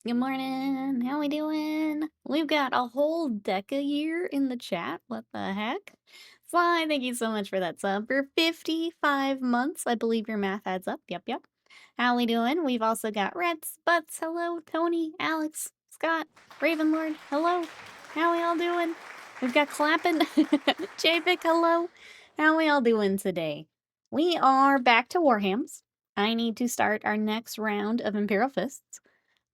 Good morning. How we doing? We've got a whole deca year in the chat. What the heck? Sly, thank you so much for that sub. For 55 months, I believe your math adds up. Yep. How we doing? We've also got Reds, Butts, hello, Tony, Alex, Scott, Ravenlord, hello. How we all doing? We've got Clappin', JPic, hello. How we all doing today? We are back to Warhams. I need to start our next round of Imperial Fists.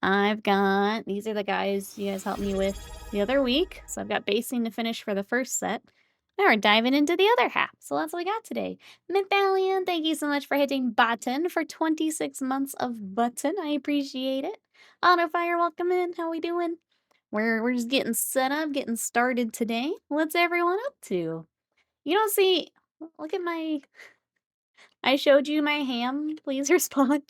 These are the guys you guys helped me with the other week. So I've got basing to finish for the first set. Now we're diving into the other half. So that's what we got today. Medallion, thank you so much for hitting button for 26 months of button. I appreciate it. Autofire, welcome in. How we doing? We're just getting set up, getting started today. What's everyone up to? You don't see, look at I showed you my ham. Please respond.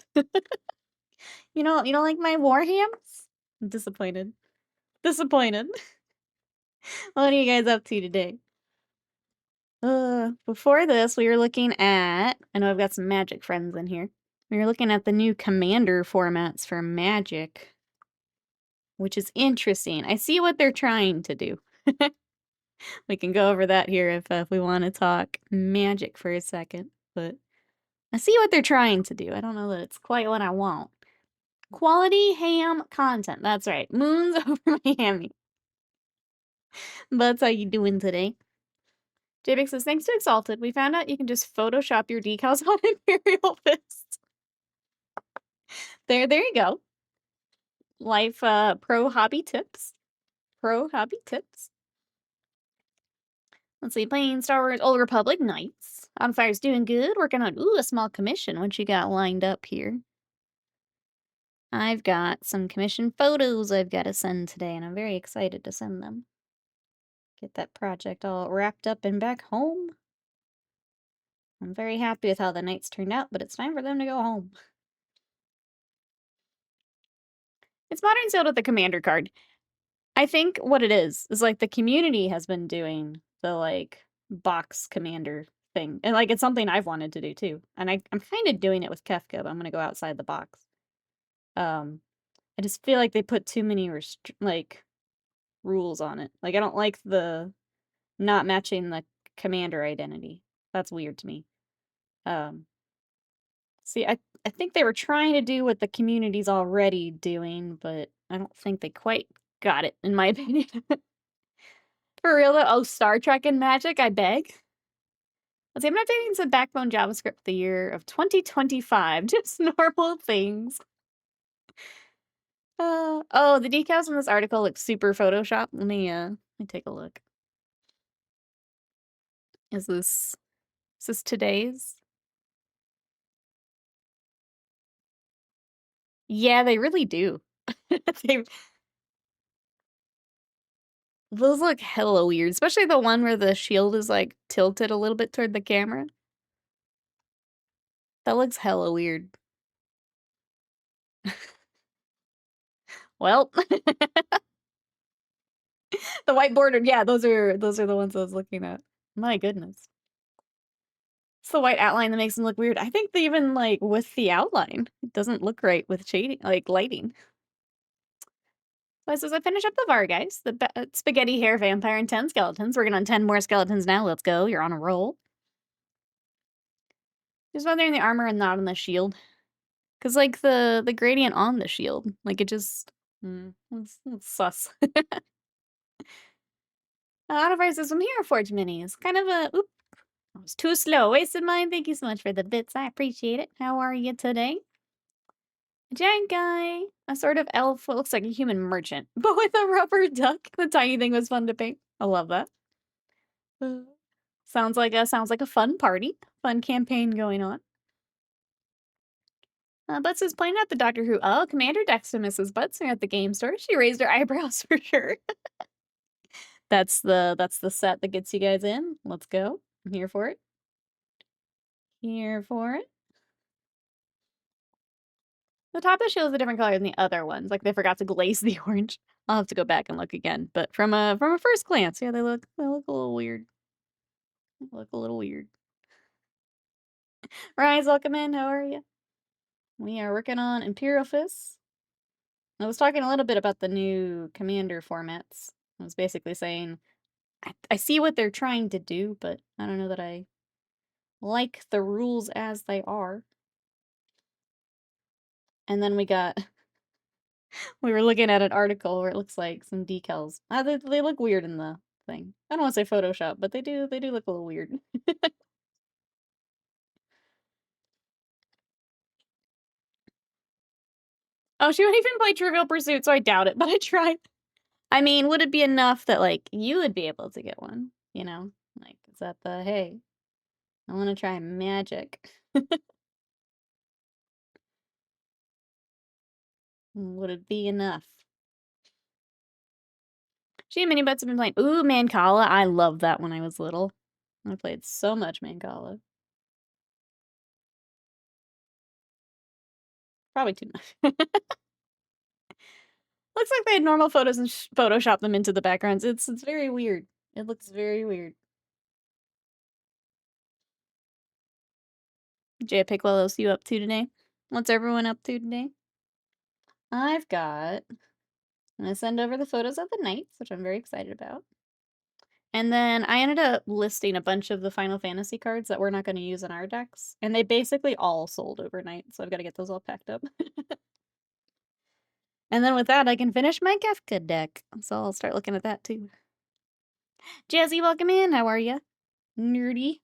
You don't like my war hams? I'm disappointed. Disappointed. What are you guys up to today? Before this, we were looking at, I know I've got some Magic friends in here. We were looking at the new commander formats for Magic, which is interesting. I see what they're trying to do. We can go over that here if we want to talk Magic for a second, but I see what they're trying to do. I don't know that it's quite what I want. Quality ham content. That's right. Moons over Miami. That's how you doing today? JBix says, thanks to Exalted, we found out you can just Photoshop your decals on Imperial Fist. There you go. Life, pro hobby tips. Pro hobby tips. Let's see, playing Star Wars Old Republic Knights. On Fire's doing good, working on, a small commission. What you got lined up here? I've got some commission photos I've got to send today, and I'm very excited to send them. Get that project all wrapped up and back home. I'm very happy with how the Knights turned out, but it's time for them to go home. It's modern sealed with the commander card. I think what it is like the community has been doing the like box commander thing. And like it's something I've wanted to do too. And I'm kind of doing it with Kefka, but I'm gonna go outside the box. I just feel like they put too many rules on it. Like I don't like the not matching the commander identity. That's weird to me. See, I think they were trying to do what the community's already doing, but I don't think they quite got it, in my opinion. For real though? Oh, Star Trek and Magic, I beg? Let's see, I'm updating some Backbone JavaScript the year of 2025. Just normal things. Oh, the decals in this article look super Photoshop. Let me take a look. Is this today's? Yeah, they really do. Those look hella weird, especially the one where the shield is like tilted a little bit toward the camera. That looks hella weird. Well, the white bordered, yeah, those are the ones I was looking at. My goodness. It's the white outline that makes them look weird. I think they even like with the outline, it doesn't look right with shading, like lighting. So as I finish up the VAR, guys, the spaghetti hair vampire and 10 skeletons. Working on 10 more skeletons now. Let's go. You're on a roll. Just wondering the armor and not on the shield. Because, like, the gradient on the shield, like, it just... it's sus. Autofire says, I'm here, Forge Minis. Kind of a... Oop. I was too slow. Wasted mine. Thank you so much for the bits. I appreciate it. How are you today? A giant guy. A sort of elf. What looks like a human merchant. But with a rubber duck. The tiny thing was fun to paint. I love that. Sounds like a fun party. Fun campaign going on. Butts is pointing out the Doctor Who. Oh, Commander Deximus's Butts at the game store. She raised her eyebrows for sure. That's the set that gets you guys in. Let's go. I'm here for it. Here for it. The top of the shield is a different color than the other ones. Like they forgot to glaze the orange. I'll have to go back and look again. But from a first glance, yeah, they look a little weird. They look a little weird. Rise, welcome in. How are you? We are working on Imperial Fist. I was talking a little bit about the new commander formats. I was basically saying, I see what they're trying to do, but I don't know that I like the rules as they are. And then we were looking at an article where it looks like some decals. They look weird in the thing. I don't want to say Photoshop, but they do look a little weird. Oh, she wouldn't even play Trivial Pursuit, so I doubt it, but I tried. I mean, would it be enough that, like, you would be able to get one, you know? Like, is that the, hey, I want to try magic. Would it be enough? She and Mini Butts have been playing. Ooh, Mancala. I loved that when I was little. I played so much Mancala. Probably too much. Looks like they had normal photos and Photoshop them into the backgrounds. It's very weird. It looks very weird. Jay Pick, what else you up to today? What's everyone up to today? I've got... I'm going to send over the photos of the knights, which I'm very excited about. And then I ended up listing a bunch of the Final Fantasy cards that we're not going to use in our decks. And they basically all sold overnight, so I've got to get those all packed up. And then with that, I can finish my Kefka deck. So I'll start looking at that too. Jazzy, welcome in. How are you? Nerdy.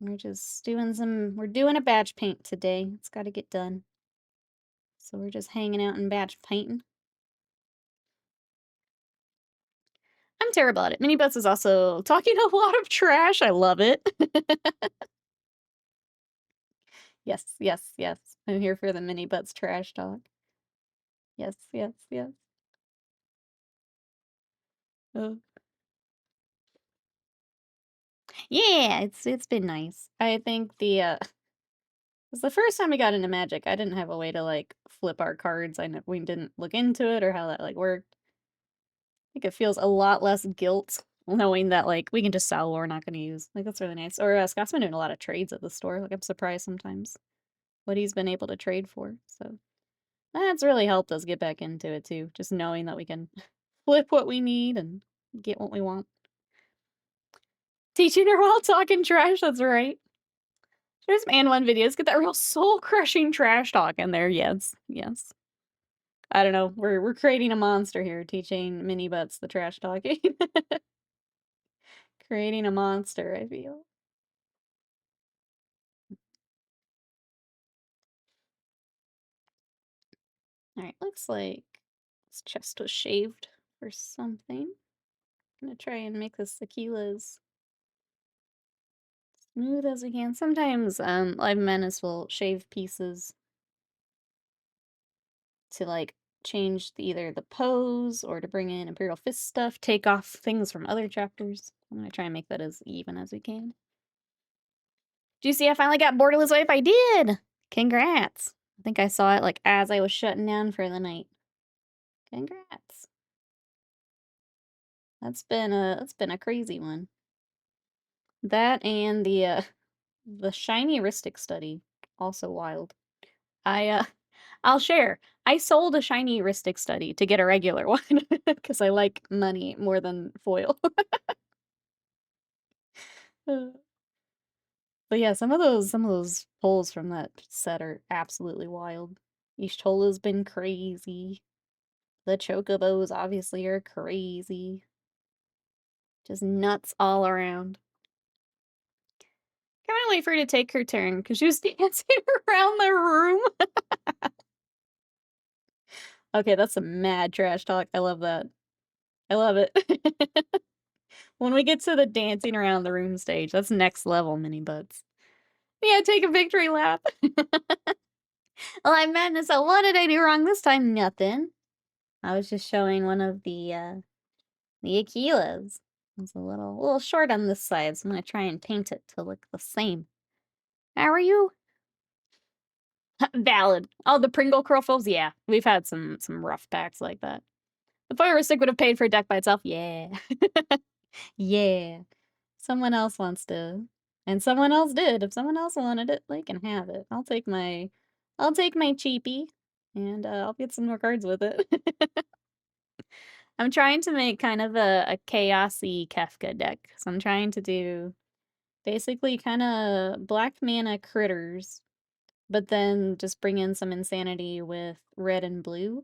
We're just doing we're doing a badge paint today. It's got to get done. So we're just hanging out and badge painting. I'm terrible at it. Mini Butts is also talking a lot of trash. I love it. Yes, yes, yes. I'm here for the Mini Butts trash talk. Yes, yes, yes. Oh. Yeah, it's been nice. I think it was the first time we got into Magic. I didn't have a way to like flip our cards. We didn't look into it or how that like worked. I think it feels a lot less guilt knowing that like we can just sell what we're not going to use. Like that's really nice. Or Scott's been doing a lot of trades at the store. Like I'm surprised sometimes what he's been able to trade for. So that's really helped us get back into it too. Just knowing that we can flip what we need and get what we want. Teaching her while talking trash, that's right. There's Man One videos. Get that real soul-crushing trash talk in there. Yes, yes. I don't know. We're creating a monster here, teaching Mini Butts the trash talking. Creating a monster, I feel. Alright, looks like this chest was shaved for something. I'm gonna try and make this tequila as smooth as we can. Sometimes Live Menace will shave pieces to like change either the pose or to bring in Imperial Fist stuff, take off things from other chapters. I'm gonna try and make that as even as we can. Do you see I finally got Borderless Wife? I did! Congrats! I think I saw it like as I was shutting down for the night. Congrats. That's been a crazy one. That and the shiny heuristic study, also wild. I'll share. I sold a shiny heuristic study to get a regular one because I like money more than foil. But yeah, some of those pulls from that set are absolutely wild. Ishtola's been crazy. The chocobos obviously are crazy. Just nuts all around. Can't wait for her to take her turn because she was dancing around the room. Okay, that's some mad trash talk. I love that. I love it. When we get to the dancing around the room stage, that's next level, Mini Butts. Yeah, take a victory lap. Well, I'm madness. So what did I do wrong this time? Nothing. I was just showing one of the Aquilas. It's a little short on this side, so I'm gonna try and paint it to look the same. How are you? Valid. Oh, the Pringle Curlfuls? Yeah, we've had some rough packs like that. The Fire Stick would have paid for a deck by itself. Yeah. Yeah. Someone else wants to. And someone else did. If someone else wanted it, they can have it. I'll take my cheapie. and I'll get some more cards with it. I'm trying to make kind of a chaosy Kefka deck. So I'm trying to do basically kind of black mana critters, but then just bring in some insanity with red and blue.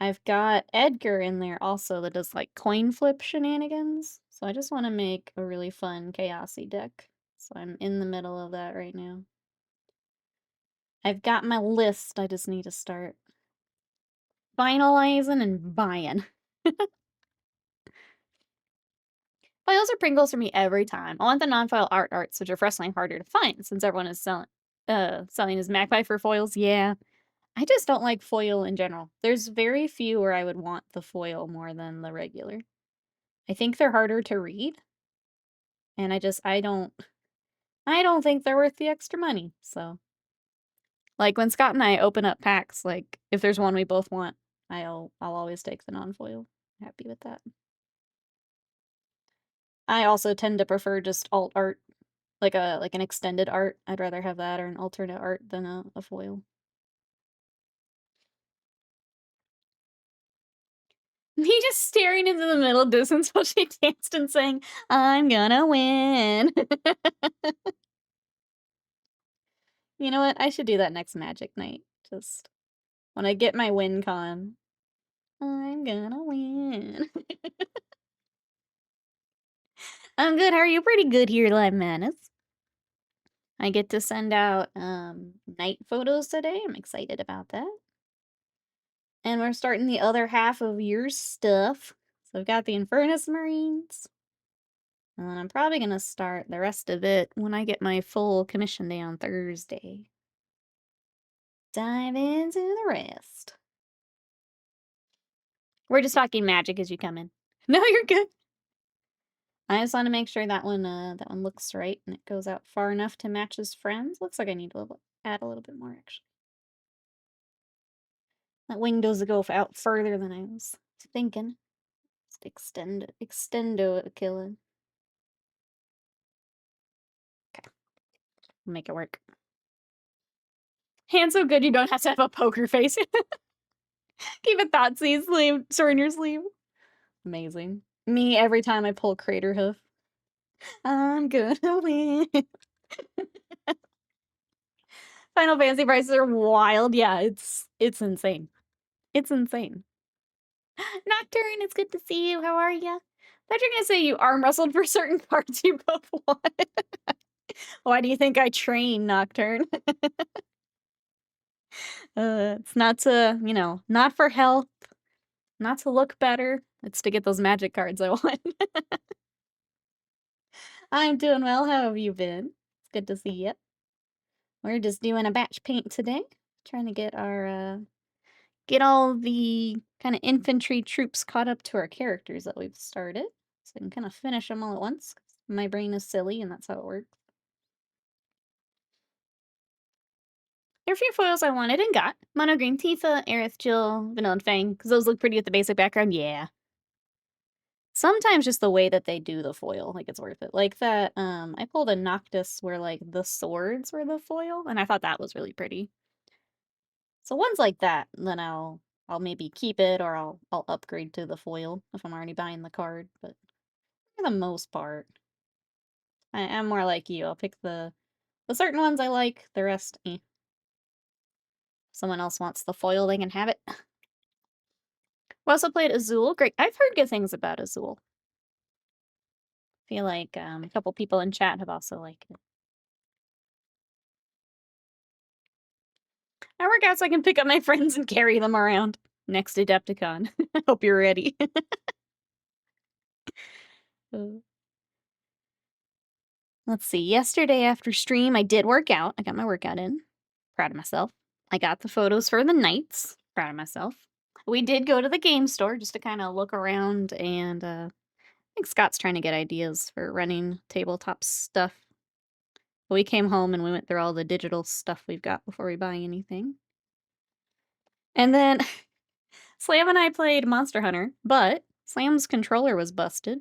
I've got Edgar in there also that does like coin flip shenanigans. So I just want to make a really fun chaosy deck. So I'm in the middle of that right now. I've got my list. I just need to start finalizing and buying. Foils are Pringles for me every time. I want the non-foil arts, which are frustratingly harder to find since everyone is selling his Magpie for foils. Yeah, I just don't like foil in general. There's very few where I would want the foil more than the regular. I think they're harder to read, and I don't think they're worth the extra money. So, like when Scott and I open up packs, like if there's one we both want, I'll always take the non-foil. Happy with that. I also tend to prefer just alt art, like an extended art. I'd rather have that or an alternate art than a foil. Me just staring into the middle distance while she danced and saying, "I'm gonna win." You know what? I should do that next Magic night. Just when I get my win con, I'm gonna win. I'm good. How are you? Pretty good here, Live Madness. I get to send out night photos today. I'm excited about that. And we're starting the other half of your stuff. So I've got the Infernus Marines. And then I'm probably going to start the rest of it when I get my full commission day on Thursday. Dive into the rest. We're just talking magic as you come in. No, you're good. I just want to make sure that one looks right and it goes out far enough to match his friends. Looks like I need to add a little bit more, actually. That wing does go out further than I was thinking. Just extendo it, killing. Okay. Make it work. Hand so good you don't have to have a poker face. Keep a Thoughtseize sleeve, sword in your sleeve. Amazing. Me every time I pull Crater Hoof. I'm gonna win. Final Fantasy prices are wild. Yeah, it's insane. It's insane. Nocturne, it's good to see you. How are you? I thought you were gonna say you arm wrestled for certain cards you both want. Why do you think I train, Nocturne? It's not to, not for health, not to look better. It's to get those magic cards I want. I'm doing well. How have you been? It's good to see you. We're just doing a batch paint today. Trying to get our, get all the kind of infantry troops caught up to our characters that we've started. So I can kind of finish them all at once. My brain is silly and that's how it works. There are a few foils I wanted and got. Mono Green Tifa, Aerith, Jill, Vanilla and Fang, because those look pretty with the basic background. Yeah. Sometimes just the way that they do the foil, like, it's worth it. Like that, I pulled a Noctis where, like, the swords were the foil, and I thought that was really pretty. So ones like that, then I'll maybe keep it, or I'll upgrade to the foil if I'm already buying the card, but for the most part, I am more like you. I'll pick the certain ones I like, the rest, eh. If someone else wants the foil, they can have it. We also played Azul. Great. I've heard good things about Azul. I feel like a couple people in chat have also liked it. I work out so I can pick up my friends and carry them around. Next Adepticon. Hope you're ready. Let's see. Yesterday after stream, I did work out. I got my workout in. Proud of myself. I got the photos for the nights. Proud of myself. We did go to the game store just to kind of look around, and I think Scott's trying to get ideas for running tabletop stuff. We came home and we went through all the digital stuff we've got before we buy anything. And then Slam and I played Monster Hunter, but Slam's controller was busted.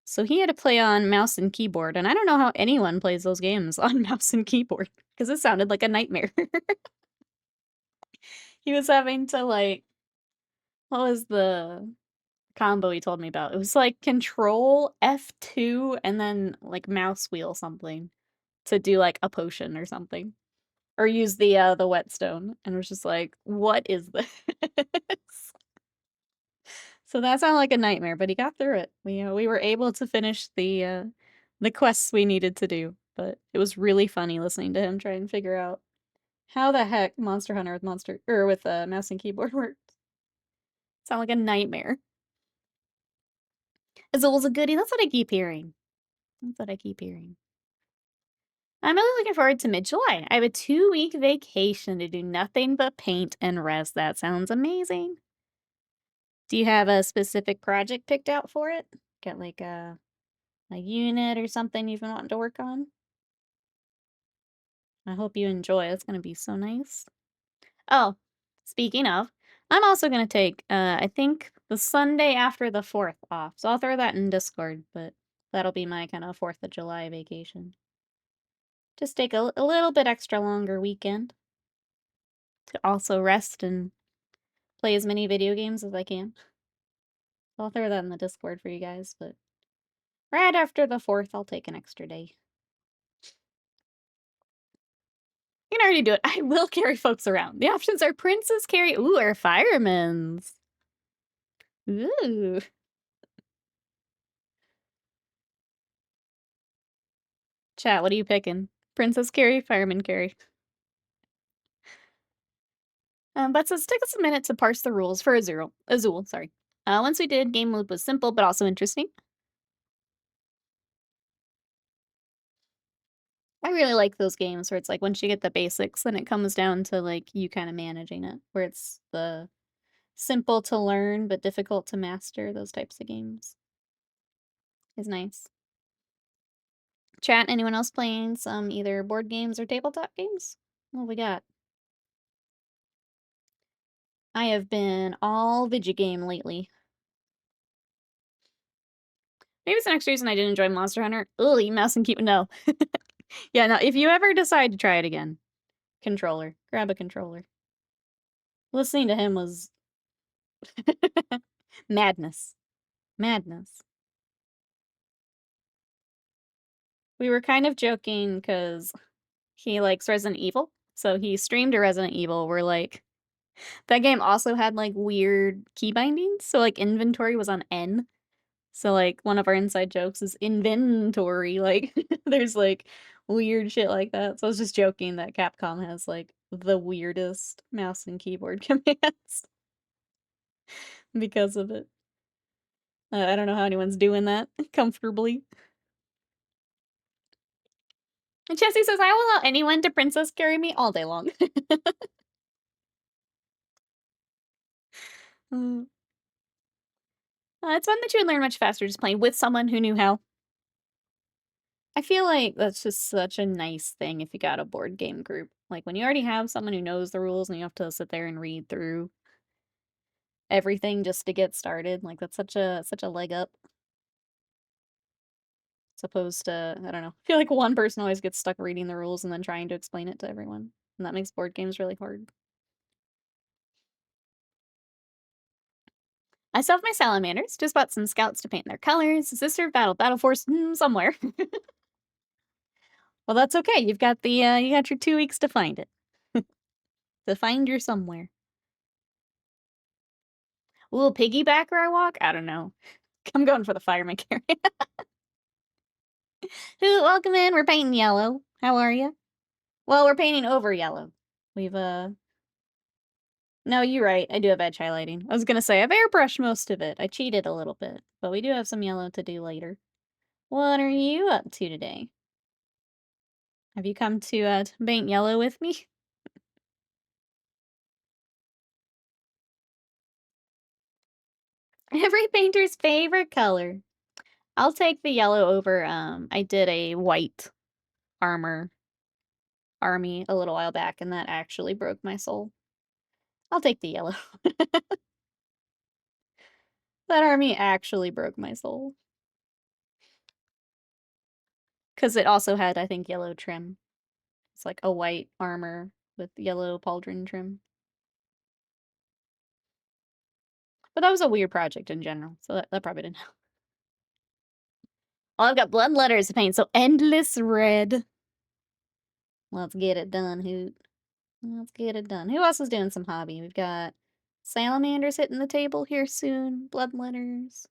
So he had to play on mouse and keyboard, and I don't know how anyone plays those games on mouse and keyboard, because it sounded like a nightmare. He was having to, like, what was the combo he told me about? It was like control F2 and then like mouse wheel something to do like a potion or something. Or use the whetstone. And it was just like, what is this? So that sounded like a nightmare, but he got through it. We were able to finish the quests we needed to do. But it was really funny listening to him try and figure out how the heck Monster Hunter with mouse and keyboard worked. Sound like a nightmare. Azul's a goodie. That's what I keep hearing. That's what I keep hearing. I'm really looking forward to mid-July. I have a 2-week vacation to do nothing but paint and rest. That sounds amazing. Do you have a specific project picked out for it? Got like a unit or something you've been wanting to work on? I hope you enjoy. It's gonna be so nice. Oh, speaking of, I'm also gonna take I think the Sunday after the 4th off. So I'll throw that in Discord, but that'll be my kind of 4th of July vacation. Just take a little bit extra longer weekend to also rest and play as many video games as I can. I'll throw that in the Discord for you guys, but right after the 4th, I'll take an extra day. You can already do it. I will carry folks around. The options are Princess Carry, ooh, or Firemen's. Ooh. Chat, what are you picking? Princess Carry, Fireman Carry. But says, take us a minute to parse the rules for Azul, sorry. Once we did, game loop was simple, but also interesting. I really like those games where it's like, once you get the basics, then it comes down to, like, you kind of managing it. Where it's the simple to learn, but difficult to master, those types of games. Is nice. Chat, anyone else playing some either board games or tabletop games? What we got? I have been all Vigigame lately. Maybe it's the next reason I didn't enjoy Monster Hunter. Ugh, you mouse and keep no. Yeah, no, if you ever decide to try it again, controller. Grab a controller. Listening to him was madness. Madness. We were kind of joking because he likes Resident Evil. So he streamed a Resident Evil where like that game also had like weird key bindings. So like inventory was on N. So like one of our inside jokes is inventory. Like there's like weird shit like that. So I was just joking that Capcom has like the weirdest mouse and keyboard commands because of it. I don't know how anyone's doing that comfortably. And Chessie says, I will allow anyone to princess carry me all day long. It's fun that you would learn much faster just playing with someone who knew how. I feel like that's just such a nice thing if you got a board game group. Like when you already have someone who knows the rules and you have to sit there and read through everything just to get started. Like that's such a leg up. As opposed to, I don't know. I feel like one person always gets stuck reading the rules and then trying to explain it to everyone. And that makes board games really hard. I still have my salamanders. Just bought some scouts to paint their colors. Sister Battle Force somewhere. Well, that's okay. You've got you got your 2 weeks to find it. To find your somewhere. Ooh, piggyback or I walk? I don't know. I'm going for the fireman carry. Welcome in. We're painting yellow. How are you? Well, we're painting over yellow. We've No, you're right. I do have edge highlighting. I was gonna say I've airbrushed most of it. I cheated a little bit, but we do have some yellow to do later. What are you up to today? Have you come to paint yellow with me? Every painter's favorite color. I'll take the yellow over, I did a white armor army a little while back, and that actually broke my soul. I'll take the yellow. That army actually broke my soul. Because it also had, I think, yellow trim. It's like a white armor with yellow pauldron trim. But that was a weird project in general, so that probably didn't help. Oh, I've got blood letters to paint, so endless red. Let's get it done, Hoot. Let's get it done. Who else is doing some hobby? We've got salamanders hitting the table here soon. Blood letters.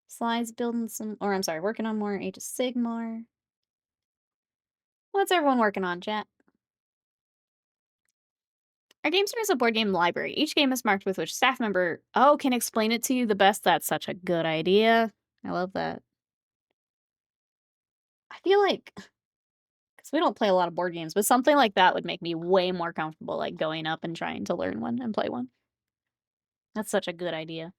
Slides building some, or I'm sorry, working on more Age of Sigmar. What's everyone working on, chat? Our game center is a board game library. Each game is marked with which staff member, can explain it to you the best. That's such a good idea. I love that. I feel like, because we don't play a lot of board games, but something like that would make me way more comfortable, like going up and trying to learn one and play one. That's such a good idea.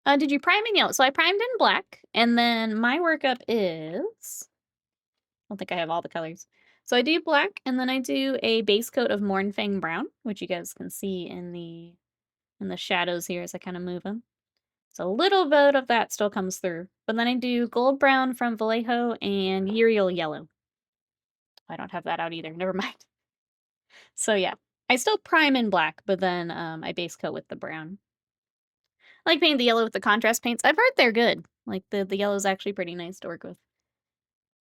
Did you prime in yellow? So I primed in black, and then my workup is, I don't think I have all the colors. So I do black, and then I do a base coat of Mornfang brown, which you guys can see in the shadows here as I kind of move them. So a little bit of that still comes through. But then I do gold brown from Vallejo and Uriel yellow. I don't have that out either. Never mind. So yeah, I still prime in black, but then I base coat with the brown. I like painting the yellow with the contrast paints. I've heard they're good. Like the yellow is actually pretty nice to work with.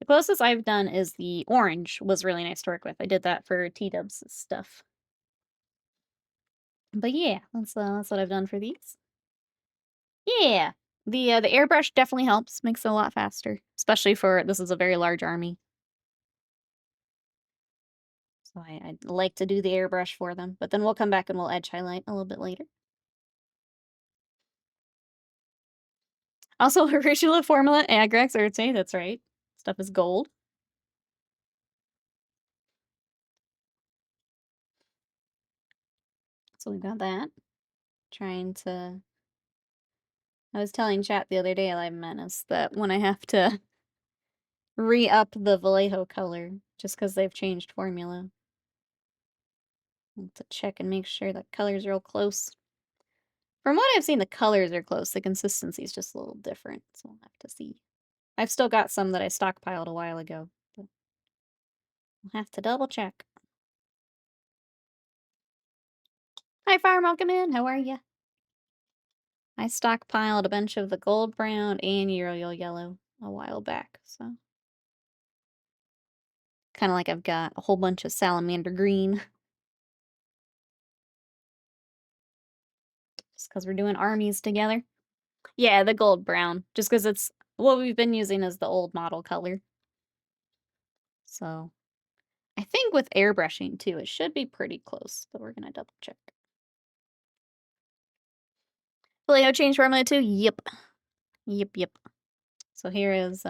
The closest I've done is the orange was really nice to work with. I did that for T-Dubs stuff. But yeah, that's what I've done for these. Yeah, the airbrush definitely helps, makes it a lot faster, especially for this is a very large army. So I like to do the airbrush for them, but then we'll come back and we'll edge highlight a little bit later. Also, original formula Agrax Urte, that's right. Stuff is gold. So we've got that. Trying to... I was telling chat the other day, Live Menace, that when I have to re-up the Vallejo color, just because they've changed formula. I have to check and make sure the colors are all close. From what I've seen, the colors are close. The consistency is just a little different, so we'll have to see. I've still got some that I stockpiled a while ago, but we'll have to double check. Hi, Fire Welcome in. How are ya? I stockpiled a bunch of the gold brown and Uriel yellow a while back, so kind of like I've got a whole bunch of salamander green. Just because we're doing armies together. Yeah, the gold brown. Just because it's what we've been using as the old model color. So I think with airbrushing too, it should be pretty close, but we're gonna double check. Vallejo change formula too? Yep. Yep. So here is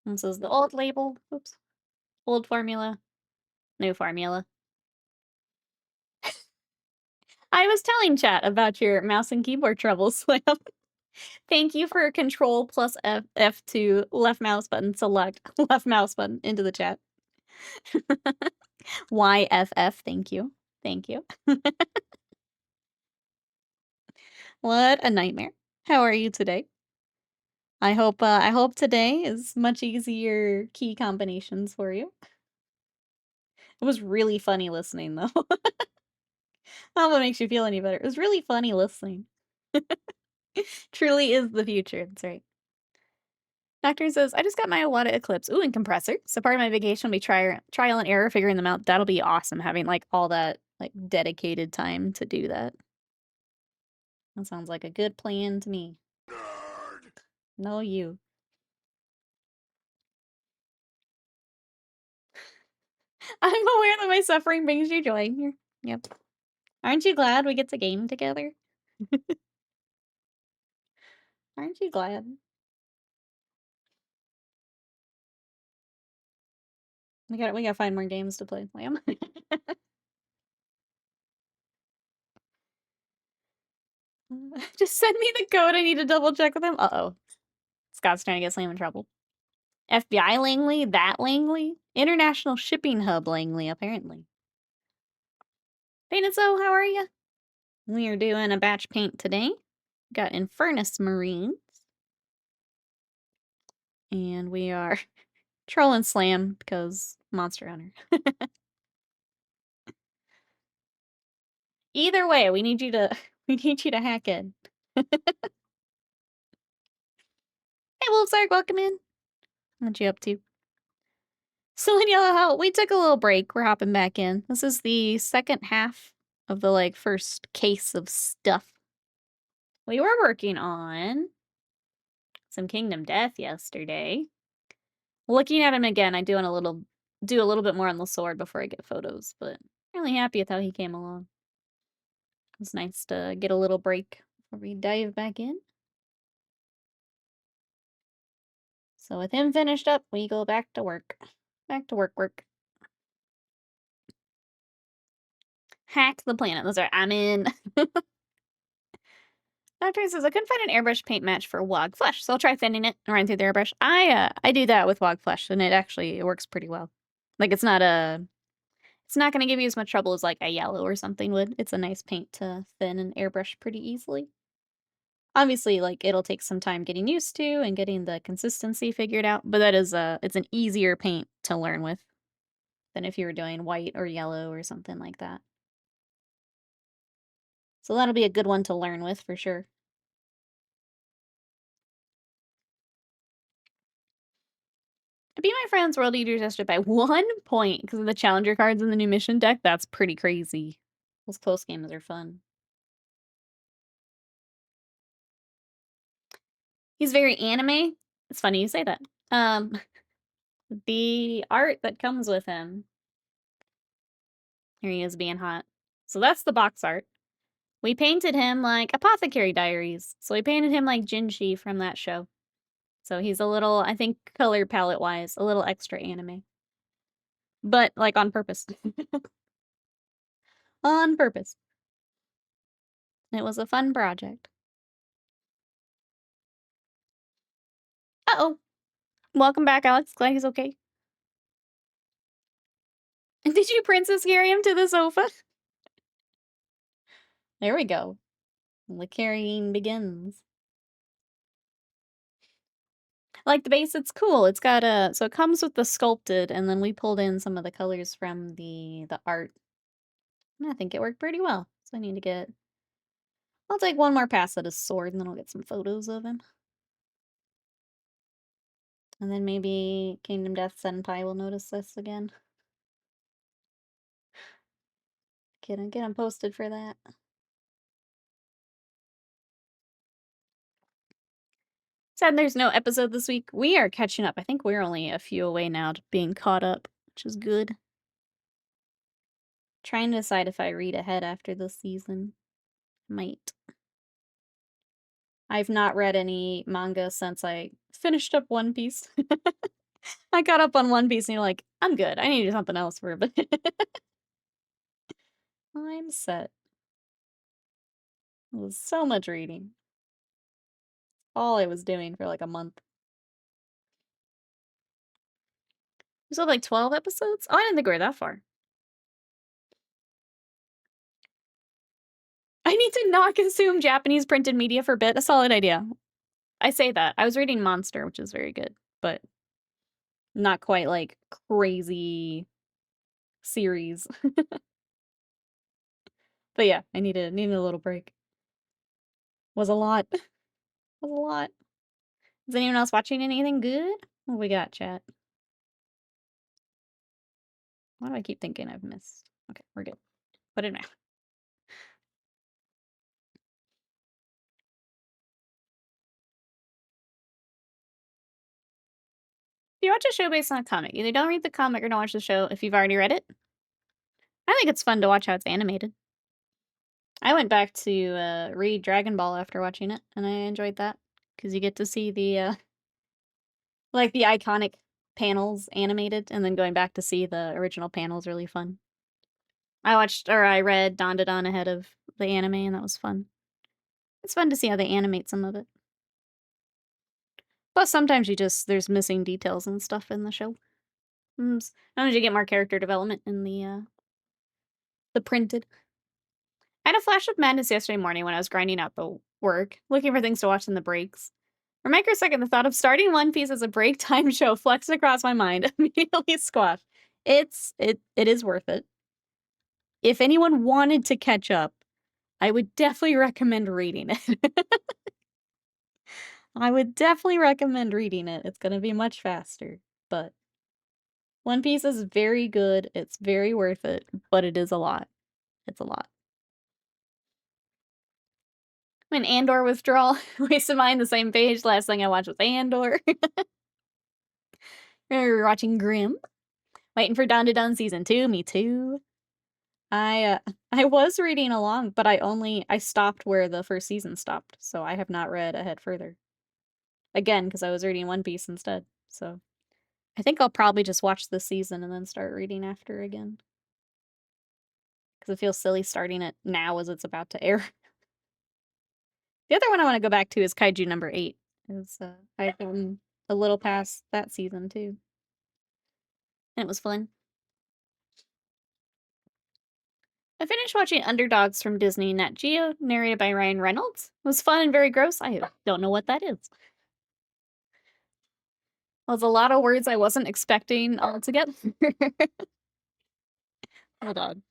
this is the old label. Oops. Old formula. New formula. I was telling chat about your mouse and keyboard troubles, Slam. Thank you for Control plus F2 left mouse button select left mouse button into the chat. YFF, thank you. Thank you. What a nightmare. How are you today? I hope today is much easier key combinations for you. It was really funny listening though. I hope it makes you feel any better. It was really funny listening. Truly is the future. That's right. Doctor says, I just got my Iwata Eclipse. Ooh, and compressor. So part of my vacation will be trial and error figuring them out. That'll be awesome, having like all that like dedicated time to do that. That sounds like a good plan to me. Nerd. No, you. I'm aware that my suffering brings you joy. Yep. Aren't you glad we get to game together? Aren't you glad? We gotta find more games to play, Lamb. Just send me the code. I need to double check with him. Uh-oh. Scott's trying to get Slam in trouble. FBI Langley? That Langley? International Shipping Hub Langley, apparently. Painted So, how are you? We are doing a batch paint today. Got Infernus Marines. And we are trolling Slam because Monster Hunter. Either way, we need you to we need you to hack in. Hey, Wolfsark, welcome in. What you up to? So in Yellow Hell, we took a little break. We're hopping back in. This is the second half of the, like, first case of stuff. We were working on some Kingdom Death yesterday. Looking at him again, I do a little bit more on the sword before I get photos, but really happy with how he came along. It's nice to get a little break before we dive back in. So with him finished up, we go back to work. Back to work. Hack the planet. Those are, I'm in. Dr. says, I couldn't find an airbrush paint match for Wog Flesh, so I'll try thinning it and run through the airbrush. I do that with Wog Flesh, and it works pretty well. Like, it's not gonna give you as much trouble as, like, a yellow or something would. It's a nice paint to thin and airbrush pretty easily. Obviously, like, it'll take some time getting used to and getting the consistency figured out, but that is it's an easier paint to learn with than if you were doing white or yellow or something like that. So that'll be a good one to learn with for sure. To beat my friend's World Eaters yesterday by 1 point because of the Challenger cards in the new mission deck, that's pretty crazy. Those close games are fun. He's very anime. It's funny you say that. The art that comes with him. Here he is being hot. So that's the box art. We painted him like Apothecary Diaries. So we painted him like Jinshi from that show. So he's a little, I think color palette wise, a little extra anime. But like on purpose. On purpose. It was a fun project. Uh-oh. Welcome back, Alex. Glad he's okay. Did you princess carry him to the sofa? There we go. The carrying begins. Like the base, it's cool. It's got so it comes with the sculpted, and then we pulled in some of the colors from the art. And I think it worked pretty well. So I need to get... I'll take one more pass at his sword, and then I'll get some photos of him. And then maybe Kingdom Death Senpai will notice this again. Get him posted for that. Sad there's no episode this week. We are catching up. I think we're only a few away now to being caught up, which is good. Trying to decide if I read ahead after this season. Might. I've not read any manga since I finished up One Piece. I got up on One Piece and you're like, I'm good. I need to do something else for a bit. I'm set. It was so much reading. All I was doing for like a month. We still have like 12 episodes? Oh, I didn't think we were that far. I need to not consume Japanese printed media for a bit. A solid idea. I say that. I was reading Monster, which is very good, but not quite like crazy series. But yeah, I need a little break. Was a lot. Was a lot. Is anyone else watching anything good? What we got, chat? What do I keep thinking I've missed? Okay, we're good. Put it now. If you watch a show based on a comic, either don't read the comic or don't watch the show if you've already read it. I think it's fun to watch how it's animated. I went back to read Dragon Ball after watching it, and I enjoyed that because you get to see the like the iconic panels animated, and then going back to see the original panels really fun. I read Dandadan ahead of the anime, and that was fun. It's fun to see how they animate some of it. Plus, sometimes there's missing details and stuff in the show. Sometimes you get more character development in the printed. I had a flash of madness yesterday morning when I was grinding out the work, looking for things to watch in the breaks. For a microsecond, the thought of starting One Piece as a break time show flexed across my mind, immediately squashed. It is worth it. If anyone wanted to catch up I would definitely recommend reading it. I would definitely recommend reading it. It's gonna be much faster, but One Piece is very good. It's very worth it, but it is a lot. It's a lot. When Andor withdrawal, wasted mine the same page. Last thing I watched was Andor. We were watching Grimm. Waiting for Dawn to Dawn season 2. Me too. I was reading along, but I stopped where the first season stopped, so I have not read ahead further. Again, because I was reading One Piece instead. So I think I'll probably just watch this season and then start reading after again. Because it feels silly starting it now as it's about to air. The other one I want to go back to is Kaiju number 8. I've gotten a little past that season too. And it was fun. I finished watching Underdogs from Disney Nat Geo, narrated by Ryan Reynolds. It was fun and very gross. I don't know what that is. Well, it's a lot of words I wasn't expecting altogether. Hold on.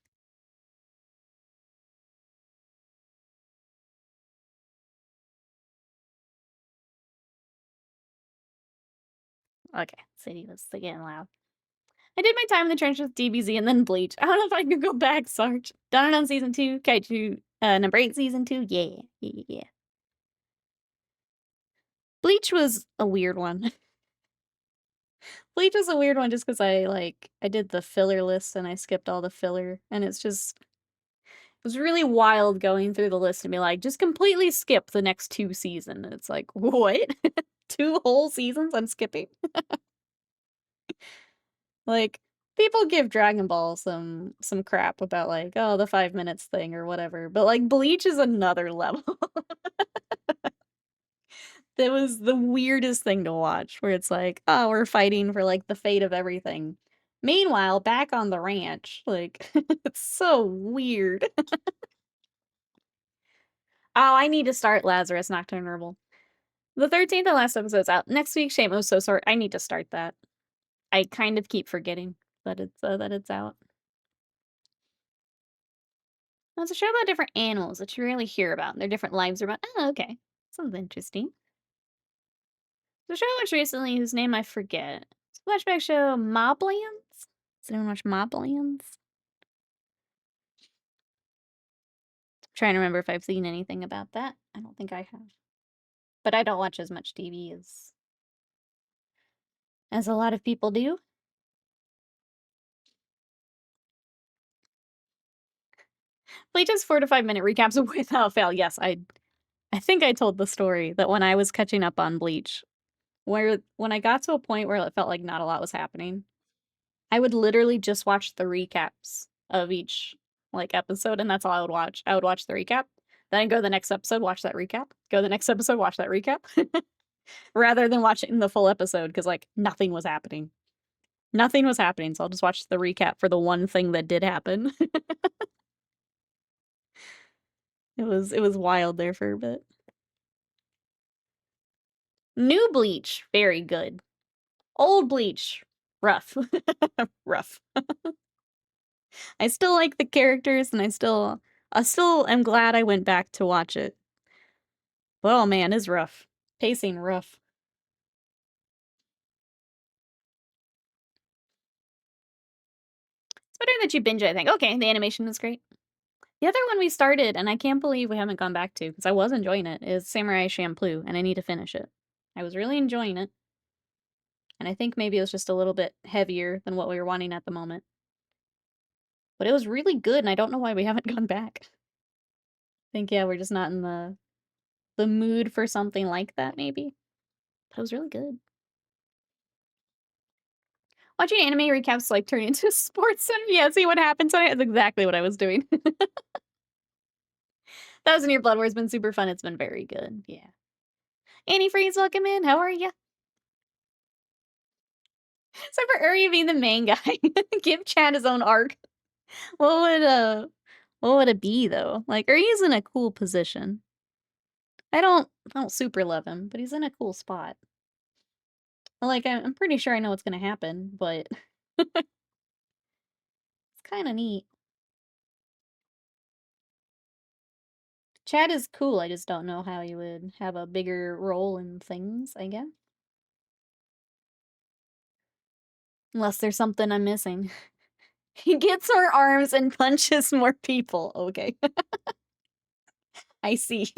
Okay, Sadie was getting loud. I did my time in the trench with DBZ and then Bleach. I don't know if I can go back, Sarge. Done on season 2, Kaiju number 8 season 2. Yeah. Bleach was a weird one. Bleach was a weird one just because I did the filler list and I skipped all the filler, and it was really wild going through the list and be like, just completely skip the next 2 seasons. It's like, what? 2 whole seasons I'm skipping? Like, people give Dragon Ball some crap about like, oh, the 5 minutes thing or whatever, but like Bleach is another level. That was the weirdest thing to watch, where it's like, oh, we're fighting for like the fate of everything. Meanwhile, back on the ranch, like, it's so weird. Oh, I need to start Lazarus Nocturne Rebel. The 13th and last episode's out. Next week, Shame was so sorry. I need to start that. I kind of keep forgetting that it's out. Well, it's a show about different animals that you rarely hear about, and their different lives are about. Oh, okay. Sounds interesting. The show I watched recently, whose name I forget. It's a flashback show, Moblands? Does anyone watch Moblands? I'm trying to remember if I've seen anything about that. I don't think I have. But I don't watch as much TV as a lot of people do. Play just 4 to 5 minute recaps without fail. Yes, I think I told the story that when I was catching up on Bleach, when I got to a point where it felt like not a lot was happening, I would literally just watch the recaps of each like episode, and that's all I would watch. I would watch the recap, then I'd go to the next episode, watch that recap, go to the next episode, watch that recap, rather than watching the full episode because like nothing was happening. Nothing was happening, so I'll just watch the recap for the one thing that did happen. It was wild there for a bit. New Bleach, very good. Old Bleach, rough. Rough. I still like the characters, and I still am glad I went back to watch it. But oh man, it's rough. Pacing rough. It's better that you binge it, I think. Okay, the animation is great. The other one we started, and I can't believe we haven't gone back to, because I was enjoying it, is Samurai Champloo, and I need to finish it. I was really enjoying it. And I think maybe it was just a little bit heavier than what we were wanting at the moment. But it was really good, and I don't know why we haven't gone back. I think, yeah, we're just not in the mood for something like that, maybe. But it was really good. Watching anime recaps like turn into a sports center. Yeah, see what happens tonight? That's exactly what I was doing. Thousand Year Blood War's been super fun. It's been very good. Yeah. Annie Freeze, welcome in. How are you? So for Uri being the main guy, give Chad his own arc. What would it be though? Like Uri's in a cool position. I don't super love him, but he's in a cool spot. Like I'm pretty sure I know what's gonna happen, but it's kind of neat. Chad is cool, I just don't know how he would have a bigger role in things, I guess. Unless there's something I'm missing. He gets more arms and punches more people. Okay. I see.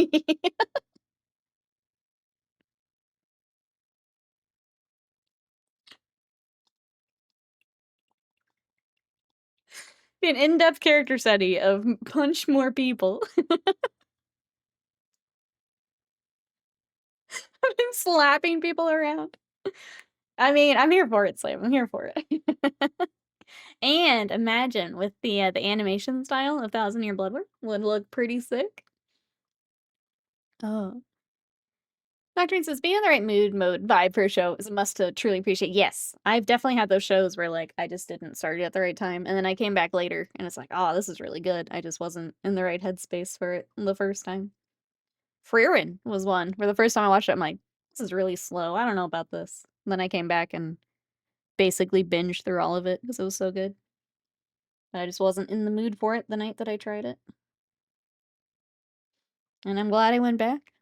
An in-depth character study of punch more people. I'm slapping people around. I mean, I'm here for it, Slam. I'm here for it. And imagine with the animation style of Thousand Year Bloodwork would look pretty sick. Oh. Doctrine says, being in the right mood mode vibe for a show is a must to truly appreciate. Yes, I've definitely had those shows where, like, I just didn't start it at the right time, and then I came back later, and it's like, oh, this is really good. I just wasn't in the right headspace for it the first time. Freerin was one where the first time I watched it, I'm like, this is really slow. I don't know about this. And then I came back and basically binged through all of it because it was so good. I just wasn't in the mood for it the night that I tried it. And I'm glad I went back.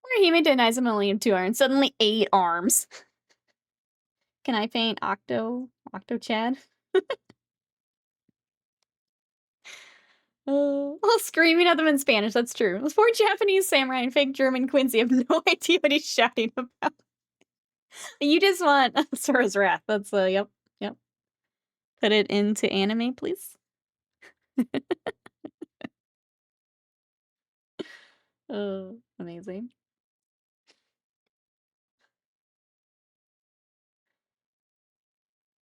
Where he made it nice, I'm only in 2 arms. Suddenly 8 arms. Can I paint Octo Chad? Screaming at them in Spanish, that's true. Those poor Japanese samurai and fake German Quincy have no idea what he's shouting about. You just want Sora's Wrath. That's, yep. Put it into anime, please. Oh, amazing.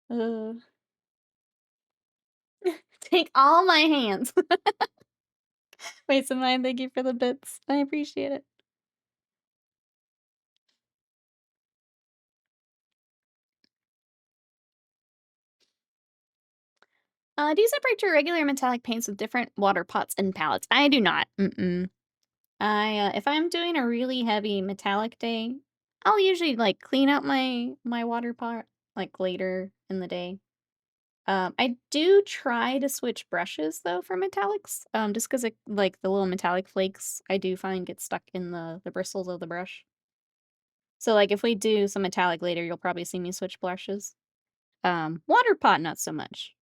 Uh, take all my hands. Wait, Samaya, thank you for the bits. I appreciate it. Do you separate your regular metallic paints with different water pots and palettes? I do not. If I'm doing a really heavy metallic day, I'll usually, like, clean out my water pot, like, later in the day. I do try to switch brushes, though, for metallics, just 'cause it like, the little metallic flakes, I do find get stuck in the bristles of the brush. So, like, if we do some metallic later, you'll probably see me switch brushes. Water pot, not so much.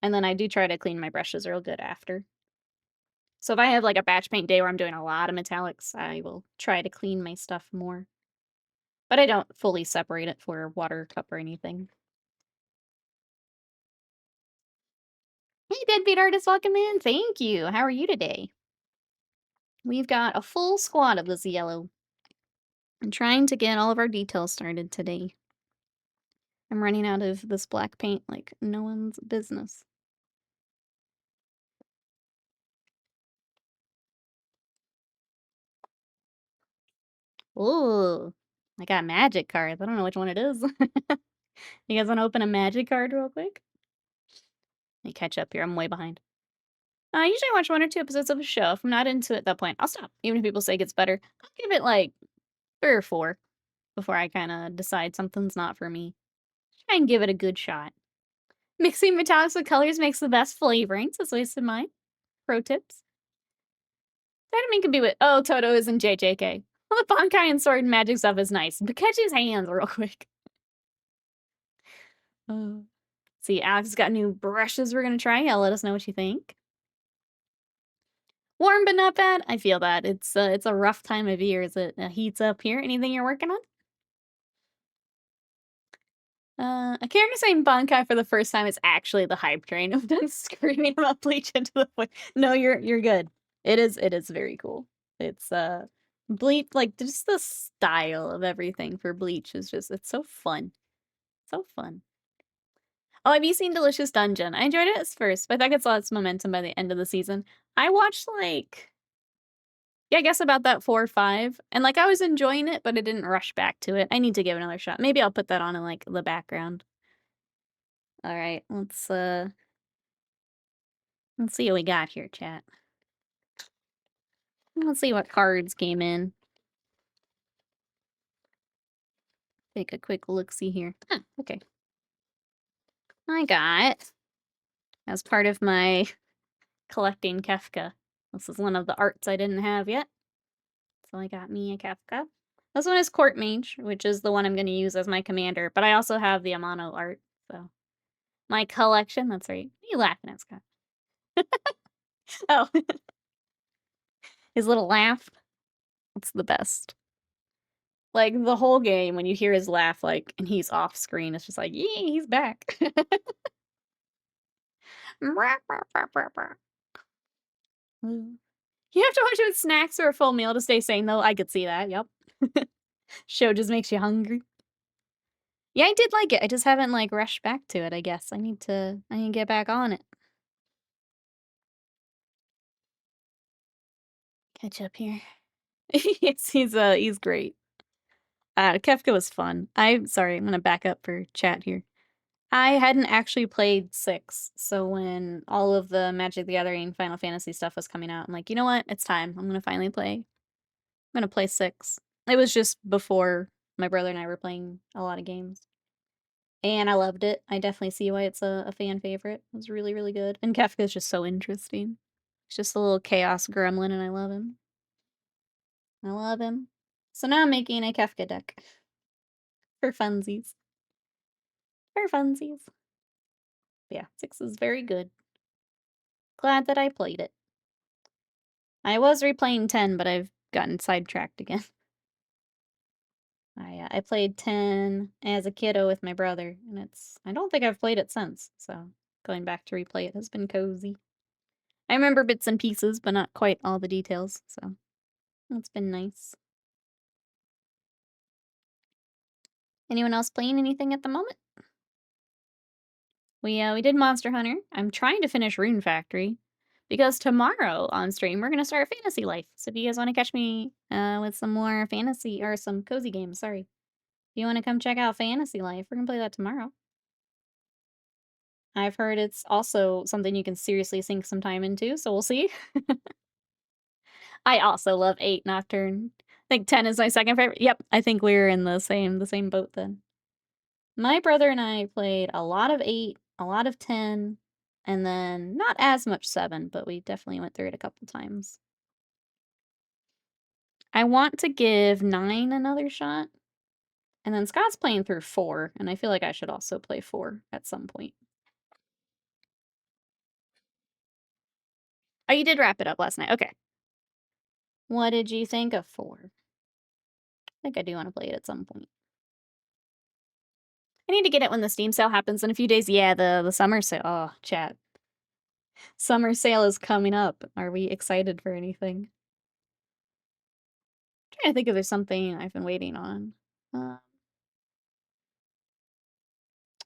And then I do try to clean my brushes real good after. So if I have, like, a batch paint day where I'm doing a lot of metallics, I will try to clean my stuff more. But I don't fully separate it for water cup or anything. Hey, Deadbeat Artist, welcome in. Thank you. How are you today? We've got a full squad of this yellow. I'm trying to get all of our details started today. I'm running out of this black paint like no one's business. Ooh, I got magic cards. I don't know which one it is. You guys want to open a magic card real quick? Let me catch up here. I'm way behind. I usually watch 1 or 2 episodes of a show. If I'm not into it at that point, I'll stop. Even if people say it gets better, I'll give it like 3 or 4 before I kind of decide something's not for me. Try and give it a good shot. Mixing metallics with colors makes the best flavorings. That's always in mind. Pro tips. Vitamin can be with. Oh, Toto is in JJK. Well, the Bankai and Sword and Magic stuff is nice, but catch his hands real quick. See, Alex has got new brushes we're gonna try. Yeah, let us know what you think. Warm but not bad. I feel that. It's a rough time of year as it heats up here. Anything you're working on? A character saying Bankai for the first time is actually the hype train. I'm done screaming about Bleach into the void. No, you're good. It is very cool. It's Bleach, like, just the style of everything for Bleach is just, it's so fun. So fun. Oh, have you seen Delicious Dungeon? I enjoyed it at first, but that gets lots of momentum by the end of the season. I watched, like, yeah, I guess about that 4 or 5, and, like, I was enjoying it, but I didn't rush back to it. I need to give it another shot. Maybe I'll put that on in, like, the background. Alright, let's see what we got here, chat. Let's see what cards came in. Take a quick look-see here. Huh, okay. I got, as part of my collecting Kefka. This is one of the arts I didn't have yet. So I got me a Kefka. This one is Court Mage, which is the one I'm going to use as my commander, but I also have the Amano art, so. My collection, that's right. What are you laughing at, Scott? Oh. His little laugh. It's the best. Like, the whole game, when you hear his laugh, like, and he's off screen, it's just like, yee, he's back. You have to watch it with snacks or a full meal to stay sane, though. I could see that, yep. Show just makes you hungry. Yeah, I did like it. I just haven't, like, rushed back to it, I guess. I need to get back on it. Catch up here. Yes, he's great. Kefka was fun. I'm sorry, I'm gonna back up for chat here. I hadn't actually played 6, so when all of the Magic the Gathering Final Fantasy stuff was coming out, I'm like, you know what? It's time. I'm gonna finally play. I'm gonna play 6. It was just before my brother and I were playing a lot of games. And I loved it. I definitely see why it's a fan favorite. It was really, really good. And Kefka's just so interesting. He's just a little chaos gremlin, and I love him. I love him. So now I'm making a Kefka deck. For funsies. For funsies. But yeah, 6 is very good. Glad that I played it. I was replaying 10, but I've gotten sidetracked again. I played 10 as a kiddo with my brother, and I don't think I've played it since, so going back to replay it has been cozy. I remember bits and pieces, but not quite all the details, so it's been nice. Anyone else playing anything at the moment? We did Monster Hunter. I'm trying to finish Rune Factory, because tomorrow on stream we're gonna start Fantasy Life. So if you guys want to catch me with some more fantasy or some cozy games, sorry. If you want to come check out Fantasy Life, we're gonna play that tomorrow. I've heard it's also something you can seriously sink some time into, so we'll see. I also love 8 Nocturne. I think 10 is my second favorite. Yep, I think we're in the same boat then. My brother and I played a lot of 8, a lot of 10, and then not as much 7, but we definitely went through it a couple times. I want to give 9 another shot. And then Scott's playing through 4, and I feel like I should also play 4 at some point. Oh, you did wrap it up last night. Okay. What did you think of 4? I think I do want to play it at some point. I need to get it when the Steam sale happens in a few days. Yeah, the summer sale. Oh, chat. Summer sale is coming up. Are we excited for anything? I'm trying to think if there's something I've been waiting on. What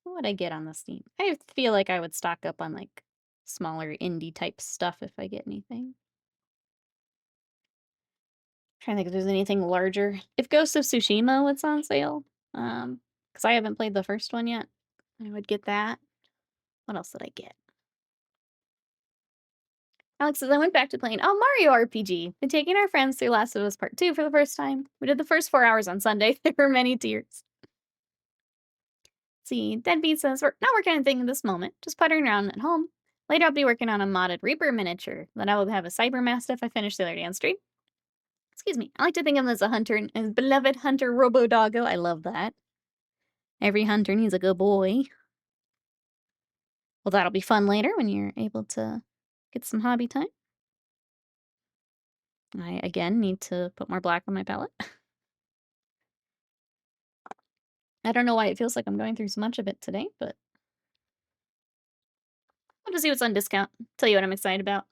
would I get on the Steam? I feel like I would stock up on, like, smaller indie type stuff if I get anything. Trying to think if there's anything larger. If Ghost of Tsushima was on sale, because I haven't played the first one yet, I would get that. What else did I get? Alex says, I went back to playing, Mario RPG. Been taking our friends through Last of Us Part 2 for the first time. We did the first 4 hours on Sunday. There were many tears. Let's see, Deadbeat says, we're not working on anything in this moment, just puttering around at home. Later I'll be working on a modded Reaper miniature. Then I will have a Cyber Mastiff I finished the other day on stream. Excuse me. I like to think of him as a hunter, as beloved hunter Robo Doggo. I love that. Every hunter needs a good boy. Well, that'll be fun later when you're able to get some hobby time. I, again, need to put more black on my palette. I don't know why it feels like I'm going through so much of it today, but I'll just see what's on discount. Tell you what I'm excited about.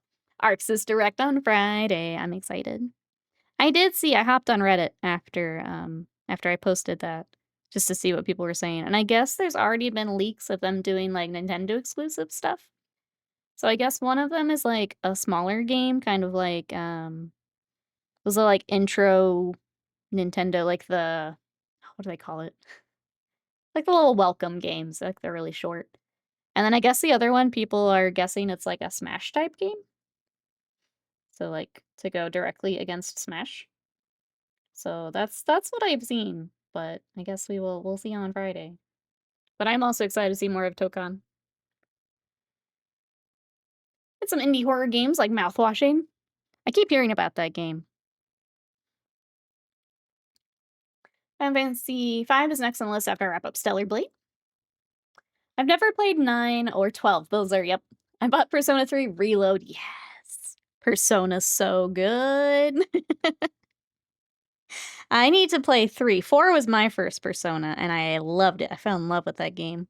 Arxis Direct on Friday. I'm excited. I did see, I hopped on Reddit after I posted that, just to see what people were saying. And I guess there's already been leaks of them doing, like, Nintendo exclusive stuff. So I guess one of them is, like, a smaller game, kind of like, those are, like, intro Nintendo, like the, what do they call it? Like the little welcome games, like, they're really short. And then I guess the other one, people are guessing it's, like, a Smash type game. So, like, to go directly against Smash. So that's what I've seen, but I guess we'll see on Friday. But I'm also excited to see more of Tokan. It's some indie horror games like Mouthwashing. I keep hearing about that game. Final Fantasy V is next on the list after I wrap up Stellar Blade. I've never played 9 or 12. Those are, yep. I bought Persona 3 Reload. Yes. Persona's so good. I need to play 3. 4 was my first Persona, and I loved it. I fell in love with that game.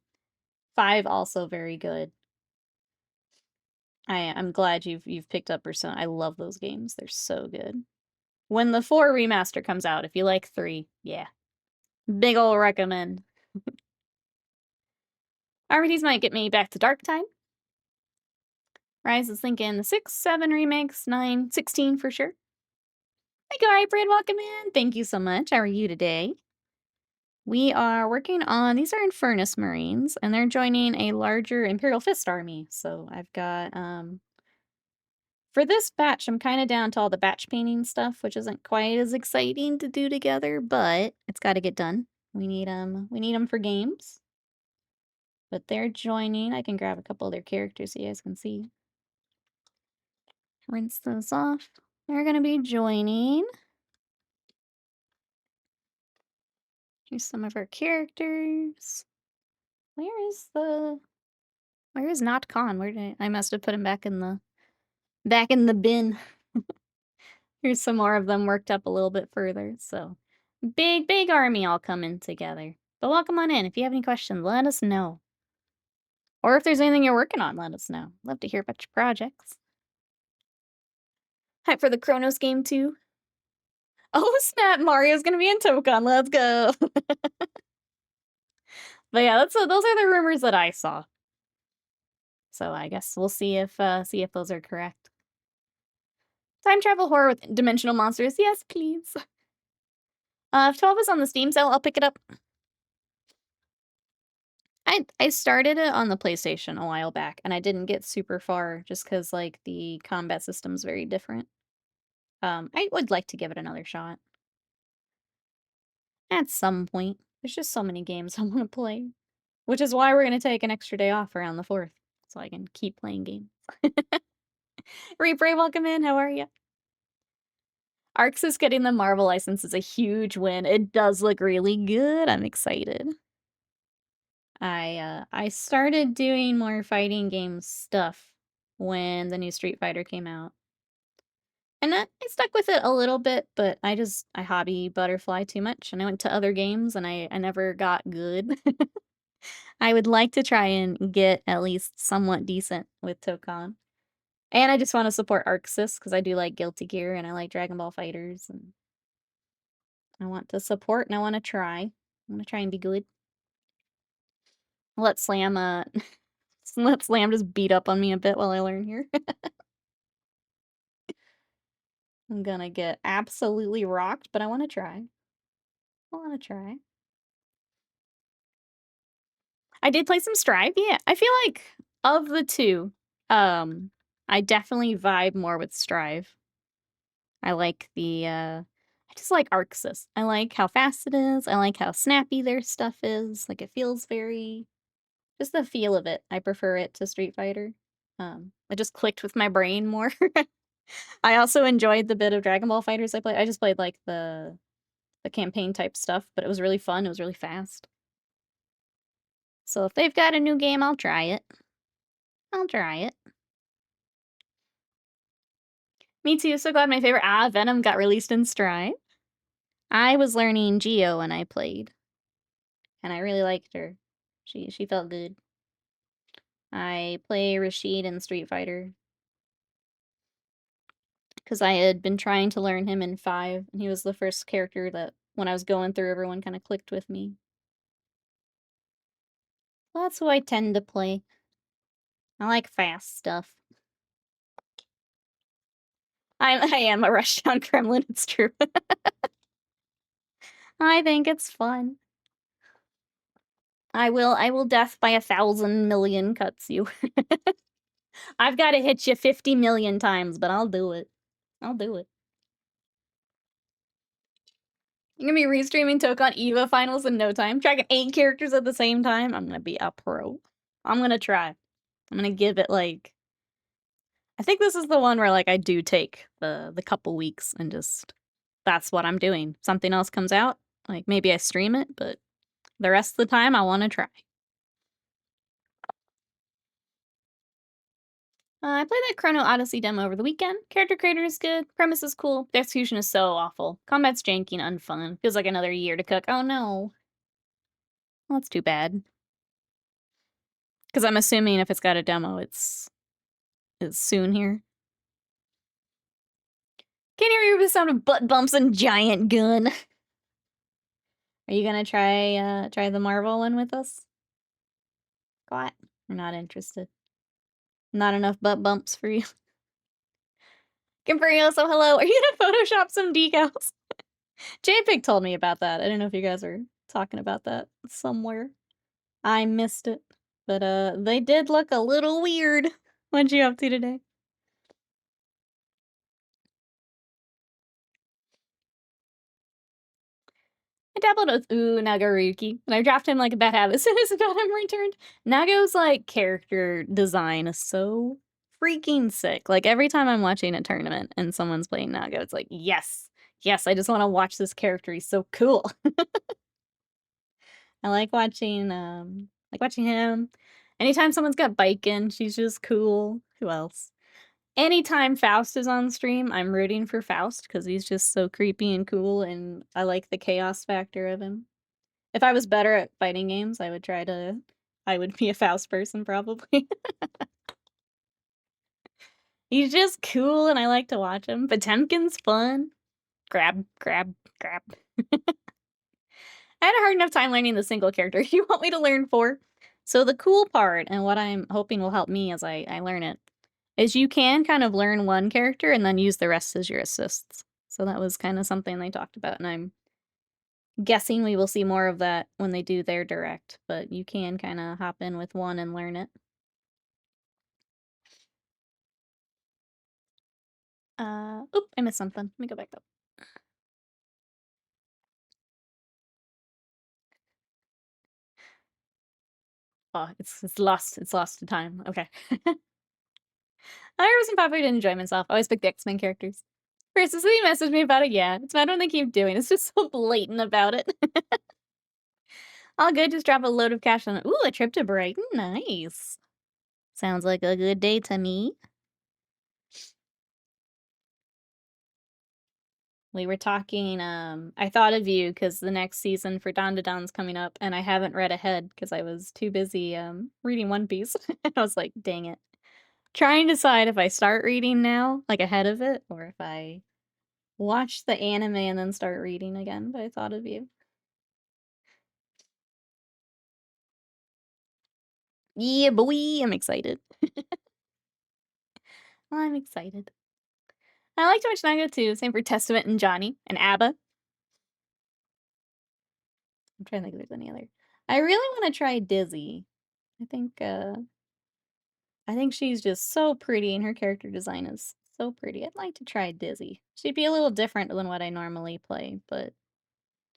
5 also very good. I'm glad you've picked up Persona. I love those games. They're so good. When the 4 remaster comes out, if you like 3, yeah. Big ol' recommend. RPGs might get me back to Dark Tide. Rise is thinking the 6, 7 remakes, 9, 16 for sure. Thank you, Hybrid. Welcome in. Thank you so much. How are you today? We are working on, these are Infernus Marines, and they're joining a larger Imperial Fist army. So I've got, for this batch, I'm kind of down to all the batch painting stuff, which isn't quite as exciting to do together, but it's got to get done. We need them for games. But they're joining. I can grab a couple of their characters so you guys can see. Rinse those off. They're going to be joining. Here's some of our characters. Where is not Khan? Where did I must have put him back in the bin. Here's some more of them worked up a little bit further. So big army all coming together. But welcome on in. If you have any questions, let us know. Or if there's anything you're working on, let us know. Love to hear about your projects. Hype for the Chronos game too. Oh snap, Mario's gonna be in Tokon. Let's go. But yeah, those are the rumors that I saw. So I guess we'll see if those are correct. Time travel horror with dimensional monsters. Yes, please. If 12 is on the Steam sale, I'll pick it up. I started it on the PlayStation a while back, and I didn't get super far just because, like, the combat system's very different. I would like to give it another shot. At some point. There's just so many games I want to play. Which is why we're going to take an extra day off around the 4th, so I can keep playing games. Replay, welcome in. How are you? Arxis getting the Marvel license is a huge win. It does look really good. I'm excited. I started doing more fighting game stuff when the new Street Fighter came out. And I stuck with it a little bit, but I hobby butterfly too much, and I went to other games, and I never got good. I would like to try and get at least somewhat decent with Tokon. And I just want to support Arxis, because I do like Guilty Gear, and I like Dragon Ball Fighters, and I want to support, and I want to try. I want to try and be good. Let Slam, let Slam just beat up on me a bit while I learn here. I'm gonna get absolutely rocked, but I want to try. I want to try. I did play some Strive, yeah. I feel like, of the two, I definitely vibe more with Strive. I like I just like Arxis. I like how fast it is. I like how snappy their stuff is. Like, it feels very... Just the feel of it. I prefer it to Street Fighter. It just clicked with my brain more. I also enjoyed the bit of Dragon Ball Fighters I played. I just played, like, the campaign type stuff, but it was really fun. It was really fast. So if they've got a new game, I'll try it. I'll try it. Me too. So glad my favorite Venom got released in Strive. I was learning Geo when I played, and I really liked her. She felt good. I play Rashid in Street Fighter because I had been trying to learn him in 5, and he was the first character that, when I was going through, everyone kind of clicked with me. Well, that's who I tend to play. I like fast stuff. I am a Rushdown Kremlin, it's true. I think it's fun. I will death by 1,000 million cuts you. I've got to hit you 50 million times, but I'll do it. I'll do it. You're gonna be restreaming Tokon EVA finals in no time. Tracking 8 characters at the same time. I'm gonna be a pro. I'm gonna try. I'm gonna give it, like... I think this is the one where, like, I do take the couple weeks and just that's what I'm doing. Something else comes out, like, maybe I stream it, but the rest of the time, I wanna try. I played that Chrono Odyssey demo over the weekend. Character creator is good, premise is cool, the execution is so awful. Combat's janky and unfun. Feels like another year to cook. Oh no. Well, that's too bad. Because I'm assuming if it's got a demo, it's soon here. Can you hear the sound of butt bumps and giant gun? Are you gonna try the Marvel one with us? Got? We're not interested. Not enough butt bumps for you. Imperial, so hello. Are you gonna Photoshop some decals? JPEG told me about that. I don't know if you guys are talking about that somewhere. I missed it. But they did look a little weird. What you up to today? I dabbled with Nagaruki, and I dropped him like a bad habit as soon as I got him returned. Nago's like character design is so freaking sick. Like every time I'm watching a tournament and someone's playing Nago, it's like, yes, yes, I just want to watch this character. He's so cool. I like watching him. Anytime someone's got Biken, she's just cool. Who else? Anytime Faust is on stream, I'm rooting for Faust because he's just so creepy and cool, and I like the chaos factor of him. If I was better at fighting games, I would be a Faust person probably. He's just cool and I like to watch him. Potemkin's fun. Grab, grab, grab. I had a hard enough time learning the single character you want me to learn for. So the cool part, and what I'm hoping will help me as I learn it, is you can kind of learn one character and then use the rest as your assists. So that was kind of something they talked about, and I'm guessing we will see more of that when they do their direct, but you can kind of hop in with one and learn it. Oop, I missed something. Let me go back up. Oh, it's lost to time. Okay. I wasn't popular to enjoy myself. I always pick the X-Men characters. Versus, he messaged me about it. Yeah, it's bad when they keep doing. It's just so blatant about it. All good. Just drop a load of cash on it. Ooh, a trip to Brighton. Nice. Sounds like a good day to me. We were talking, I thought of you because the next season for Dawn to Dawn's coming up, and I haven't read ahead because I was too busy, reading One Piece. I was like, dang it. Trying to decide if I start reading now, like ahead of it, or if I watch the anime and then start reading again, but I thought of you. Yeah, boy, I'm excited. I'm excited. I like to watch Nago too. Same for Testament and Johnny and Abba. I'm trying to think if there's any other. I really want to try Dizzy. I think she's just so pretty and her character design is so pretty. I'd like to try Dizzy. She'd be a little different than what I normally play, but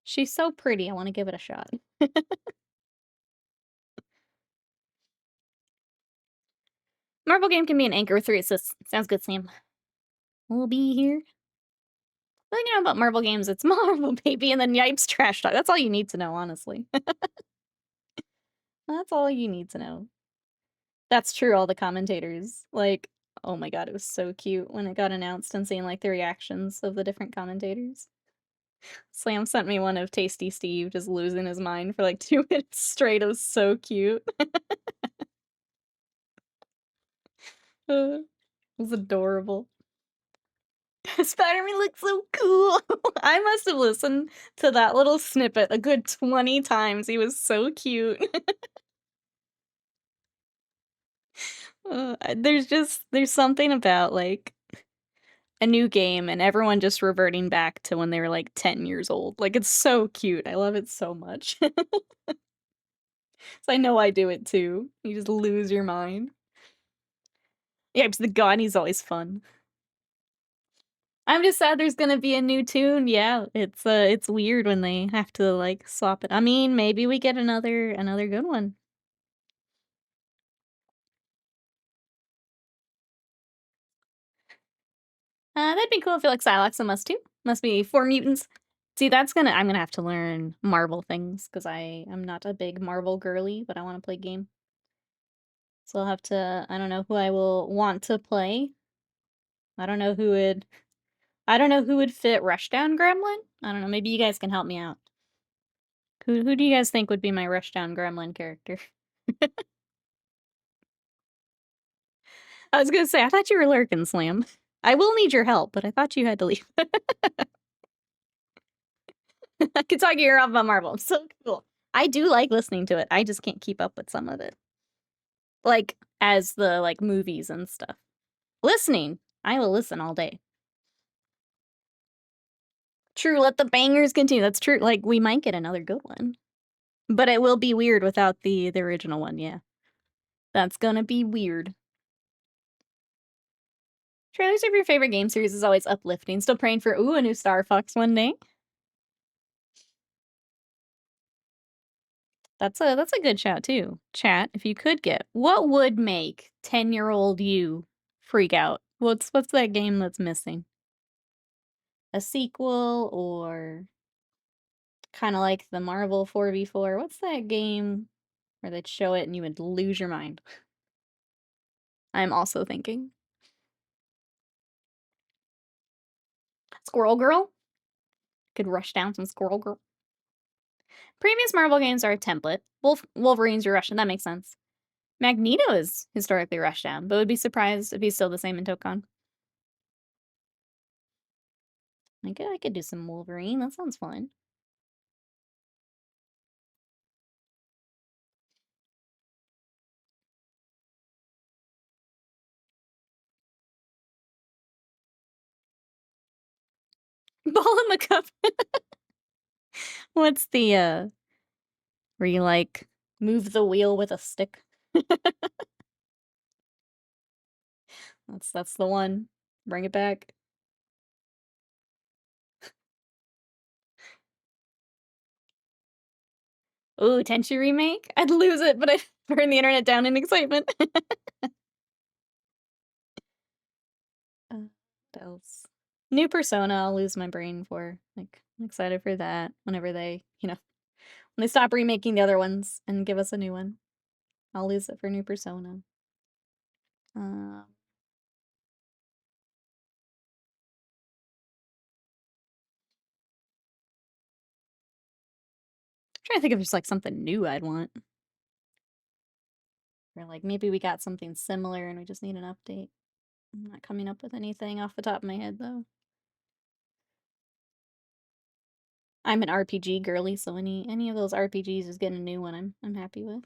she's so pretty. I want to give it a shot. Marvel game can be an anchor with 3 assists. Sounds good, Sam. We'll be here. The thing you know about Marvel games, it's Marvel, baby, and then yipes trash talk. That's all you need to know, honestly. That's all you need to know. That's true, all the commentators. Like, oh my god, it was so cute when it got announced and seeing, like, the reactions of the different commentators. Slam sent me one of Tasty Steve just losing his mind for, like, 2 minutes straight. It was so cute. It was adorable. Spider-Man looks so cool. I must have listened to that little snippet a good 20 times. He was so cute. There's something about, like, a new game and everyone just reverting back to when they were, like, 10 years old. Like, it's so cute. I love it so much. So I know I do it too. You just lose your mind. Yeah, it's the god, he's always fun. I'm just sad there's gonna be a new tune. Yeah, it's weird when they have to, like, swap it. I mean, maybe we get another good one. That'd be cool if it like Silex and Must too. Must be 4 mutants. See, I'm gonna have to learn Marvel things, because I am not a big Marvel girly, but I want to play game. So I'll have to, I don't know who I will want to play. I don't know who would fit Rushdown Gremlin. I don't know, maybe you guys can help me out. Who do you guys think would be my Rushdown Gremlin character? I was gonna say, I thought you were lurking, Slam. I will need your help, but I thought you had to leave. I could talk your ear off about Marvel. I'm so cool. I do like listening to it. I just can't keep up with some of it. Like, as the, like, movies and stuff. Listening. I will listen all day. True, let the bangers continue. That's true. Like, we might get another good one. But it will be weird without the original one, yeah. That's gonna be weird. Trailers of your favorite game series is always uplifting. Still praying for, a new Star Fox one day. That's a good shout, too. Chat, if you could get, what would make 10-year-old you freak out? What's that game that's missing? A sequel, or kind of like the Marvel 4v4? What's that game where they'd show it and you would lose your mind? I'm also thinking. Squirrel Girl? Could rush down some Squirrel Girl. Previous Marvel games are a template. Wolverine's your Russian, that makes sense. Magneto is historically rushed down, but would be surprised if he's still the same in Tokon. I could do some Wolverine, that sounds fun. Ball in the cup. What's the, where you, like, move the wheel with a stick? That's the one. Bring it back. Ooh, Tenchi remake? I'd lose it, but I'd burn the internet down in excitement. What else? New Persona, I'll lose my brain for. Like, I'm excited for that whenever they, when they stop remaking the other ones and give us a new one. I'll lose it for New Persona. Trying to think if there's like something new I'd want. Or like maybe we got something similar and we just need an update. I'm not coming up with anything off the top of my head though. I'm an RPG girly, so any of those RPGs is getting a new one I'm happy with.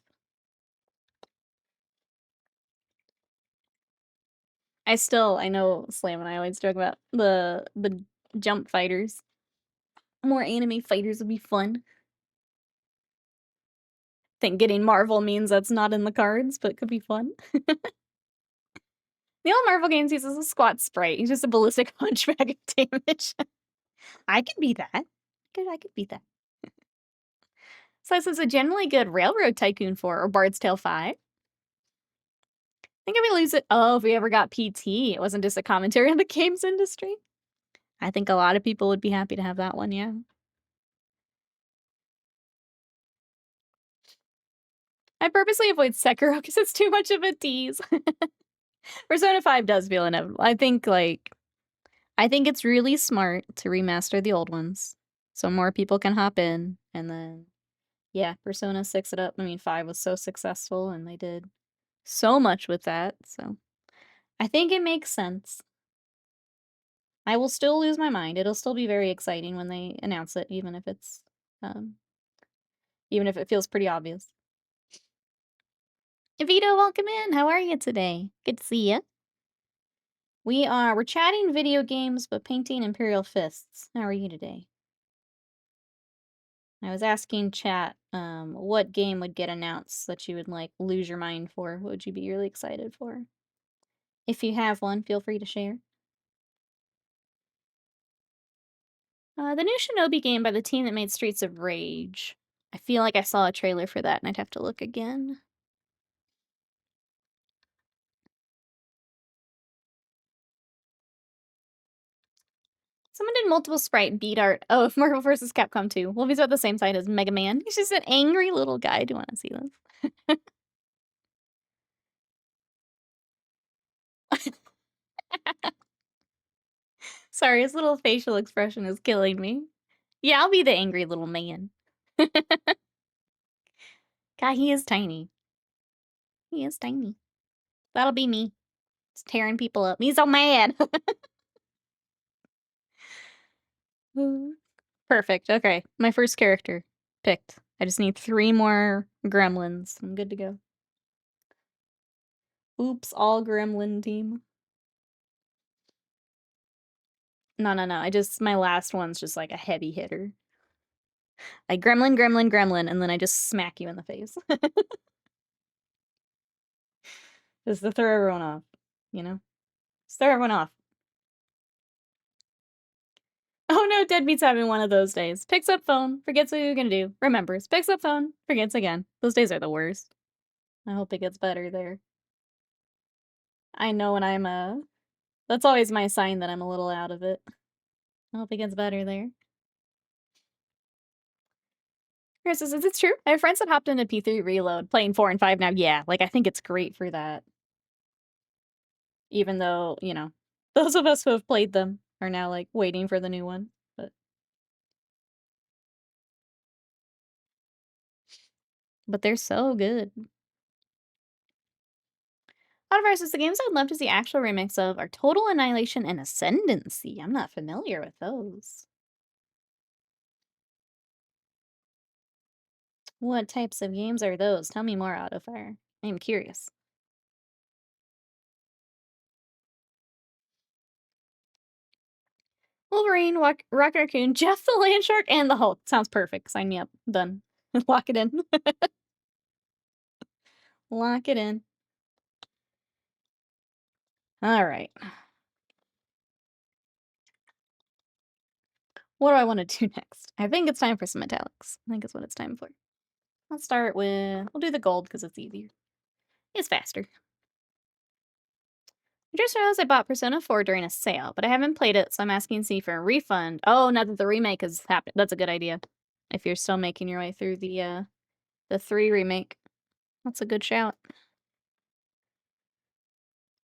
I know Slam and I always joke about the jump fighters. More anime fighters would be fun. Think getting Marvel means that's not in the cards, but it could be fun. The old Marvel games uses a squat sprite. He's just a ballistic hunchback of damage. I could be that. I could beat that. So this is a generally good Railroad Tycoon 4 or Bard's Tale 5. I think if we lose it, if we ever got PT, it wasn't just a commentary on the games industry. I think a lot of people would be happy to have that one, yeah. I purposely avoid Sekiro because it's too much of a tease. Persona 5 does feel inevitable. I think it's really smart to remaster the old ones so more people can hop in, and then yeah, Persona 6 it up. I mean, 5 was so successful and they did so much with that, so I think it makes sense. I will still lose my mind. It'll still be very exciting when they announce it, even if it feels pretty obvious. Vito, welcome in. How are you today? Good to see you. We're chatting video games, but painting Imperial Fists. How are you today? I was asking chat, what game would get announced that you would, like, lose your mind for? What would you be really excited for? If you have one, feel free to share. The new Shinobi game by the team that made Streets of Rage. I feel like I saw a trailer for that and I'd have to look again. Someone did multiple sprite beat art. Oh, if Marvel vs. Capcom 2. Wolvie's about the same side as Mega Man. He's just an angry little guy. Do you want to see this? Sorry, his little facial expression is killing me. Yeah, I'll be the angry little man. God, he is tiny. He is tiny. That'll be me. Just tearing people up. He's so mad. Perfect. Okay, my first character picked. I just need 3 more gremlins. I'm good to go. Oops, all gremlin team. No. My last one's just like a heavy hitter. I gremlin, and then I just smack you in the face. Just to throw everyone off, you know? Just throw everyone off. Oh no, Deadbeat's having one of those days. Picks up phone, forgets what you're gonna do, remembers, picks up phone, forgets again. Those days are the worst. I hope it gets better there. I know when I'm, that's always my sign that I'm a little out of it. I hope it gets better there. Chris says, is it true? I have friends that hopped into P3 Reload, playing 4 and 5 now. Yeah, like, I think it's great for that. Even though, you know, those of us who have played them are now, like, waiting for the new one, but they're so good. Versus the games I'd love to see actual remakes of are Total Annihilation and Ascendancy. I'm not familiar with those. What types of games are those? Tell me more, Autofire. I am curious. Wolverine, Rocket Raccoon, Jeff the Land Shark, and the Hulk. Sounds perfect. Sign me up. Done. Lock it in. Lock it in. All right. What do I want to do next? I think it's time for some metallics. I think it's what it's time for. Let's start with, we'll do the gold because it's easier. It's faster. I just realized I bought Persona 4 during a sale, but I haven't played it, so I'm asking C for a refund. Oh, now that the remake has happened. That's a good idea. If you're still making your way through the 3 remake. That's a good shout.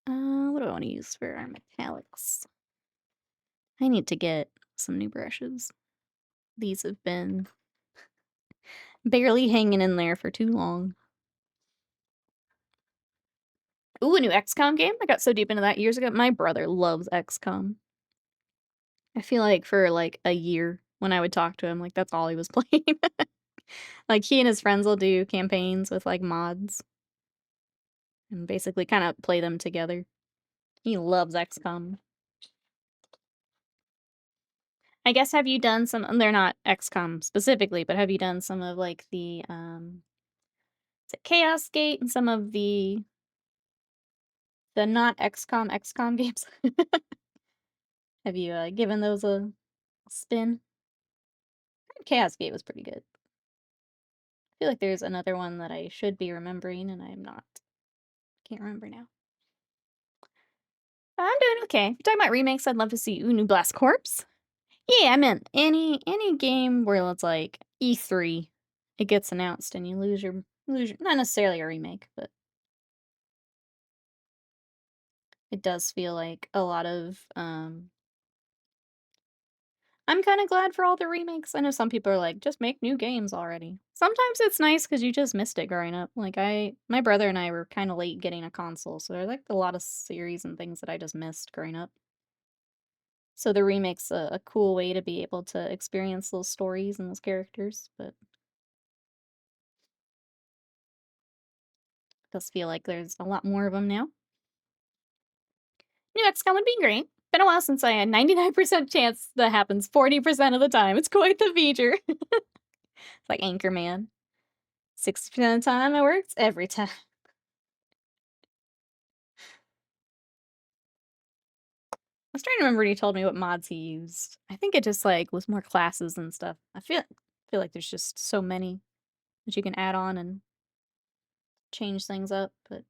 What do I want to use for our metallics? I need to get some new brushes. These have been barely hanging in there for too long. Ooh, a new XCOM game? I got so deep into that years ago. My brother loves XCOM. I feel like for, like, a year when I would talk to him, like, that's all he was playing. Like, he and his friends will do campaigns with, like, mods. And basically kinda play them together. He loves XCOM. I guess have you done some, they're not XCOM specifically, but have you done some of, like, the, is it Chaos Gate and some of the not XCOM games? Have you, given those a spin? Chaos Gate was pretty good. I feel like there's another one that I should be remembering, and I'm not. Can't remember now. I'm doing okay. If you're talking about remakes, I'd love to see New Blast Corps. Yeah, I meant any game where it's like E3, it gets announced and you lose your not necessarily a remake, but it does feel like a lot of I'm kind of glad for all the remakes. I know some people are like, just make new games already. Sometimes it's nice because you just missed it growing up. Like my brother and I were kind of late getting a console, so there's like a lot of series and things that I just missed growing up. So the remake's a cool way to be able to experience those stories and those characters, but it does feel like there's a lot more of them now. New XCOM would be great. Been a while since I had 99% chance that happens 40% of the time. It's quite the feature. It's like Anchorman. 60% of the time it works every time. I was trying to remember what he told me what mods he used. I think it just like was more classes and stuff. I feel like there's just so many that you can add on and change things up, but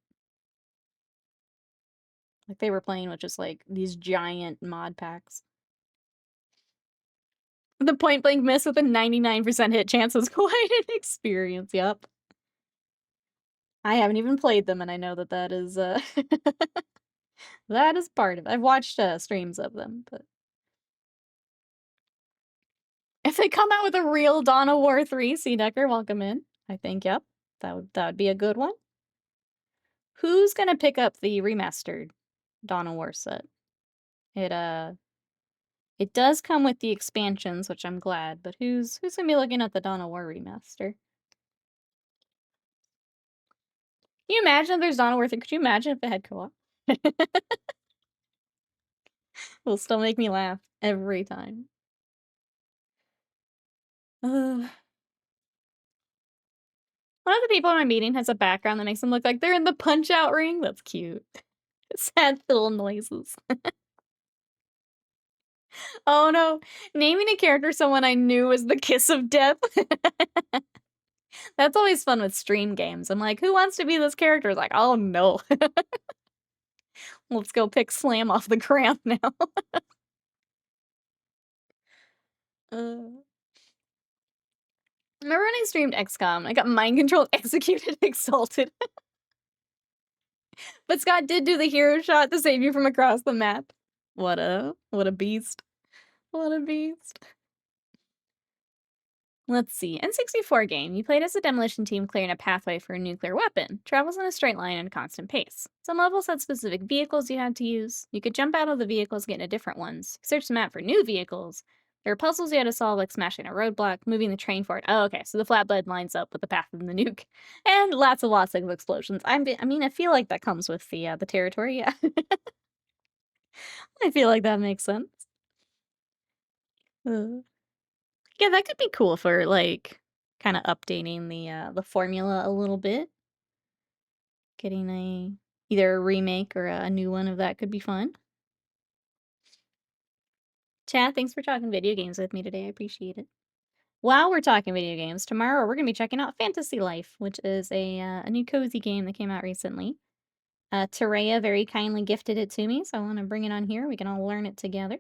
like they were playing with just like these giant mod packs. The point blank miss with a 99% hit chance was quite an experience, yep. I haven't even played them, and I know that that is, that is part of it. I've watched, streams of them, but if they come out with a real Dawn of War 3, Decker, welcome in. I think, yep, that would be a good one. Who's gonna pick up the remastered Dawn of War set? It does come with the expansions, which I'm glad, but who's gonna be looking at the Dawn of War remaster? Can you imagine if there's Dawn of War 3? Could you imagine if it had co-op? It'll still make me laugh every time. One of the people in my meeting has a background that makes them look like they're in the Punch-Out ring. That's cute. Sad little noises. Oh no, naming a character someone I knew was the kiss of death. That's always fun with stream games. I'm like, who wants to be this character? It's like, oh no. Let's go pick Slam off the ground now. Remember when I streamed XCOM? I got mind controlled, executed, exalted. But Scott did do the hero shot to save you from across the map. What a beast. What a beast. Let's see. N64 game. You played as a demolition team clearing a pathway for a nuclear weapon. Travels in a straight line at a constant pace. Some levels had specific vehicles you had to use. You could jump out of the vehicles, get into different ones. Search the map for new vehicles. There were puzzles you had to solve, like smashing a roadblock, moving the train forward. Oh, okay, so the flatbed lines up with the path of the nuke. And lots of explosions. I mean, I feel like that comes with the territory, yeah. I feel like that makes sense. Yeah, that could be cool for, like, kinda updating the formula a little bit. Getting either a remake or a new one of that could be fun. Chad, thanks for talking video games with me today, I appreciate it. While we're talking video games, tomorrow we're gonna be checking out Fantasy Life, which is a new cozy game that came out recently. Terea very kindly gifted it to me, so I wanna bring it on here, we can all learn it together.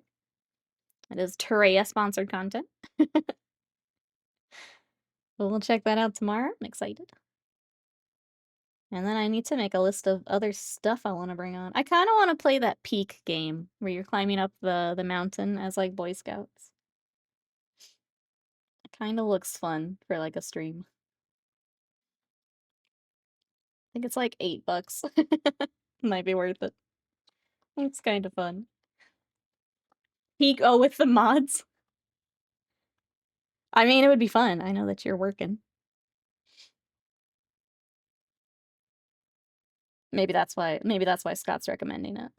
It is Terea-sponsored content. But we'll check that out tomorrow, I'm excited. And then I need to make a list of other stuff I wanna bring on. I kinda wanna play that Peak game, where you're climbing up the mountain as, like, Boy Scouts. It kinda looks fun for, like, a stream. I think it's, like, $8. Might be worth it. It's kinda fun. Peak with the mods? I mean, it would be fun, I know that you're working. Maybe that's why Scott's recommending it.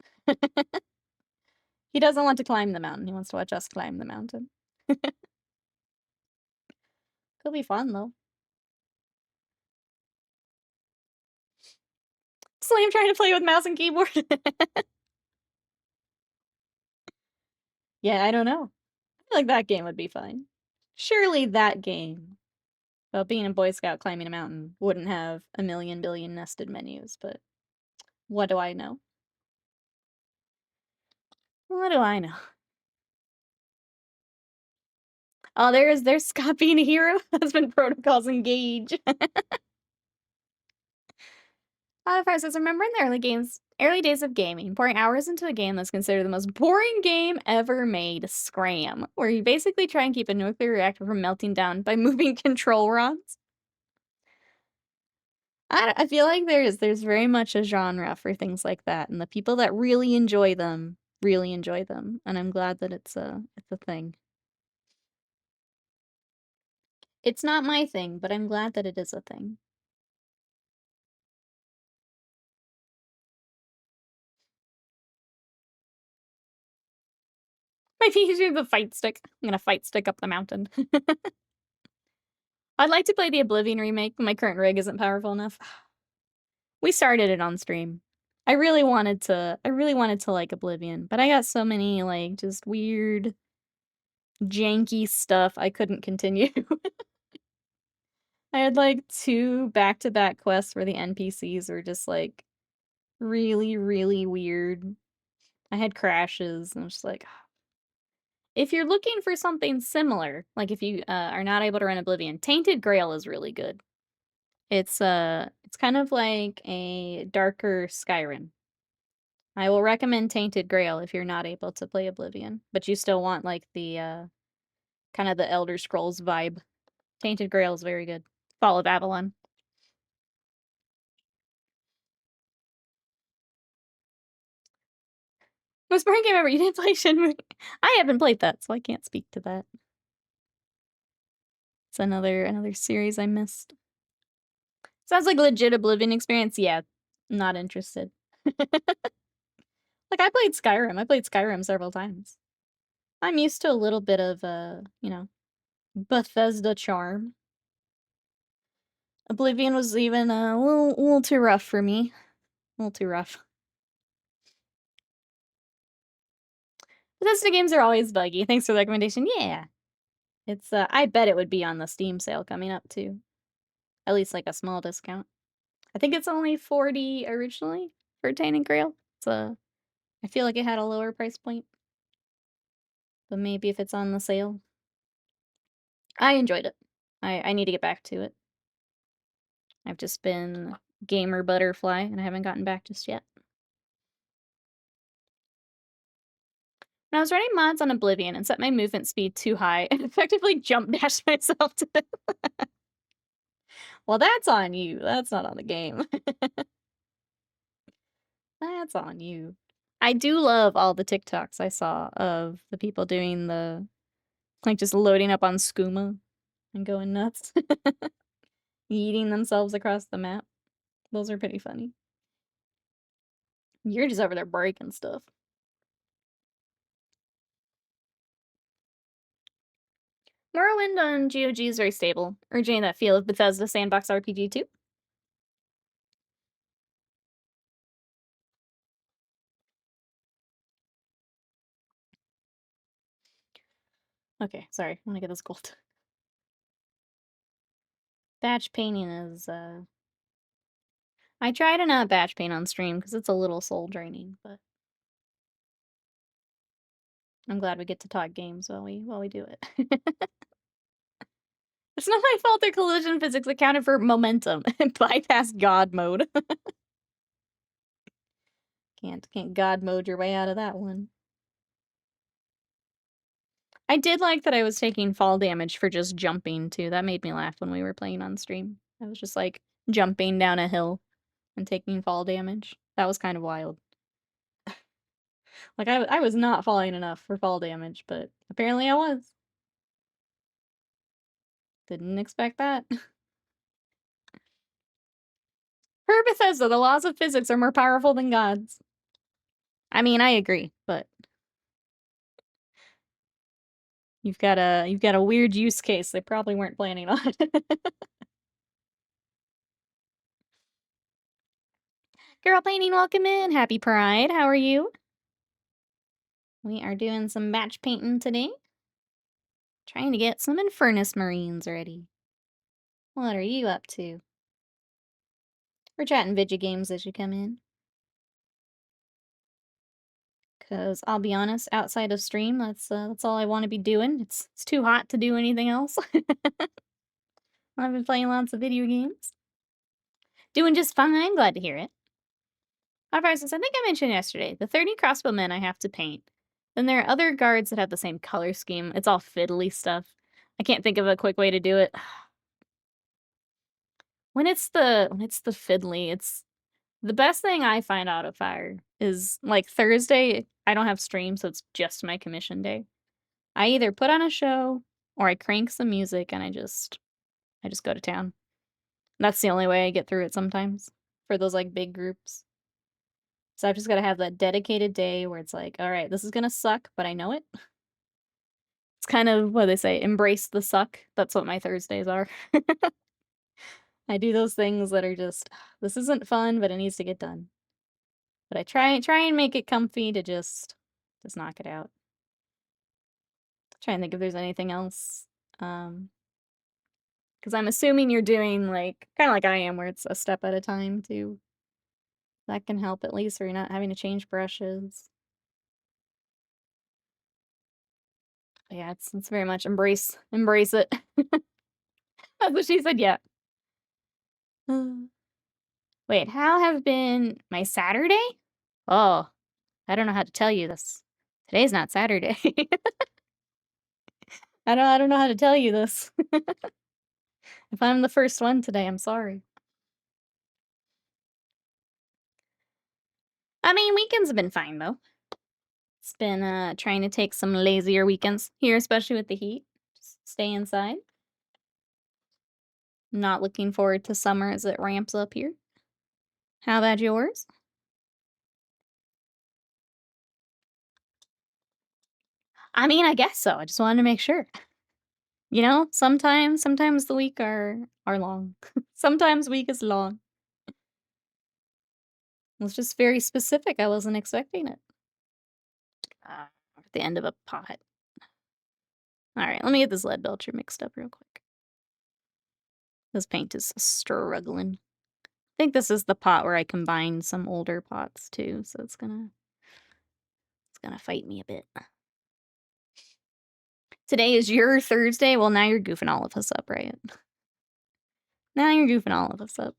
He doesn't want to climb the mountain, he wants to watch us climb the mountain. Could be fun, though. Slam trying to play with mouse and keyboard. Yeah, I don't know. I feel like that game would be fun. Surely that game about being a Boy Scout climbing a mountain wouldn't have a million billion nested menus, but what do I know? What do I know? Oh, there's Scott being a hero. Husband protocols engage. Other says, remember in the early days of gaming, pouring hours into a game that's considered the most boring game ever made, Scram, where you basically try and keep a nuclear reactor from melting down by moving control rods. I feel like there's very much a genre for things like that, and the people that really enjoy them, and I'm glad that it's a thing. It's not my thing, but I'm glad that it is a thing. My feet are the fight stick. I'm gonna fight stick up the mountain. I'd like to play the Oblivion remake, but my current rig isn't powerful enough. We started it on stream. I really wanted to like Oblivion, but I got so many, like, just weird, janky stuff I couldn't continue. I had, like, 2 back-to-back quests where the NPCs were just, like, really, really weird. I had crashes, and I was just like, If you're looking for something similar, like if you are not able to run Oblivion, Tainted Grail is really good. It's kind of like a darker Skyrim. I will recommend Tainted Grail if you're not able to play Oblivion, but you still want like the kind of the Elder Scrolls vibe. Tainted Grail is very good. Fall of Avalon. Most boring game ever. You didn't play Shenmue. I haven't played that, so I can't speak to that. It's another series I missed. Sounds like a legit Oblivion experience. Yeah, not interested. Like I played Skyrim. I played Skyrim several times. I'm used to a little bit of you know, Bethesda charm. Oblivion was even a little too rough for me. A little too rough. Bethesda games are always buggy. Thanks for the recommendation. Yeah. It's I bet it would be on the Steam sale coming up too. At least like a small discount. I think it's only $40 originally for Tainted Grail. So I feel like it had a lower price point. But maybe if it's on the sale. I enjoyed it. I need to get back to it. I've just been gamer butterfly and I haven't gotten back just yet. When I was running mods on Oblivion and set my movement speed too high and effectively jump dashed myself to death. Well, that's on you. That's not on the game. That's on you. I do love all the TikToks I saw of the people doing the, like, just loading up on skooma and going nuts. Eating themselves across the map. Those are pretty funny. You're just over there breaking stuff. Morrowind on GOG is very stable, urging that feel of Bethesda sandbox RPG too. Okay, sorry. I want to get this gold. Batch painting is, I try to not batch paint on stream because it's a little soul draining, but I'm glad we get to talk games while we do it. It's not my fault their collision physics accounted for momentum and bypassed God mode. Can't God mode your way out of that one. I did like that I was taking fall damage for just jumping too. That made me laugh when we were playing on stream. I was just like jumping down a hill and taking fall damage. That was kind of wild. Like I was not falling enough for fall damage, but apparently I was. Didn't expect that. Per Bethesda, the laws of physics are more powerful than God's. I mean, I agree, but you've got a weird use case they probably weren't planning on. Girl painting, welcome in. Happy Pride. How are you? We are doing some batch painting today. Trying to get some Infernus Marines ready. What are you up to? We're chatting video games as you come in. Cause I'll be honest, outside of stream, that's all I want to be doing. It's too hot to do anything else. I've been playing lots of video games. Doing just fine. Glad to hear it. For instance, I think I mentioned yesterday, the 30 crossbowmen I have to paint. Then there are other guards that have the same color scheme. It's all fiddly stuff. I can't think of a quick way to do it. When it's the fiddly, it's the best thing I find out of Fire is like Thursday, I don't have stream, so it's just my commission day. I either put on a show or I crank some music and I just go to town. That's the only way I get through it sometimes for those like big groups. So I've just got to have that dedicated day where it's like, all right, this is gonna suck, but I know it. It's kind of what they say, embrace the suck. That's what my Thursdays are. I do those things that are just, this isn't fun, but it needs to get done. But I try and make it comfy to just knock it out. Try and think if there's anything else. Because I'm assuming you're doing like, kind of like I am, where it's a step at a time too. That can help at least, or you're not having to change brushes. Yeah, it's very much embrace it. That's what she said, yeah. Wait, how have been my Saturday? Oh, I don't know how to tell you this. Today's not Saturday. I don't know how to tell you this. If I'm the first one today, I'm sorry. I mean, weekends have been fine though. It's been trying to take some lazier weekends here, especially with the heat. Just stay inside. Not looking forward to summer as it ramps up here. How about yours? I mean, I guess so. I just wanted to make sure. You know, sometimes the week are long. Sometimes week is long. It was just very specific. I wasn't expecting it. At the end of a pot. All right, let me get this lead belcher mixed up real quick. This paint is struggling. I think this is the pot where I combined some older pots too, so it's gonna fight me a bit. Today is your Thursday. Well, now you're goofing all of us up, right? Now you're goofing all of us up.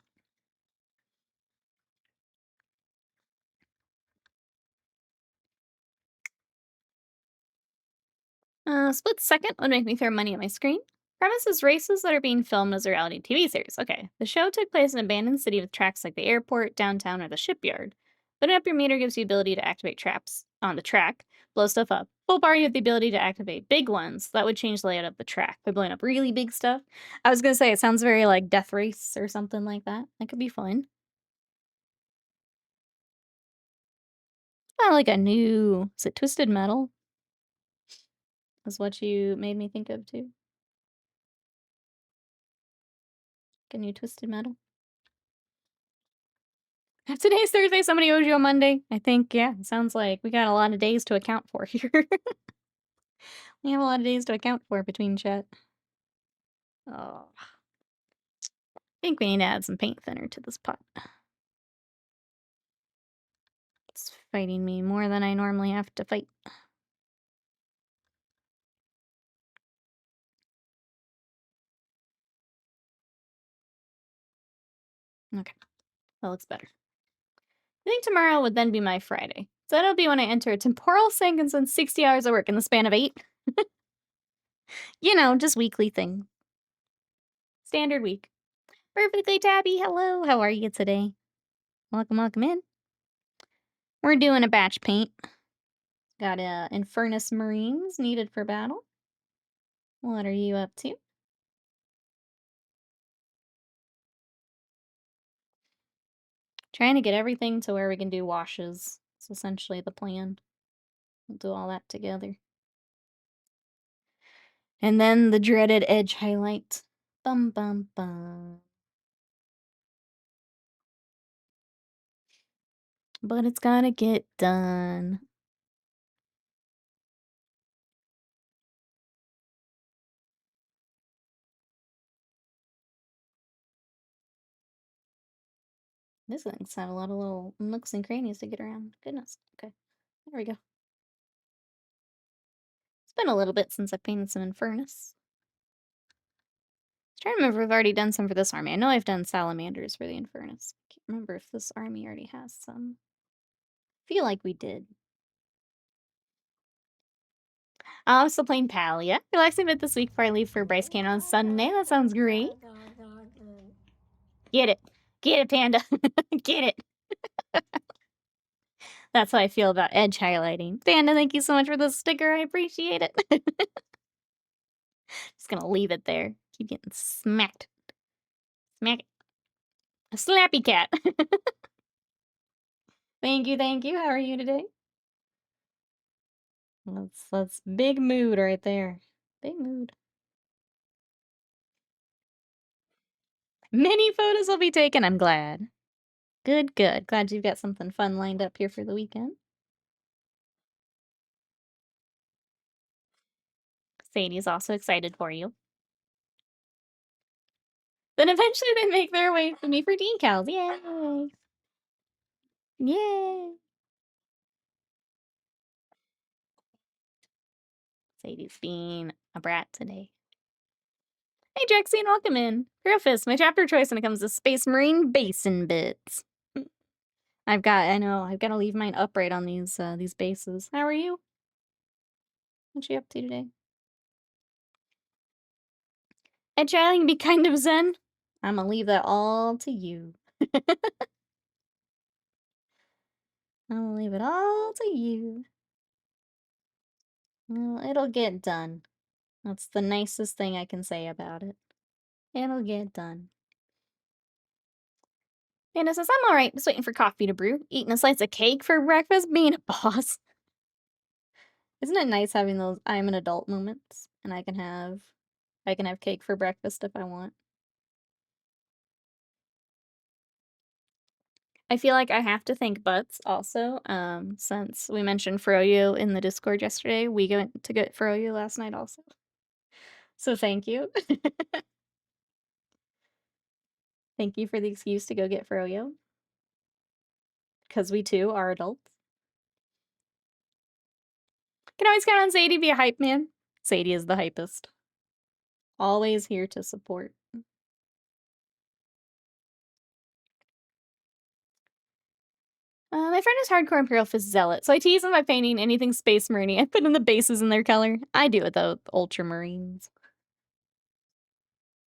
Split second would make me throw money at my screen. Premise is races that are being filmed as a reality TV series. Okay. The show took place in an abandoned city with tracks like the airport, downtown, or the shipyard. Putting up your meter gives you the ability to activate traps on the track, blow stuff up. Full bar, you have the ability to activate big ones. That would change the layout of the track by blowing up really big stuff. I was gonna say, it sounds very like Death Race or something like that. That could be fun. Kind of like a new... Is it Twisted Metal? Is what you made me think of, too. Like a new Twisted Metal. If today's Thursday, somebody owes you on Monday. I think, yeah, it sounds like we got a lot of days to account for here. We have a lot of days to account for between chat. Oh. I think we need to add some paint thinner to this pot. It's fighting me more than I normally have to fight. Okay, that looks better. I think tomorrow would then be my Friday. So that'll be when I enter a temporal sink and spend 60 hours of work in the span of 8. You know, just weekly thing. Standard week. Perfectly Tabby, hello. How are you today? Welcome in. We're doing a batch paint. Got a Infernus Marines needed for battle. What are you up to? Trying to get everything to where we can do washes. It's essentially the plan. We'll do all that together. And then the dreaded edge highlight. Bum bum bum. But it's gotta get done. This thing's had a lot of little nooks and crannies to get around. Goodness. Okay. There we go. It's been a little bit since I painted some Infernus. Trying to remember if I've already done some for this army. I know I've done salamanders for the Infernus. Can't remember if this army already has some. Feel like we did. I'm still playing Pal, yeah. Relaxing a bit this week before I leave for Bryce Canyon on Sunday. That sounds great. Get it. Get it, Panda. Get it. That's how I feel about edge highlighting. Panda, thank you so much for the sticker. I appreciate it. Just gonna leave it there. Keep getting smacked. Smack it. A slappy cat. Thank you, thank you. How are you today? That's big mood right there. Big mood. Many photos will be taken, I'm glad. Good, good. Glad you've got something fun lined up here for the weekend. Sadie's also excited for you. Then eventually they make their way to me for decals. Yay! Yay! Sadie's being a brat today. Hey, Jackson, welcome in. Imperial Fist, my chapter choice when it comes to Space Marine basin bits. I've got to leave mine upright on these bases. How are you? What you up to today? Hey, trying to be kind of zen. I'm gonna leave that all to you. I'm gonna leave it all to you. Well, it'll get done. That's the nicest thing I can say about it. It'll get done. Anna says, I'm alright, just waiting for coffee to brew. Eating a slice of cake for breakfast, being a boss. Isn't it nice having those I'm an adult moments? And I can have cake for breakfast if I want. I feel like I have to thank Butts also, since we mentioned Froyo in the Discord yesterday. We went to get Froyo last night also. So thank you. Thank you for the excuse to go get Froyo. Because we too are adults. Can always count on Sadie to be a hype man. Sadie is the hypest. Always here to support. My friend is hardcore Imperial Fist zealot, so I tease him by painting anything Space Marine. I put in the bases in their color. I do it though with Ultramarines.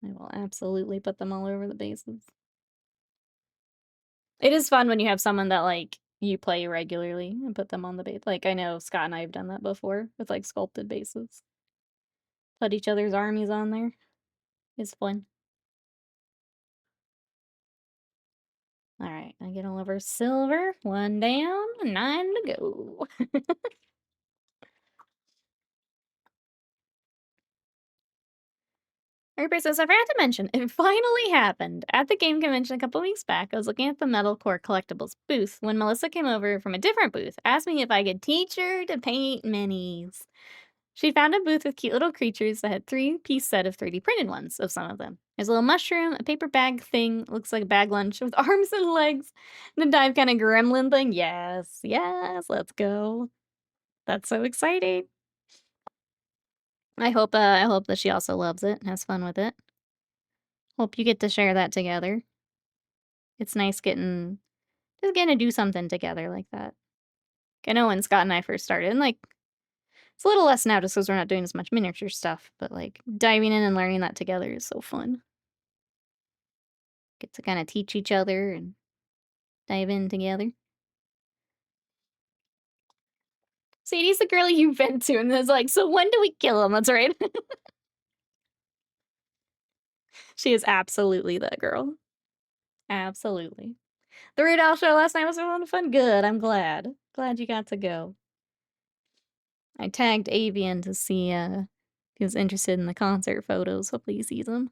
I will absolutely put them all over the bases. It is fun when you have someone that, like, you play regularly and put them on the base. Like, I know Scott and I have done that before with, like, sculpted bases. Put each other's armies on there. It's fun. Alright, I get all over silver. 1 down, 9 to go. Everybody says, I forgot to mention, it finally happened. At the game convention a couple weeks back, I was looking at the Metalcore Collectibles booth when Melissa came over from a different booth, asked me if I could teach her to paint minis. She found a booth with cute little creatures that had 3-piece set of 3D printed ones of some of them. There's a little mushroom, a paper bag thing, looks like a bag lunch with arms and legs, and a dive kind of gremlin thing. Yes, yes, let's go. That's so exciting. I hope that she also loves it and has fun with it. Hope you get to share that together. It's nice just getting to do something together like that. I know when Scott and I first started, and like, it's a little less now just because we're not doing as much miniature stuff, but like, diving in and learning that together is so fun. Get to kind of teach each other and dive in together. Sadie's the girl you vent to, and it's like, so when do we kill him? That's right. She is absolutely that girl. Absolutely. The Raid Owl show last night was a lot of fun. Good, I'm glad. Glad you got to go. I tagged Avian to see if he was interested in the concert photos. Hopefully he sees them.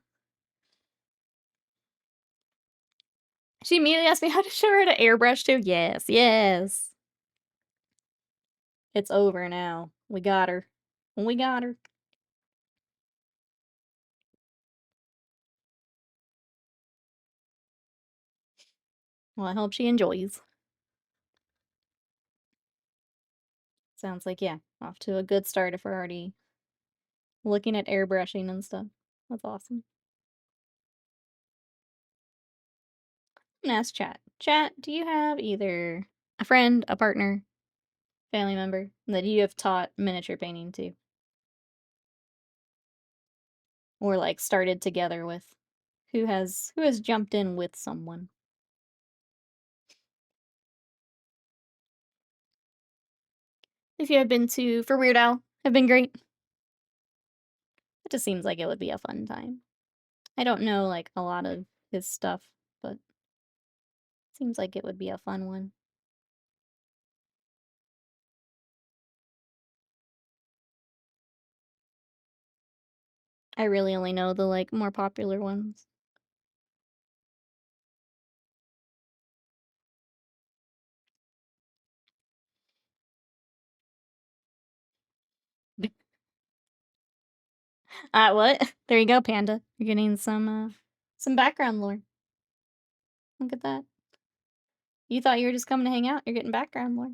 She immediately asked me how to show her to airbrush too. Yes, yes. It's over now. We got her. We got her. Well, I hope she enjoys. Sounds like, yeah, off to a good start if we're already looking at airbrushing and stuff. That's awesome. I'm gonna ask chat. Chat, do you have either a friend, a partner, family member that you have taught miniature painting to? Or like started together with? Who has jumped in with someone? If you have been to for Weird Al, have been great. It just seems like it would be a fun time. I don't know like a lot of his stuff, but it seems like it would be a fun one. I really only know the like more popular ones. What? There you go, Panda. You're getting some background lore. Look at that. You thought you were just coming to hang out. You're getting background lore.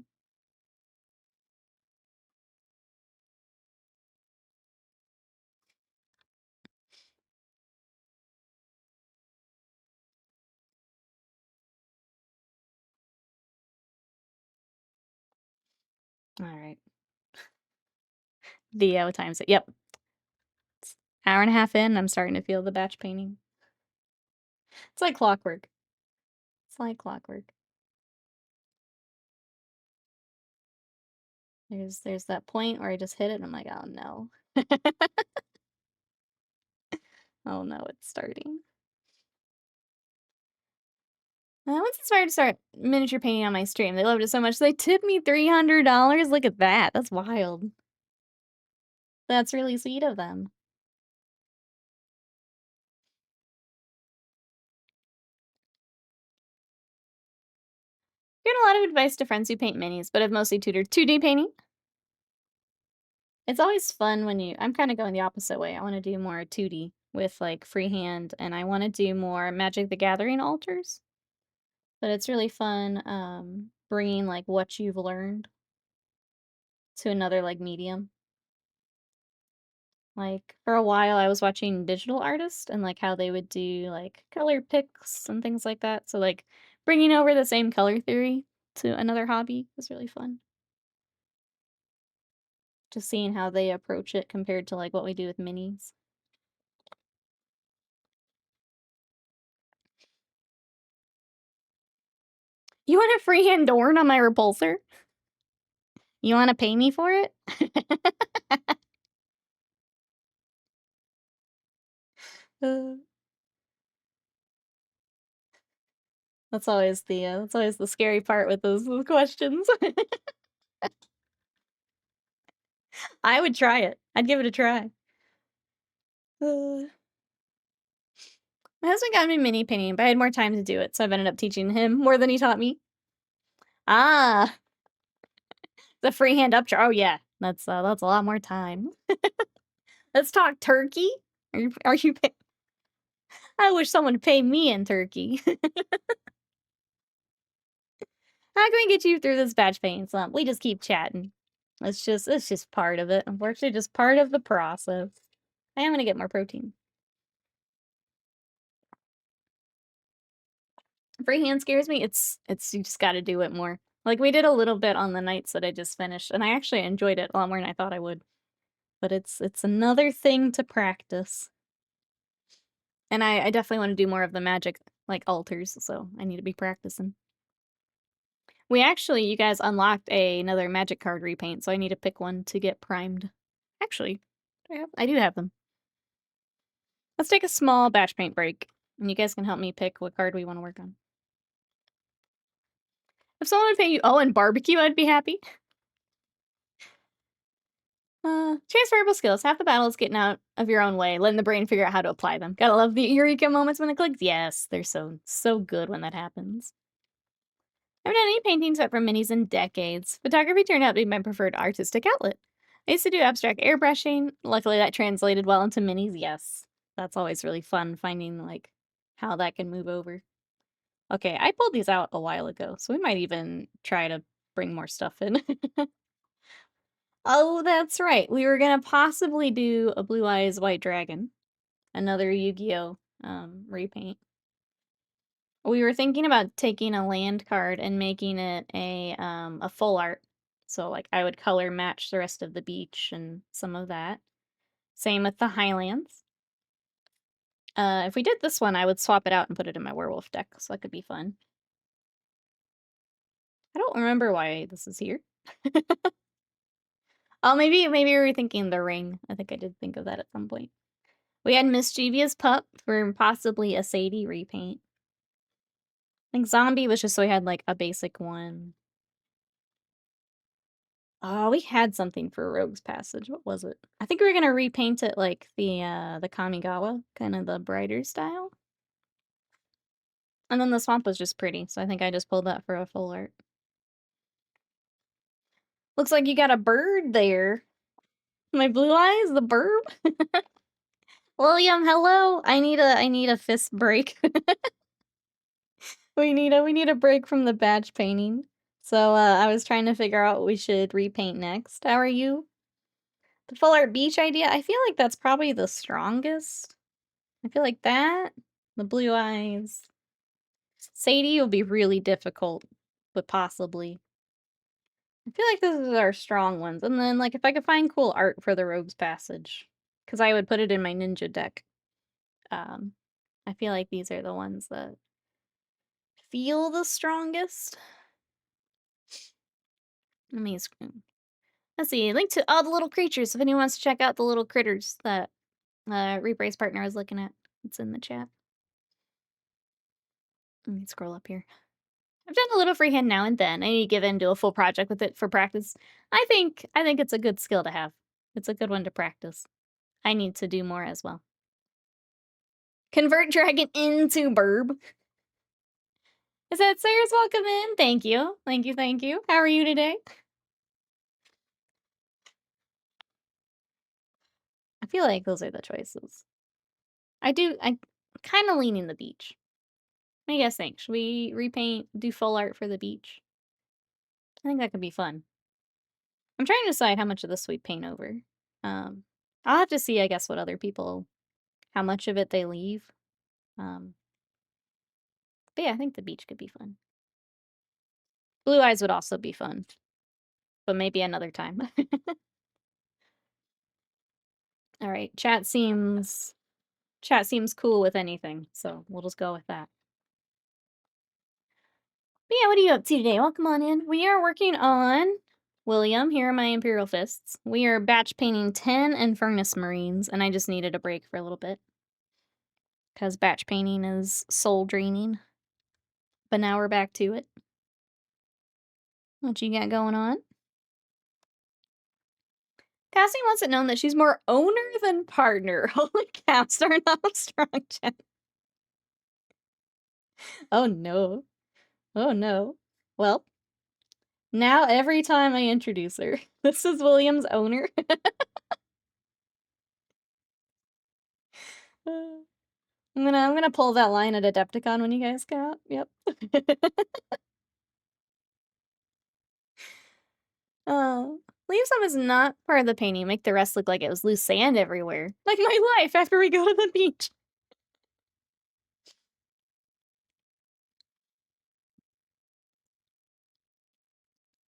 Alright. VO times it. Yep. Hour and a half in, I'm starting to feel the batch painting. It's like clockwork. It's like clockwork. There's that point where I just hit it and I'm like, oh no. Oh no, it's starting. I was inspired to start miniature painting on my stream. They loved it so much they tipped me $300. Look at that. That's wild. That's really sweet of them. Given a lot of advice to friends who paint minis, but I've mostly tutored 2D painting. It's always fun when I'm kind of going the opposite way. I want to do more 2D with like freehand, and I want to do more Magic the Gathering altars. But it's really fun bringing like what you've learned to another like medium. Like for a while I was watching digital artists and like how they would do like color picks and things like that. So like bringing over the same color theory to another hobby was really fun. Just seeing how they approach it compared to like what we do with minis. You want a freehand Dorn on my repulsor? You want to pay me for it? That's always the scary part with those questions. I would try it. I'd give it a try. My husband got me mini painting, but I had more time to do it, so I've ended up teaching him more than he taught me. Ah, the freehand updraw. Oh yeah, that's a lot more time. Let's talk turkey. Are you? I wish someone would pay me in turkey. How can we get you through this batch painting slump? We just keep chatting. It's just part of it. Unfortunately, just part of the process. I am gonna get more protein. Freehand scares me. It's you just got to do it more. Like we did a little bit on the nights that I just finished, and I actually enjoyed it a lot more than I thought I would. But it's another thing to practice. And I definitely want to do more of the magic like altars, so I need to be practicing. You guys unlocked another magic card repaint, so I need to pick one to get primed. Actually, I do have them. Let's take a small batch paint break, and you guys can help me pick what card we want to work on. If someone would pay you, and barbecue, I'd be happy. Transferable skills. Half the battle is getting out of your own way, letting the brain figure out how to apply them. Gotta love the eureka moments when it clicks. Yes, they're so good when that happens. I haven't done any paintings except for minis in decades. Photography turned out to be my preferred artistic outlet. I used to do abstract airbrushing. Luckily, that translated well into minis. Yes, that's always really fun finding like how that can move over. Okay, I pulled these out a while ago, so we might even try to bring more stuff in. Oh, that's right. We were gonna possibly do a Blue Eyes White Dragon, another Yu-Gi-Oh repaint. We were thinking about taking a land card and making it a full art. So like I would color match the rest of the beach and some of that. Same with the Highlands. If we did this one, I would swap it out and put it in my werewolf deck, so that could be fun. I don't remember why this is here. Oh, maybe we were thinking the ring. I think I did think of that at some point. We had Mischievous Pup for possibly a Sadie repaint. I think Zombie was just so we had like a basic one. Oh, we had something for Rogue's Passage. What was it? I think we were gonna repaint it like the Kamigawa, kind of the brighter style. And then the swamp was just pretty, so I think I just pulled that for a full art. Looks like you got a bird there. My blue eyes, the burb. William, hello. I need a fist break. we need a break from the batch painting. So I was trying to figure out what we should repaint next. How are you? The full art beach idea, I feel like that's probably the strongest. I feel like that, the blue eyes. Sadie will be really difficult, but possibly. I feel like this is our strong ones. And then, like, if I could find cool art for the Rogue's Passage, because I would put it in my ninja deck. I feel like these are the ones that feel the strongest. Let me scream. Let's see. Link to all the little creatures if anyone wants to check out the little critters that Reaper's partner was looking at. It's in the chat. Let me scroll up here. I've done a little freehand now and then. I need to give in to a full project with it for practice. I think it's a good skill to have. It's a good one to practice. I need to do more as well. Convert dragon into burb. Is that Sayers? Welcome in. Thank you. Thank you. Thank you. How are you today? I feel like those are the choices. I'm kind of leaning the beach. What do you guys think? Should we repaint, do full art for the beach? I think that could be fun. I'm trying to decide how much of this we paint over. I'll have to see, I guess, what other people, how much of it they leave. But yeah, I think the beach could be fun. Blue eyes would also be fun, but maybe another time. All right, chat seems cool with anything, so we'll just go with that. But yeah, what are you up to today? Welcome on in. We are working on William. Here are my Imperial Fists. We are batch painting 10 Infernus Marines, and I just needed a break for a little bit because batch painting is soul draining. But now we're back to it. What you got going on? Cassie wants it known that she's more owner than partner. Holy cow, starting off strong, Jen. Oh no. Oh no. Well, now every time I introduce her, this is William's owner. I'm gonna pull that line at Adepticon when you guys go out. Yep. Leave some is not part of the painting. Make the rest look like it was loose sand everywhere. Like my life after we go to the beach.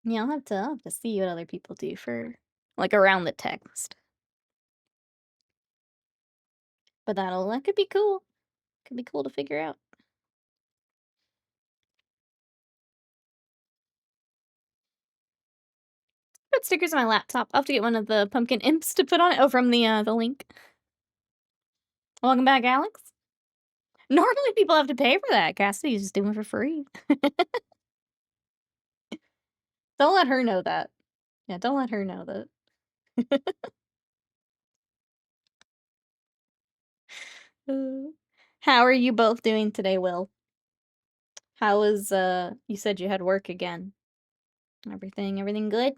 Yeah, I'll have to see what other people do for, like, around the text. But that could be cool. Could be cool to figure out. Put stickers on my laptop. I'll have to get one of the pumpkin imps to put on it. Oh, from the link. Welcome back, Alex. Normally people have to pay for that. Cassidy's just doing it for free. Don't let her know that. Yeah, don't let her know that. How are you both doing today, Will? How was, you said you had work again. Everything good?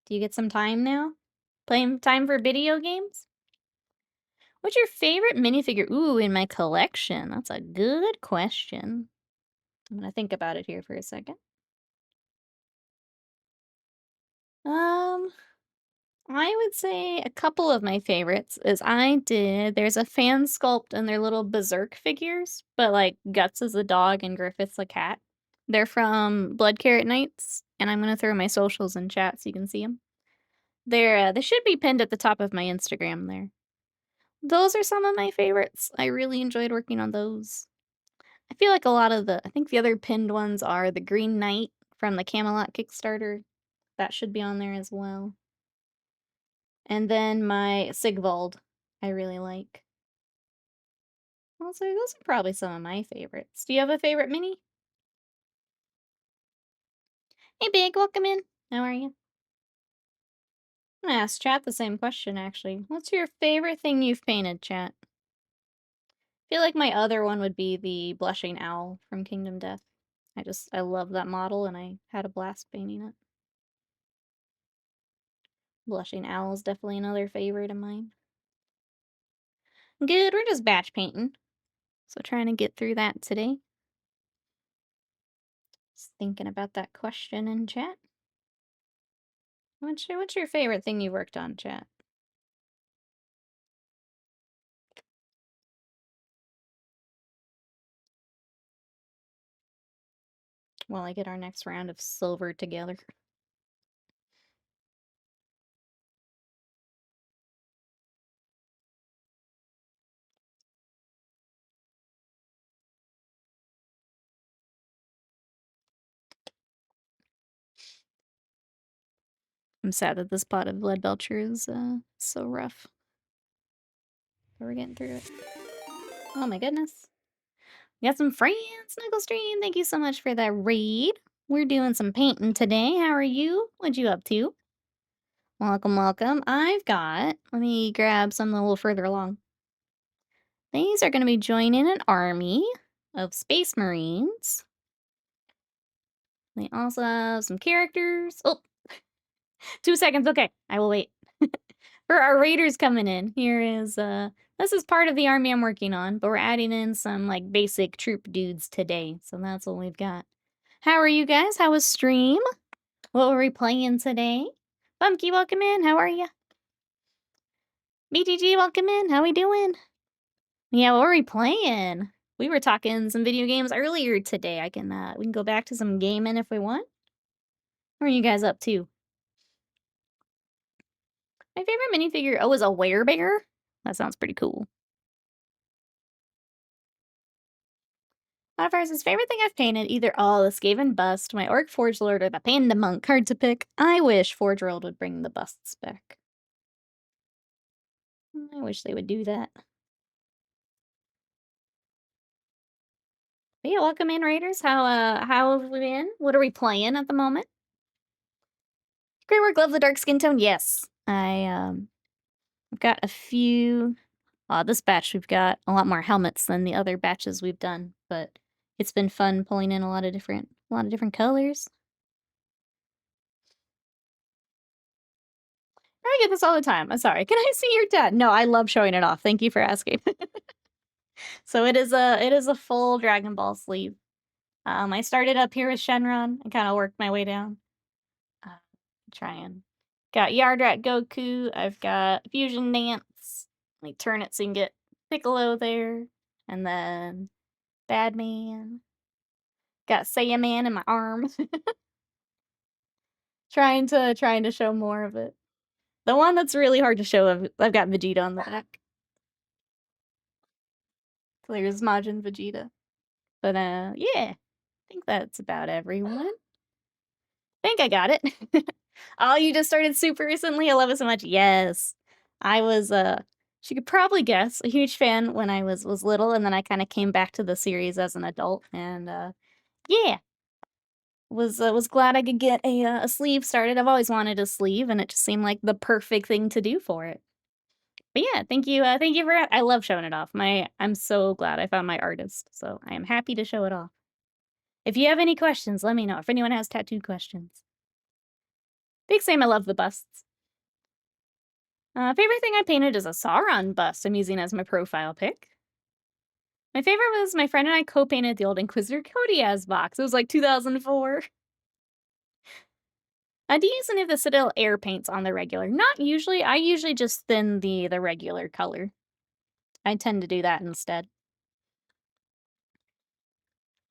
Do you get some time now? Playing time for video games? What's your favorite minifigure? Ooh, in my collection. That's a good question. I'm gonna think about it here for a second. I would say a couple of my favorites is there's a fan sculpt and they're little berserk figures, but like Guts is a dog and Griffith's a cat. They're from Blood Carrot Nights, and I'm gonna throw my socials in chat so you can see them. They should be pinned at the top of my Instagram there. Those are some of my favorites. I really enjoyed working on those. I feel like I think the other pinned ones are the Green Knight from the Camelot Kickstarter. That should be on there as well. And then my Sigvald, I really like. Also, those are probably some of my favorites. Do you have a favorite mini? Hey, Big, welcome in. How are you? I'm gonna ask chat the same question, actually. What's your favorite thing you've painted, chat? I feel like my other one would be the Blushing Owl from Kingdom Death. I love that model, and I had a blast painting it. Blushing Owl is definitely another favorite of mine. Good, we're just batch painting. So trying to get through that today. Just thinking about that question in chat. What's your favorite thing you worked on, chat? While I get our next round of silver together. I'm sad that this pot of Blood Belcher is so rough. But we're getting through it. Oh my goodness. We got some friends, Snugglestream. Thank you so much for that raid. We're doing some painting today. How are you? What you up to? Welcome, welcome. let me grab some a little further along. These are going to be joining an army of Space Marines. They also have some characters. Oh, 2 seconds. Okay, I will wait. For our raiders coming in, here is, this is part of the army I'm working on, but we're adding in some, like, basic troop dudes today. So that's what we've got. How are you guys? How was stream? What were we playing today? Bumpy, welcome in. How are you? BTG, welcome in. How we doing? Yeah, what were we playing? We were talking some video games earlier today. We can go back to some gaming if we want. What are you guys up to? My favorite minifigure, is a werebear. That sounds pretty cool. Modifiers' favorite thing I've painted, either the Skaven bust, my Orc Forge Lord, or the Panda Monk. Hard to pick. I wish Forge World would bring the busts back. I wish they would do that. But yeah, welcome in, Raiders. How have we been? What are we playing at the moment? Great work, love the dark skin tone. Yes. I've got a few. This batch we've got a lot more helmets than the other batches we've done, but it's been fun pulling in a lot of different colors. I get this all the time. I'm sorry. Can I see your tat? No, I love showing it off. Thank you for asking. So it is a full Dragon Ball sleeve. I started up here with Shenron and kind of worked my way down. Trying. Got Yardrat Goku. I've got Fusion Dance. Let me turn it so you can get Piccolo there. And then Badman. Got Saiyaman in my arm. trying to show more of it. The one that's really hard to show, I've got Vegeta on the back. There's Majin Vegeta. But yeah. I think that's about everyone. I think I got it. Oh, you just started super recently? I love it so much. Yes. I was she could probably guess, a huge fan when I was little, and then I kind of came back to the series as an adult, and yeah. Was glad I could get a sleeve started. I've always wanted a sleeve, and it just seemed like the perfect thing to do for it. But yeah, thank you for I love showing it off. I'm so glad I found my artist, so I am happy to show it off. If you have any questions, let me know. If anyone has tattoo questions. Big Sam, I love the busts. Favorite thing I painted is a Sauron bust I'm using as my profile pic. My favorite was my friend and I co-painted the old Inquisitor Kodiaz box. It was like 2004. Do you use any of the Citadel air paints on the regular? Not usually. I usually just thin the regular color. I tend to do that instead.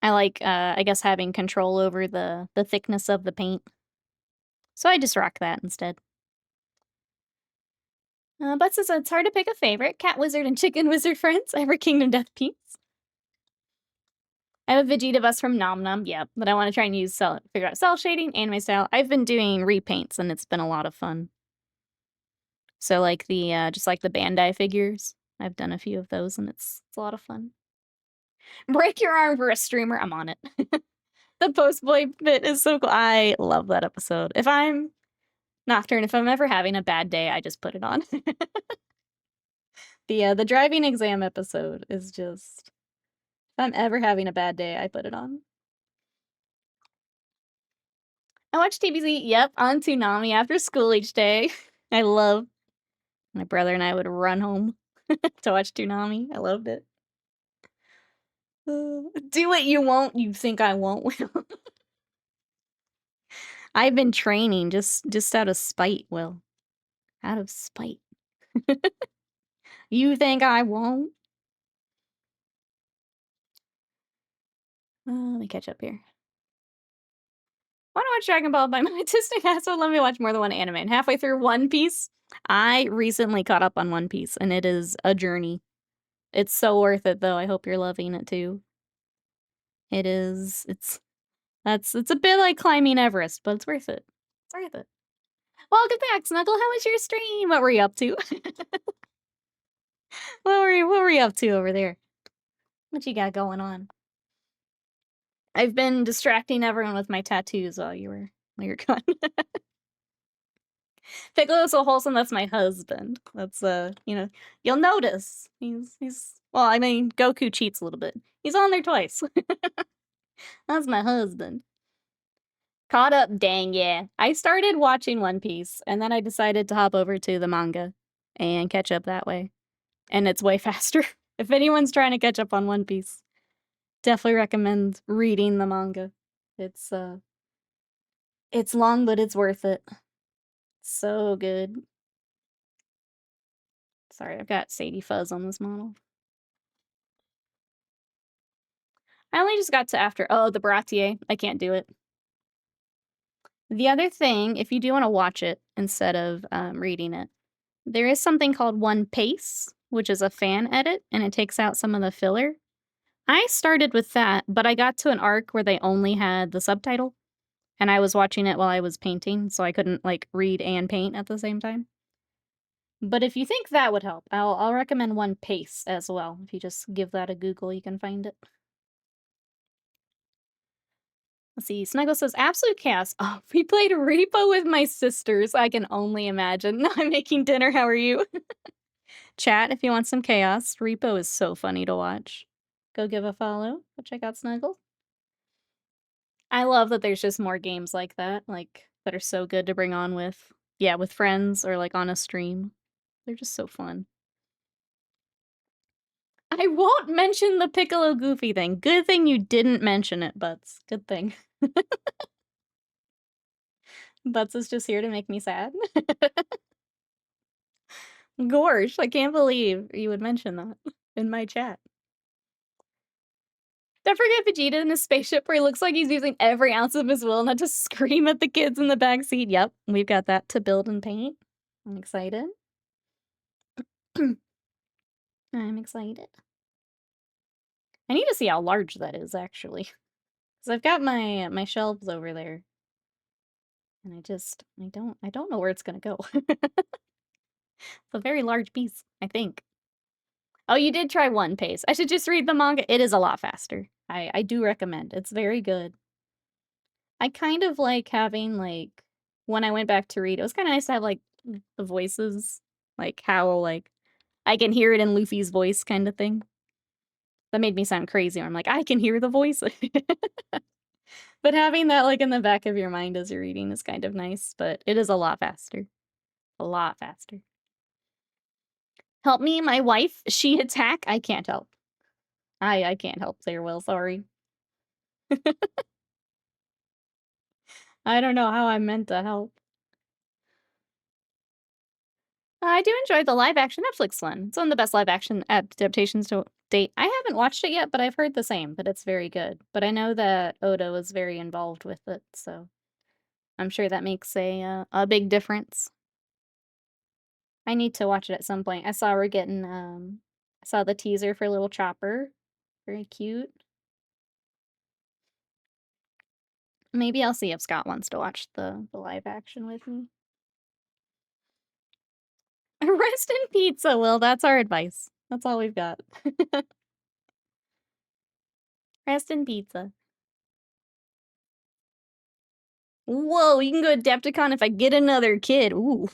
I like, I guess, having control over the thickness of the paint. So I just rock that instead. But since it's hard to pick a favorite, Cat Wizard and Chicken Wizard friends, Ever Kingdom Death Piece. I have a Vegeta bust from Nom Nom, yep, but I want to try and figure out cell shading, anime style. I've been doing repaints, and it's been a lot of fun. So like just like the Bandai figures, I've done a few of those, and it's a lot of fun. Break your arm for a streamer, I'm on it. The post-boy bit is so cool. I love that episode. If I'm Nocturne, if I'm ever having a bad day, I just put it on. The driving exam episode is just... If I'm ever having a bad day, I put it on. I watch TBZ, yep, on Toonami after school each day. I love... My brother and I would run home to watch Toonami. I loved it. Do what you won't, you think I won't. Will. I've been training just out of spite, Will. Out of spite. You think I won't? Let me catch up here. I want to watch Dragon Ball by my autistic asshole. Let me watch more than one anime. And halfway through One Piece, I recently caught up on One Piece, and it is a journey. It's so worth it, though. I hope you're loving it, too. It is. It's a bit like climbing Everest, but it's worth it. It's worth it. Welcome back, Snuggle. How was your stream? What were you up to? What were you up to over there? What you got going on? I've been distracting everyone with my tattoos while you were gone. Piccolo's so wholesome, that's my husband. That's you know, you'll notice. He's well, I mean, Goku cheats a little bit. He's on there twice. That's my husband. Caught up, dang yeah. I started watching One Piece, and then I decided to hop over to the manga and catch up that way. And it's way faster. If anyone's trying to catch up on One Piece, definitely recommend reading the manga. It's long, but it's worth it. So good. Sorry, I've got Sadie Fuzz on this model. I only just got to after. Oh, the Baratier. I can't do it. The other thing, if you do want to watch it instead of reading it, there is something called One Pace, which is a fan edit, and it takes out some of the filler. I started with that, but I got to an arc where they only had the subtitle, and I was watching it while I was painting, so I couldn't, like, read and paint at the same time. But if you think that would help, I'll recommend One Pace as well. If you just give that a Google, you can find it. Let's see, Snuggle says, absolute chaos. Oh, we played Repo with my sisters. I can only imagine. I'm making dinner, how are you? Chat, if you want some chaos. Repo is so funny to watch. Go give a follow. Go check out Snuggle. I love that there's just more games like that, like, that are so good to bring on with, yeah, with friends or, like, on a stream. They're just so fun. I won't mention the Piccolo Goofy thing. Good thing you didn't mention it, Butts. Good thing. Butts is just here to make me sad. Gorsh, I can't believe you would mention that in my chat. Don't forget Vegeta in his spaceship where he looks like he's using every ounce of his will not to scream at the kids in the backseat. Yep, we've got that to build and paint. I'm excited. I'm excited. I need to see how large that is, actually. Because I've got my shelves over there. And I don't know where it's gonna go. It's a very large piece, I think. Oh, you did try One Pace. I should just read the manga. It is a lot faster. I do recommend. It's very good. I kind of like having, like, when I went back to read, it was kind of nice to have, like, the voices. Like, how, like, I can hear it in Luffy's voice kind of thing. That made me sound crazy. I'm like, I can hear the voice. But having that, like, in the back of your mind as you're reading is kind of nice, but it is a lot faster. A lot faster. Help me, my wife. She attack. I can't help. I can't help there, Will. Sorry. I don't know how I'm meant to help. I do enjoy the live action Netflix one. It's one of the best live action adaptations to date. I haven't watched it yet, but I've heard the same, that it's very good. But I know that Oda was very involved with it, so I'm sure that makes a big difference. I need to watch it at some point. I saw we're getting, I saw the teaser for Little Chopper. Very cute. Maybe I'll see if Scott wants to watch the live action with me. Rest in pizza, Will. That's our advice. That's all we've got. Rest in pizza. Whoa, you can go Adepticon if I get another kid. Ooh.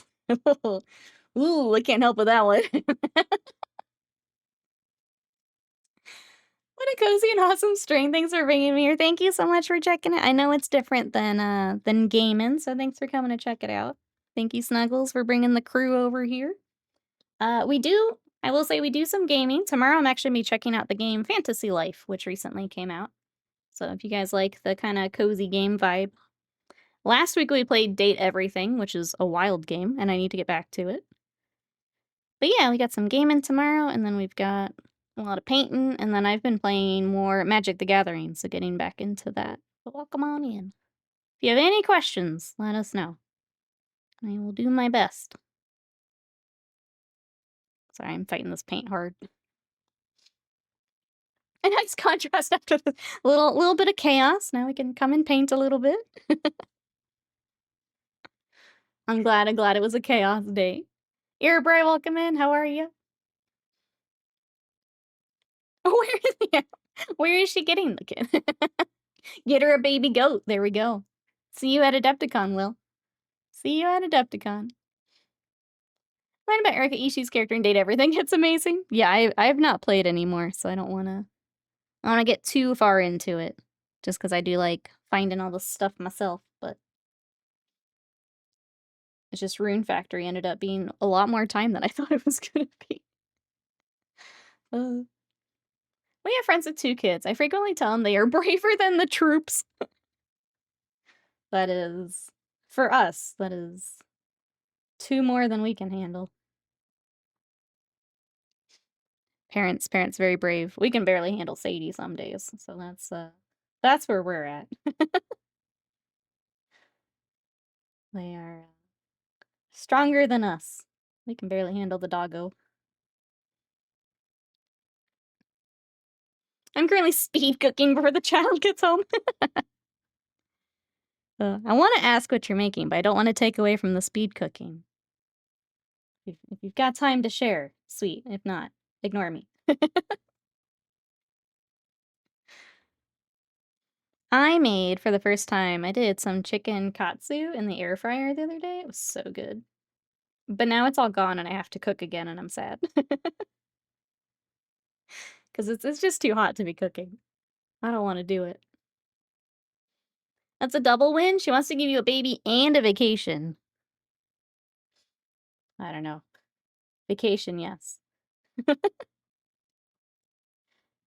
Ooh, I can't help with that one. What a cozy and awesome stream. Thanks for bringing me here. Thank you so much for checking it. I know it's different than gaming, so thanks for coming to check it out. Thank you, Snuggles, for bringing the crew over here. I will say we do some gaming. Tomorrow I'm actually be checking out the game Fantasy Life, which recently came out. So if you guys like the kind of cozy game vibe. Last week we played Date Everything, which is a wild game, and I need to get back to it. But yeah, we got some gaming tomorrow, and then we've got a lot of painting, and then I've been playing more Magic the Gathering, so getting back into that. But welcome on in. If you have any questions, let us know. I will do my best. Sorry, I'm fighting this paint hard. A nice contrast after the little bit of chaos. Now we can come and paint a little bit. I'm glad it was a chaos day. Erebray, welcome in. How are you? Where is she getting the kid? Get her a baby goat. There we go. See you at Adepticon, Will. See you at Adepticon. Learn about Erika Ishii's character and date everything. It's amazing. Yeah, I have not played anymore, so I don't wanna get too far into it. Just because I do like finding all the stuff myself, but it's just Rune Factory ended up being a lot more time than I thought it was gonna be. We have friends with 2 kids. I frequently tell them they are braver than the troops. That is, for us, that is 2 more than we can handle. Parents very brave. We can barely handle Sadie some days, so that's where we're at. They are stronger than us. We can barely handle the doggo. I'm currently speed cooking before the child gets home. I want to ask what you're making, but I don't want to take away from the speed cooking. If you've got time to share, sweet. If not, ignore me. I made, for the first time, I did some chicken katsu in the air fryer the other day. It was so good. But now it's all gone and I have to cook again and I'm sad. Because it's just too hot to be cooking. I don't want to do it. That's a double win? She wants to give you a baby and a vacation. I don't know. Vacation, yes.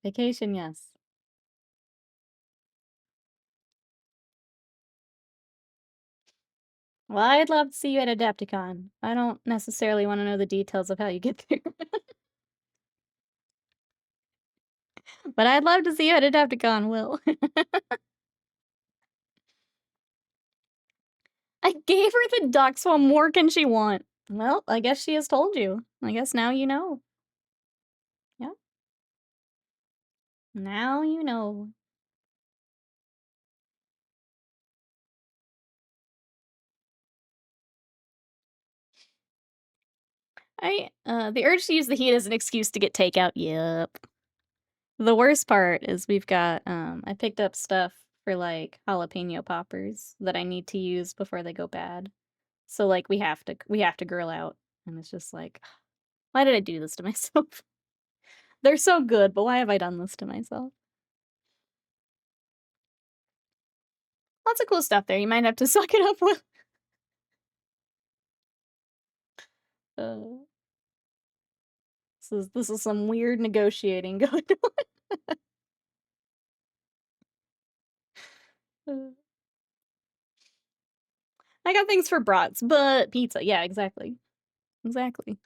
Vacation, yes. Well, I'd love to see you at Adepticon. I don't necessarily want to know the details of how you get there. But I'd love to see you at Adepticon, Will. I gave her the ducks. What more can she want? Well, I guess she has told you. I guess now you know. Yeah. Now you know. The urge to use the heat as an excuse to get takeout. Yep. The worst part is we've got, I picked up stuff for, like, jalapeno poppers that I need to use before they go bad. So, like, we have to grill out, and it's just like, why did I do this to myself? They're so good, but why have I done this to myself? Lots of cool stuff there. You might have to suck it up with. Uh, this is some weird negotiating going on. I got things for brats, but pizza. Yeah, exactly. Exactly.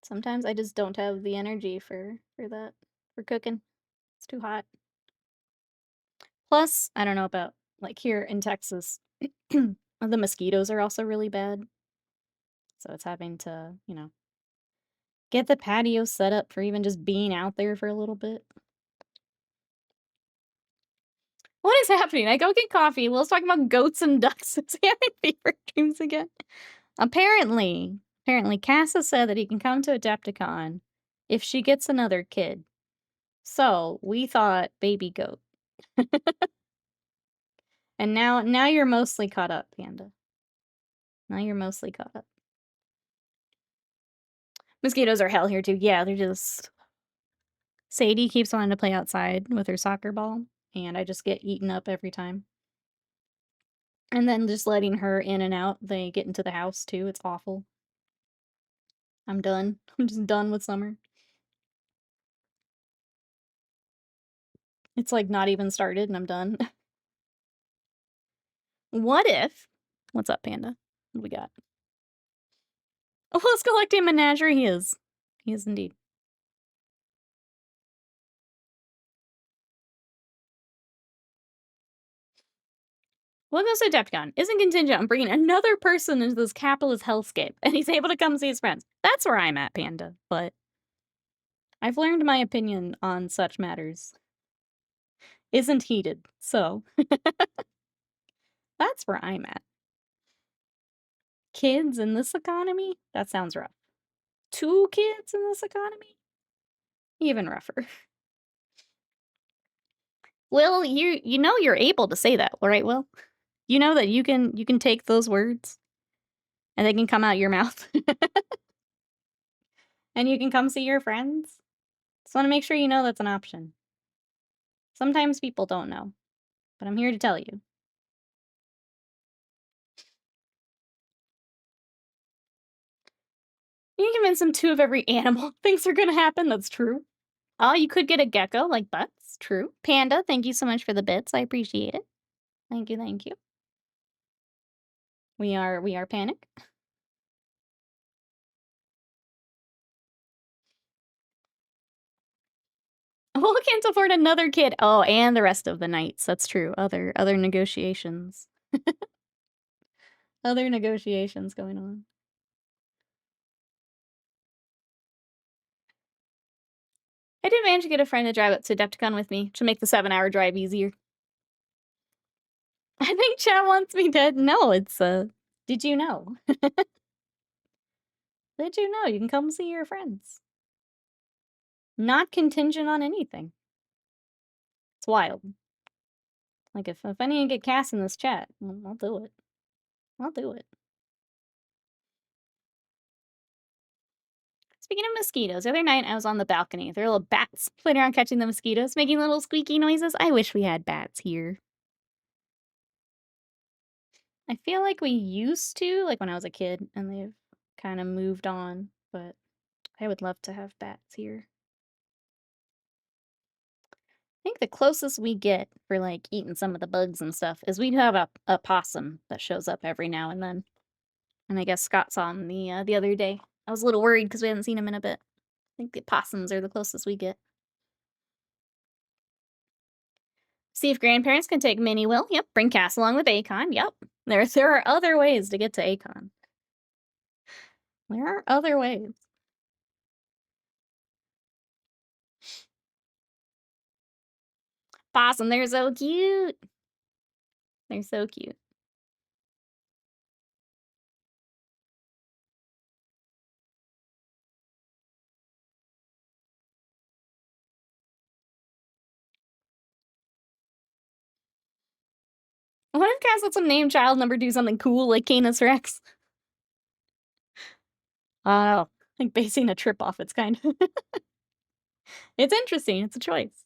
Sometimes I just don't have the energy for that, for cooking. It's too hot. Plus, I don't know about, like, here in Texas, the mosquitoes are also really bad. So it's having to, get the patio set up for even just being out there for a little bit. What is happening? I go get coffee. Will's talking about goats and ducks. Is he having fever dreams again? Apparently, Casa said that he can come to Adepticon if she gets another kid. So we thought baby goat. And now you're mostly caught up, Panda. Now you're mostly caught up. Mosquitoes are hell here too. Yeah, they're just... Sadie keeps wanting to play outside with her soccer ball, and I just get eaten up every time. And then just letting her in and out, they get into the house too. It's awful. I'm done. I'm just done with summer. It's like not even started and I'm done. What if... What's up, Panda? What do we got? Oh, let's collect a menagerie. He is. He is indeed. What goes to Adepticon isn't contingent on bringing another person into this capitalist hellscape, and he's able to come see his friends. That's where I'm at, Panda, but I've learned my opinion on such matters isn't heated, so That's where I'm at. Kids in this economy? That sounds rough. 2 kids in this economy? Even rougher. Will, you know you're able to say that, right, Will? You know that you can take those words and they can come out your mouth. And you can come see your friends. Just want to make sure you know that's an option. Sometimes people don't know, but I'm here to tell you. You can convince them 2 of every animal. Things are gonna happen, that's true. Oh, you could get a gecko like butts, true. Panda, thank you so much for the bits, I appreciate it. Thank you, thank you. We are Panic. Well, can't afford another kid. Oh, and the rest of the knights, that's true. Other negotiations. Other negotiations going on. I did manage to get a friend to drive up to Adepticon with me to make the 7-hour drive easier. I think chat wants me dead. No, it's, did you know? Did you know you can come see your friends? Not contingent on anything. It's wild. Like, if I need to get cast in this chat, I'll do it. I'll do it. Speaking of mosquitoes, the other night I was on the balcony. There were little bats playing around catching the mosquitoes, making little squeaky noises. I wish we had bats here. I feel like we used to, like when I was a kid, and they've kind of moved on, but I would love to have bats here. I think the closest we get for, like, eating some of the bugs and stuff is we have a possum that shows up every now and then. And I guess Scott saw him the other day. I was a little worried because we hadn't seen him in a bit. I think the possums are the closest we get. See if grandparents can take Minnie Will. Yep, bring Cass along with Akon. Yep. There are other ways to get to Akon. There are other ways. Possum, they're so cute. They're so cute. What if Cass lets some name child number do something cool like Canis Rex? Oh, like basing a trip off its kind. It's interesting. It's a choice.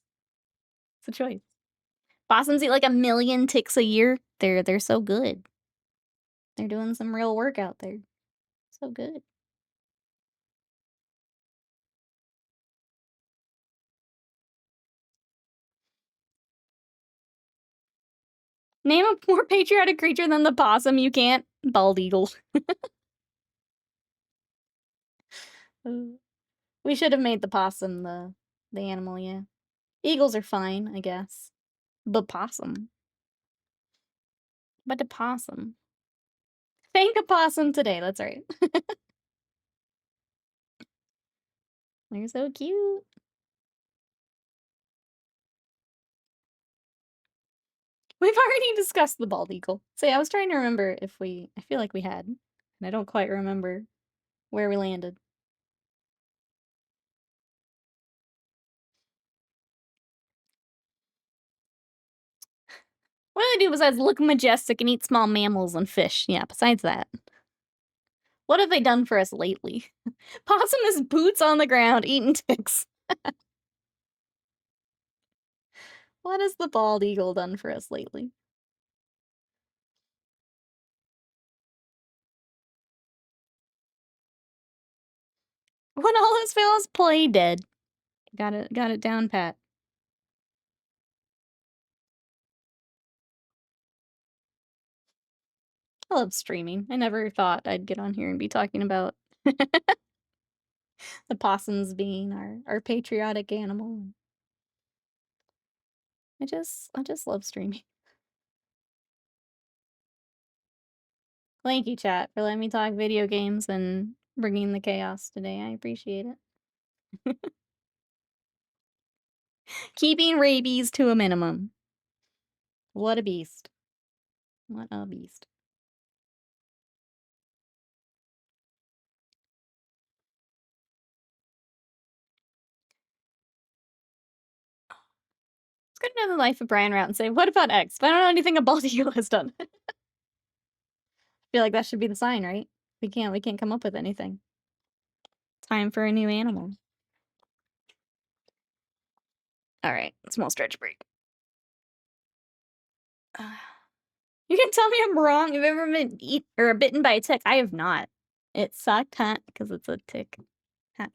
It's a choice. Possums eat like 1,000,000 ticks a year. They're so good. They're doing some real work out there. So good. Name a more patriotic creature than the possum. You can't. Bald eagle. We should have made the possum the animal, yeah. Eagles are fine, I guess. But possum. But a possum. Thank a possum today, that's right. They're so cute. We've already discussed the bald eagle. So yeah, I was trying to remember if I feel like we had. And I don't quite remember where we landed. What do they do besides look majestic and eat small mammals and fish? Yeah, besides that. What have they done for us lately? Possum is boots on the ground, eating ticks. What has the bald eagle done for us lately? When all else fails, play dead. Got it down pat. I love streaming. I never thought I'd get on here and be talking about the possums being our patriotic animal. I just love streaming. Thank you, chat, for letting me talk video games and bringing the chaos today. I appreciate it. Keeping rabies to a minimum. What a beast. What a beast. Let's go to the life of Brian route and say, what about X? But I don't know anything a bald eagle has done. I feel like that should be the sign, right? We can't come up with anything. Time for a new animal. Alright, small stretch break. You can tell me I'm wrong. Have you ever been bitten by a tick? I have not. It sucked, huh? Because it's a tick. Huh.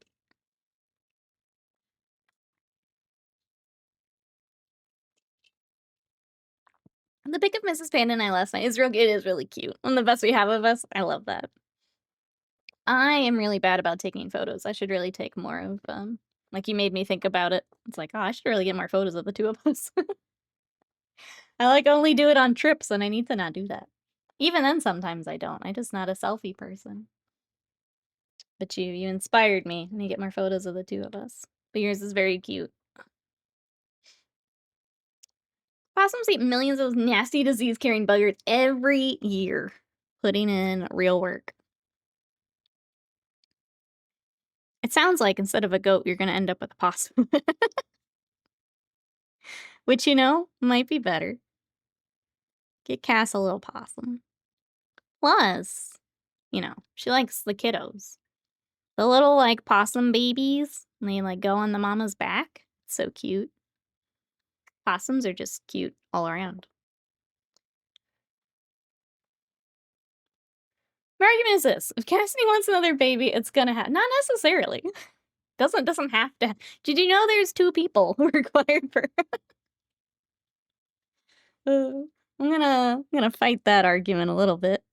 The pic of Mrs. Panda and I last night is real. It is really cute. One of the best we have of us. I love that. I am really bad about taking photos. I should really take more of like you made me think about it. It's like, oh, I should really get more photos of the two of us. I like only do it on trips and I need to not do that. Even then sometimes I don't. I'm just not a selfie person. But you inspired me. I need to get more photos of the two of us. But yours is very cute. Possums eat millions of those nasty disease-carrying buggers every year, putting in real work. It sounds like instead of a goat, you're going to end up with a possum. Which, you know, might be better. Get Cass a little possum. Plus, you know, she likes the kiddos. The little, like, possum babies, and they, like, go on the mama's back. So cute. Possums are just cute all around. My argument is this. If Cassidy wants another baby, it's gonna happen. Not necessarily. Doesn't have to. Did you know there's 2 people required for I'm gonna fight that argument a little bit.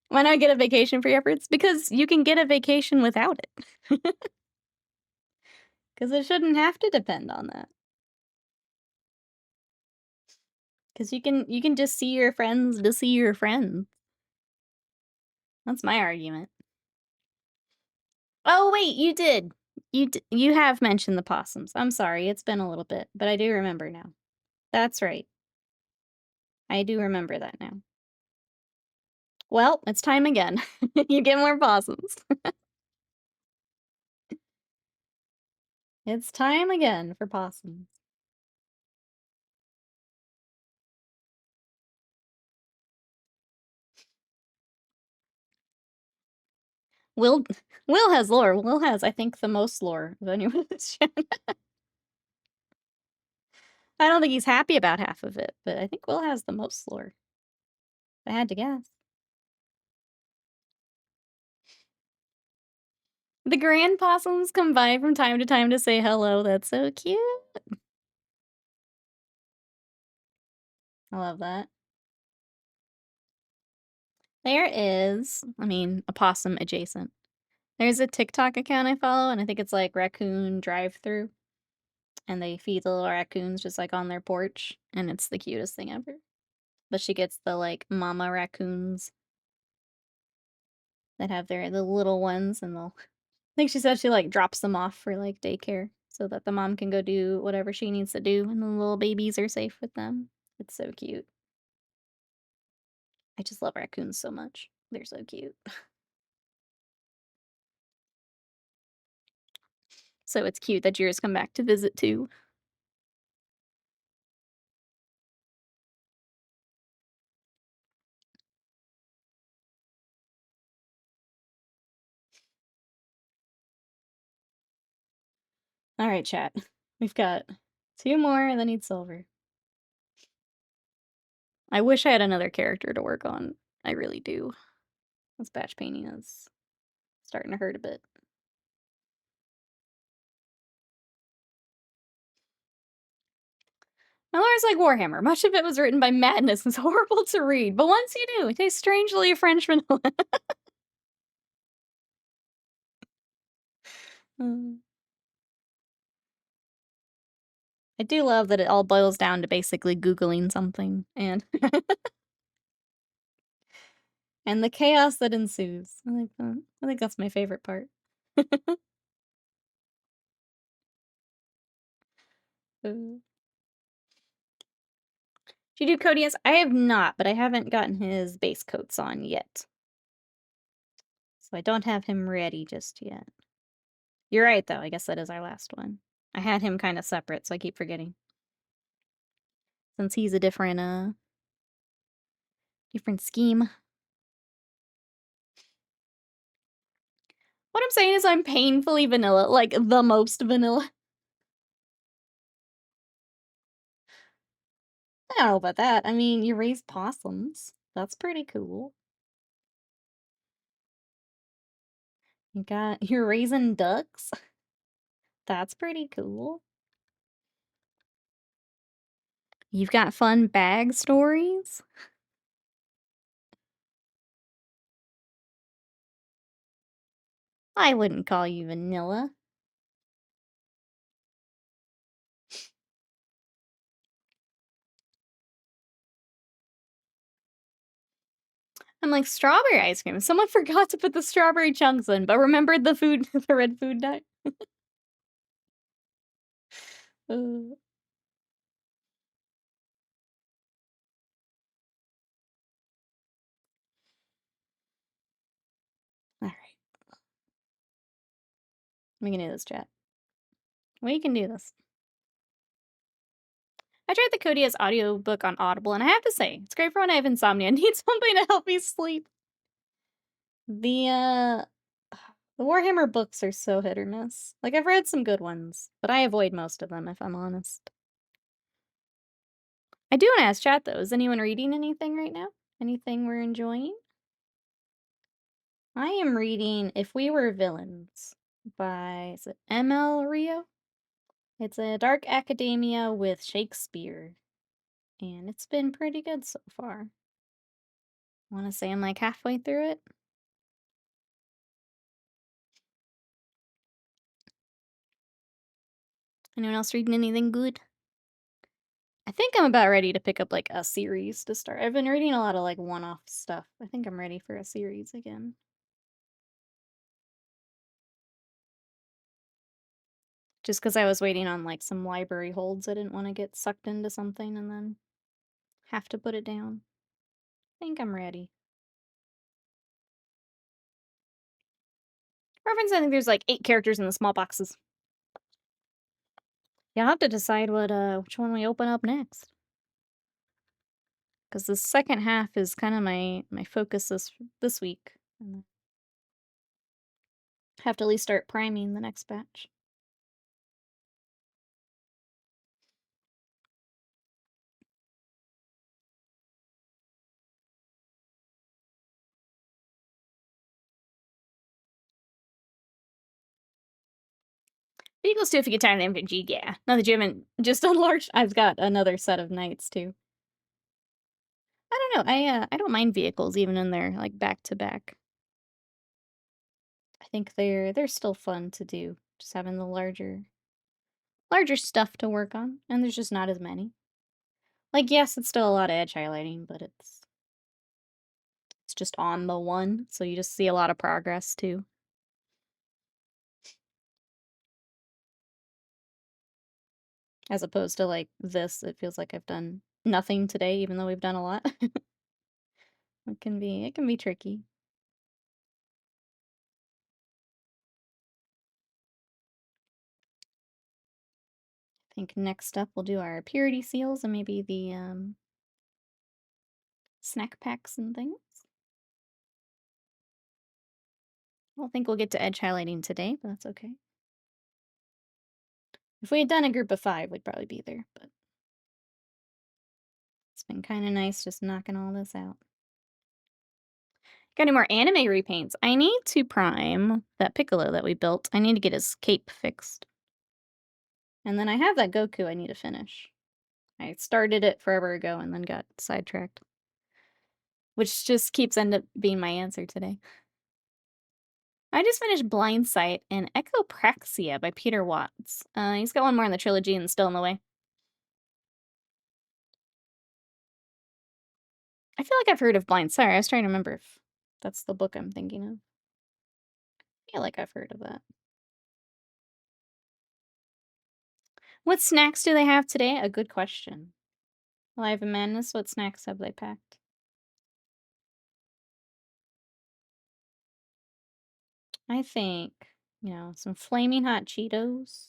Why not get a vacation for your efforts? Because you can get a vacation without it. Because it shouldn't have to depend on that. Because you can just see your friends to see your friends. That's my argument. Oh, wait, you did. You have mentioned the possums. I'm sorry, it's been a little bit, but I do remember now. That's right. I do remember that now. Well, it's time again. You get more possums. It's time again for possums. Will Will has lore. Will has, I think, the most lore of anyone in this chat. I don't think he's happy about half of it, but I think Will has the most lore. If I had to guess. The grand possums come by from time to time to say hello. That's so cute. I love that. There is, I mean, a possum adjacent. There's a TikTok account I follow, and I think it's like Raccoon Drive-Through. And they feed the little raccoons just like on their porch, and it's the cutest thing ever. But she gets the like mama raccoons that have the little ones, and they'll. I think she said she like drops them off for like daycare so that the mom can go do whatever she needs to do, and the little babies are safe with them. It's so cute. I just love raccoons so much. They're so cute. So it's cute that yours come back to visit too. All right, chat. We've got 2 more that need silver. I wish I had another character to work on. I really do. This batch painting is starting to hurt a bit. My lore's like Warhammer. Much of it was written by madness and it's horrible to read, but once you do, it tastes strangely French vanilla. I do love that it all boils down to basically Googling something and and the chaos that ensues. I like that. I think that's my favorite part. She Did you do Codius? I have not, but I haven't gotten his base coats on yet. So I don't have him ready just yet. You're right, though. I guess that is our last one. I had him kind of separate, so I keep forgetting. Since he's a different scheme. What I'm saying is I'm painfully vanilla, like the most vanilla. I don't know about that. I mean, you raise possums. That's pretty cool. You're raising ducks. That's pretty cool. You've got fun bag stories. I wouldn't call you vanilla. I'm like, strawberry ice cream. Someone forgot to put the strawberry chunks in, but remembered the food, the red food dye. Uh, all right. We can do this, chat. We can do this. I tried the Codius audiobook on Audible, and I have to say, it's great for when I have insomnia and need something to help me sleep. The Warhammer books are so hit or miss. Like, I've read some good ones, but I avoid most of them, if I'm honest. I do want to ask chat, though. Is anyone reading anything right now? Anything we're enjoying? I am reading If We Were Villains by, is it M.L. Rio? It's a dark academia with Shakespeare, and it's been pretty good so far. I want to say I'm like halfway through it. Anyone else reading anything good? I think I'm about ready to pick up like a series to start. I've been reading a lot of like one-off stuff. I think I'm ready for a series again. Just because I was waiting on like some library holds, I didn't want to get sucked into something and then have to put it down. I think I'm ready. Reference, I think there's like 8 characters in the small boxes. Yeah, I'll have to decide which one we open up next. Because the second half is kind of my focus this week. And have to at least start priming the next batch. Equals 2 if you get tired of MVG, yeah. Now that you haven't just enlarged, I've got another set of knights too. I don't know. I don't mind vehicles even when they're like back to back. I think they're still fun to do. Just having the larger stuff to work on, and there's just not as many. Like yes, it's still a lot of edge highlighting, but it's just on the one, so you just see a lot of progress too. As opposed to like this, it feels like I've done nothing today, even though we've done a lot. It can be tricky. I think next up we'll do our purity seals and maybe the snack packs and things. I don't think we'll get to edge highlighting today, but that's okay. If we had done a group of 5, we'd probably be there, but it's been kind of nice just knocking all this out. Got any more anime repaints? I need to prime that Piccolo that we built. I need to get his cape fixed. And then I have that Goku I need to finish. I started it forever ago and then got sidetracked. Which just keeps end up being my answer today. I just finished Blind Sight and Echopraxia by Peter Watts. He's got one more in the trilogy and still in the way. I feel like I've heard of Blind Sight. I was trying to remember if that's the book I'm thinking of. I feel like I've heard of that. What snacks do they have today? A good question. Live and Madness, what snacks have they packed? I think, some flaming hot Cheetos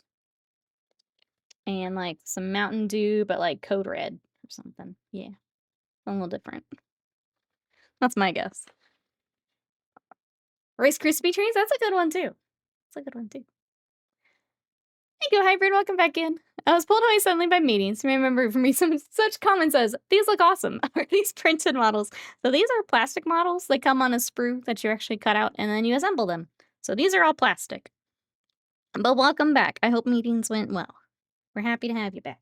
and like some Mountain Dew, but like Code Red or something. Yeah, a little different. That's my guess. Rice Krispie treats? That's a good one too. That's a good one too. Thank you, Hybrid. Welcome back in. I was pulled away suddenly by meetings. Remember from me some such comments as, these look awesome. Are these printed models? So these are plastic models. They come on a sprue that you actually cut out and then you assemble them. So these are all plastic. But welcome back. I hope meetings went well. We're happy to have you back.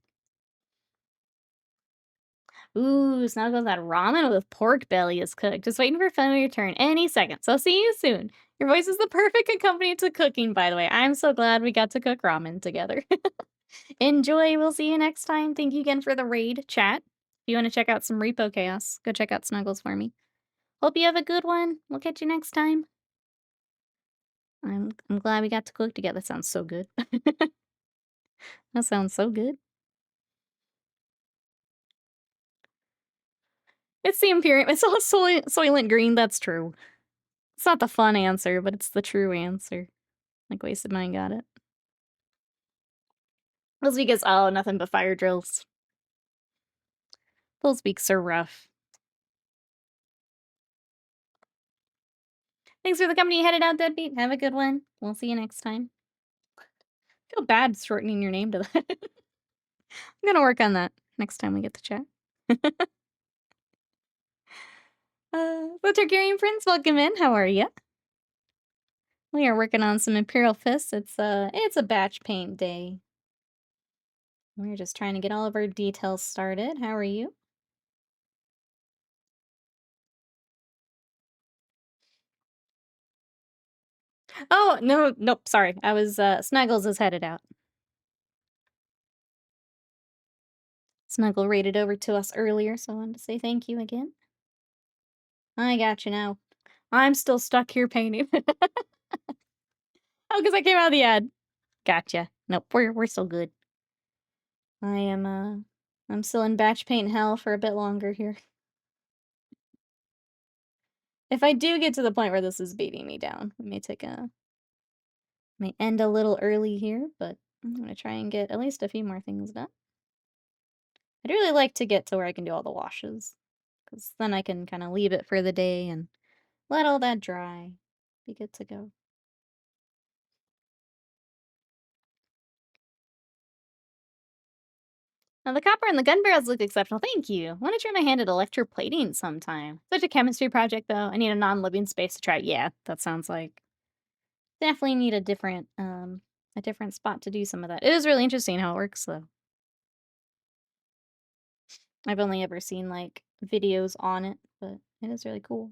Ooh, Snuggles, that ramen with pork belly is cooked. Just waiting for family return any second. So see you soon. Your voice is the perfect accompaniment to cooking, by the way. I'm so glad we got to cook ramen together. Enjoy. We'll see you next time. Thank you again for the raid chat. If you want to check out some Repo Chaos, go check out Snuggles for me. Hope you have a good one. We'll catch you next time. I'm glad we got to cook together. That sounds so good. That sounds so good. It's the Imperial. It's all Soylent Green. That's true. It's not the fun answer, but it's the true answer. Like Wasted Mind got it. Those weeks, oh, nothing but fire drills. Those weeks are rough. Thanks for the company. Headed out, Deadbeat. Have a good one. We'll see you next time. I feel bad shortening your name to that. I'm gonna work on that next time we get to chat. The Targaryen Prince, welcome in. How are you? We are working on some Imperial Fist. It's a batch paint day. We're just trying to get all of our details started. How are you? Oh, no, nope, sorry. I was, Snuggles is headed out. Snuggle raided over to us earlier, so I wanted to say thank you again. I got you now. I'm still stuck here painting. Oh, because I came out of the ad. Gotcha. Nope, we're still good. I'm still in batch paint hell for a bit longer here. If I do get to the point where this is beating me down, we may end a little early here, but I'm gonna try and get at least a few more things done. I'd really like to get to where I can do all the washes, because then I can kind of leave it for the day and let all that dry. Be good to go. Now, the copper and the gun barrels look exceptional. Thank you. I want to try my hand at electroplating sometime. Such a chemistry project, though. I need a non-living space to try. Yeah, that sounds like definitely need a different spot to do some of that. It is really interesting how it works, though. I've only ever seen like videos on it, but it is really cool.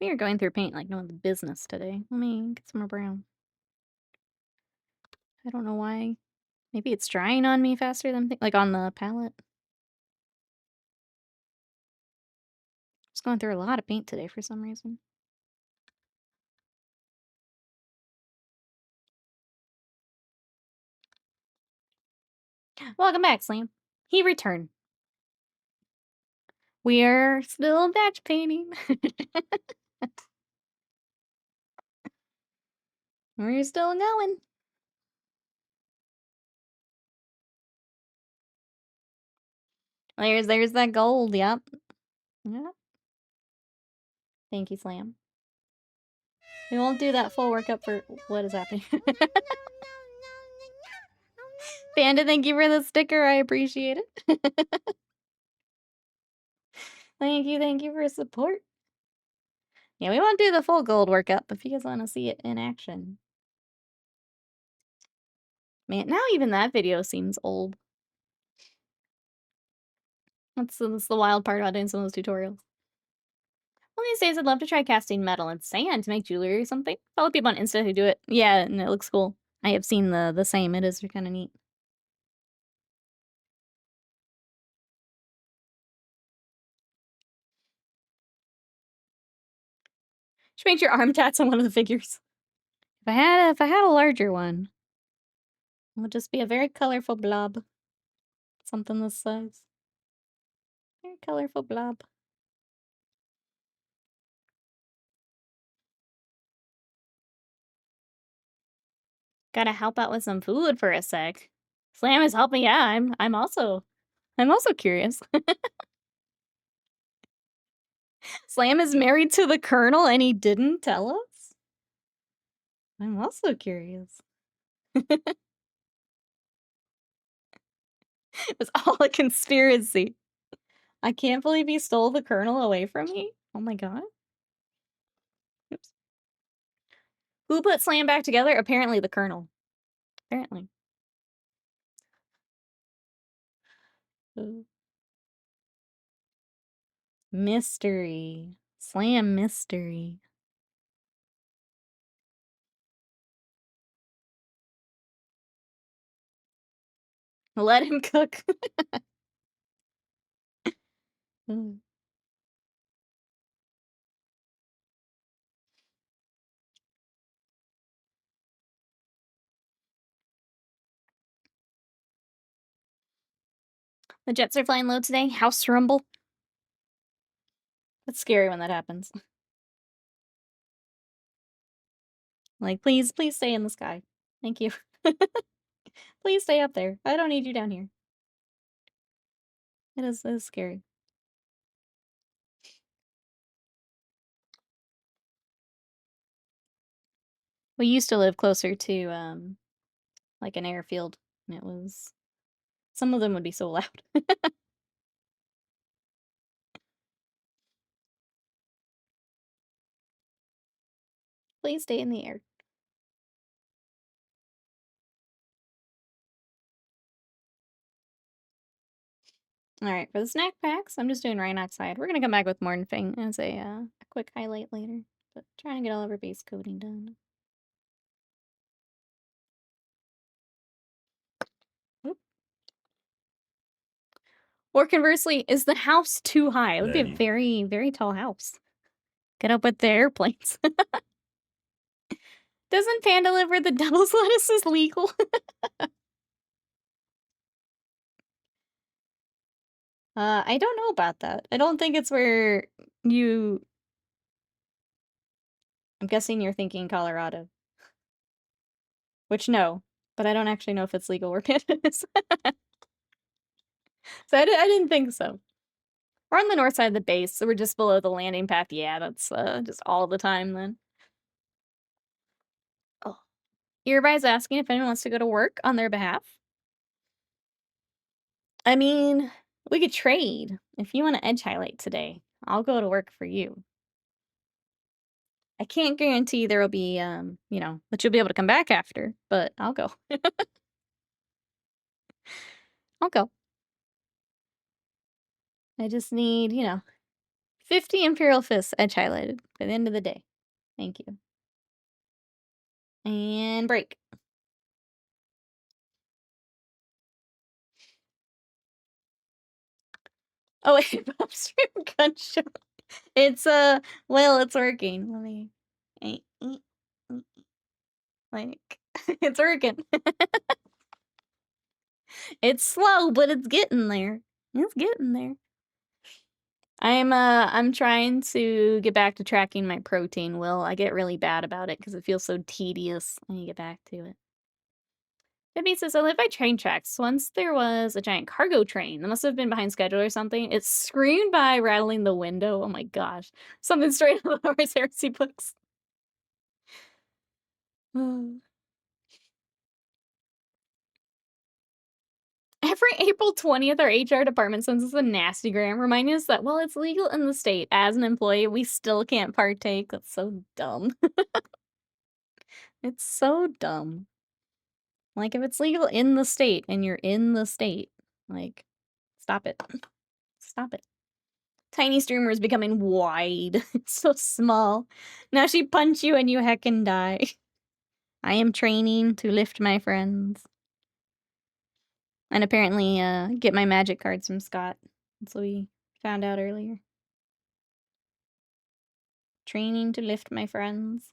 We are going through paint like no one's business today. Let me get some more brown. I don't know why. Maybe it's drying on me faster than like on the palette. Just going through a lot of paint today for some reason. Welcome back, Slam. He returned. We are still batch painting. We're still going. There's that gold, yep. Yep. Thank you, Slam. We won't do that full workup for what is happening. Panda, thank you for the sticker. I appreciate it. Thank you for support. Yeah, we won't do the full gold workup if you guys want to see it in action. Man, now even that video seems old. That's the wild part about doing some of those tutorials. One of these days, I'd love to try casting metal and sand to make jewelry or something. Follow people on Insta who do it. Yeah, and it looks cool. I have seen the same. It is kind of neat. Should paint your arm tats on one of the figures. If I had a larger one. It'll just be a very colorful blob. Something this size. Very colorful blob. Gotta help out with some food for a sec. Slam is helping. Yeah, I'm also curious. Slam is married to the Colonel and he didn't tell us? I'm also curious. It was all a conspiracy. I can't believe he stole the Colonel away from me. Oh my god. Oops. Who put Slam back together? Apparently the Colonel. Apparently. Mystery. Slam mystery. Let him cook. The jets are flying low today. House rumble. It's scary when that happens. Like, please stay in the sky. Thank you. Please stay up there. I don't need you down here. It is scary. We used to live closer to, like an airfield, and it was... Some of them would be so loud. Please stay in the air. Alright, for the snack packs, I'm just doing Rhinox Hide. We're gonna come back with Mornfang as a quick highlight later. But trying to get all of our base coating done. Oop. Or conversely, is the house too high? It would be a very, very tall house. Get up with the airplanes. Doesn't Panda live where the devil's lettuce is legal? I don't know about that. I don't think it's where you... I'm guessing you're thinking Colorado. Which, no. But I don't actually know if it's legal where Panda is. So I didn't think so. We're on the north side of the base, so we're just below the landing path. Yeah, that's just all the time then. Oh. Everybody's asking if anyone wants to go to work on their behalf. I mean, we could trade. If you want to edge highlight today, I'll go to work for you. I can't guarantee there'll be, you know, that you'll be able to come back after, but I'll go. I'll go. I just need, you know, 50 Imperial Fists edge highlighted by the end of the day. Thank you. And break. Oh wait, upstream gunshot. It's well, it's working. Let me like it's working. It's slow, but it's getting there. It's getting there. I'm trying to get back to tracking my protein, Will. I get really bad about it because it feels so tedious when you get back to it. Debbie says, I live by train tracks. Once there was a giant cargo train. That must have been behind schedule or something. It screamed by rattling the window. Oh my gosh. Something straight out of the Horus Heresy books. Every April 20th, our HR department sends us a nasty gram reminding us that while it's legal in the state, as an employee, we still can't partake. That's so dumb. It's so dumb. Like, if it's legal in the state and you're in the state, like, stop it. Stop it. Tiny streamer is becoming wide. It's so small. Now she punch you and you heckin' die. I am training to lift my friends. And apparently, get my magic cards from Scott. That's what we found out earlier. Training to lift my friends.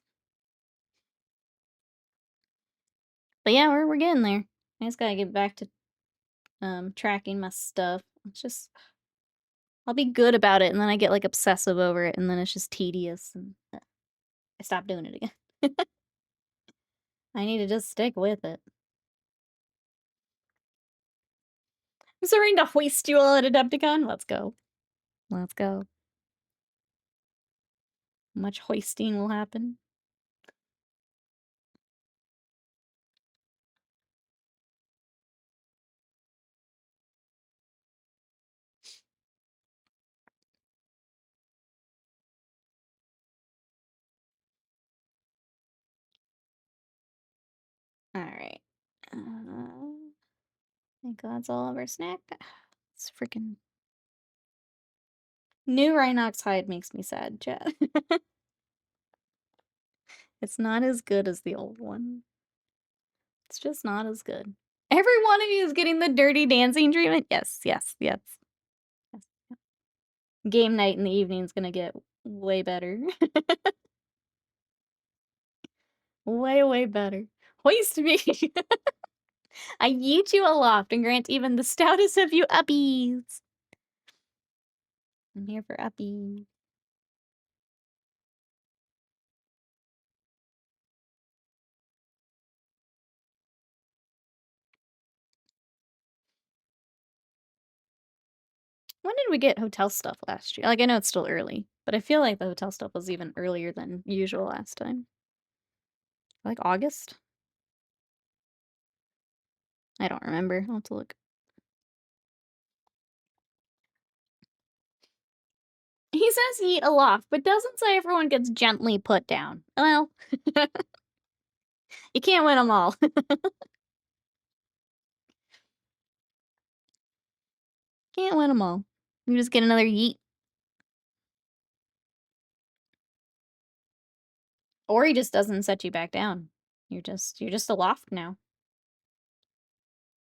But yeah, we're getting there. I just gotta get back to tracking my stuff. It's just I'll be good about it, and then I get like obsessive over it, and then it's just tedious, and I stop doing it again. I need to just stick with it. I'm starting to hoist you all at Adepticon. Let's go. Let's go. Much hoisting will happen. Alright. I think that's all of our snack. It's freaking... New Rhinox hide makes me sad, chat. It's not as good as the old one. It's just not as good. Every one of you is getting the dirty dancing treatment? Yes, yes, yes. Yes. Game night in the evening is gonna get way better. Way, way better. Hoist me! I yeet you aloft and grant even the stoutest of you uppies. I'm here for uppies. When did we get hotel stuff last year? Like, I know it's still early, but I feel like the hotel stuff was even earlier than usual last time. Like August? I don't remember. I'll have to look. He says yeet aloft, but doesn't say everyone gets gently put down. Well, you can't win them all. Can't win them all. You just get another yeet. Or he just doesn't set you back down. You're just aloft now.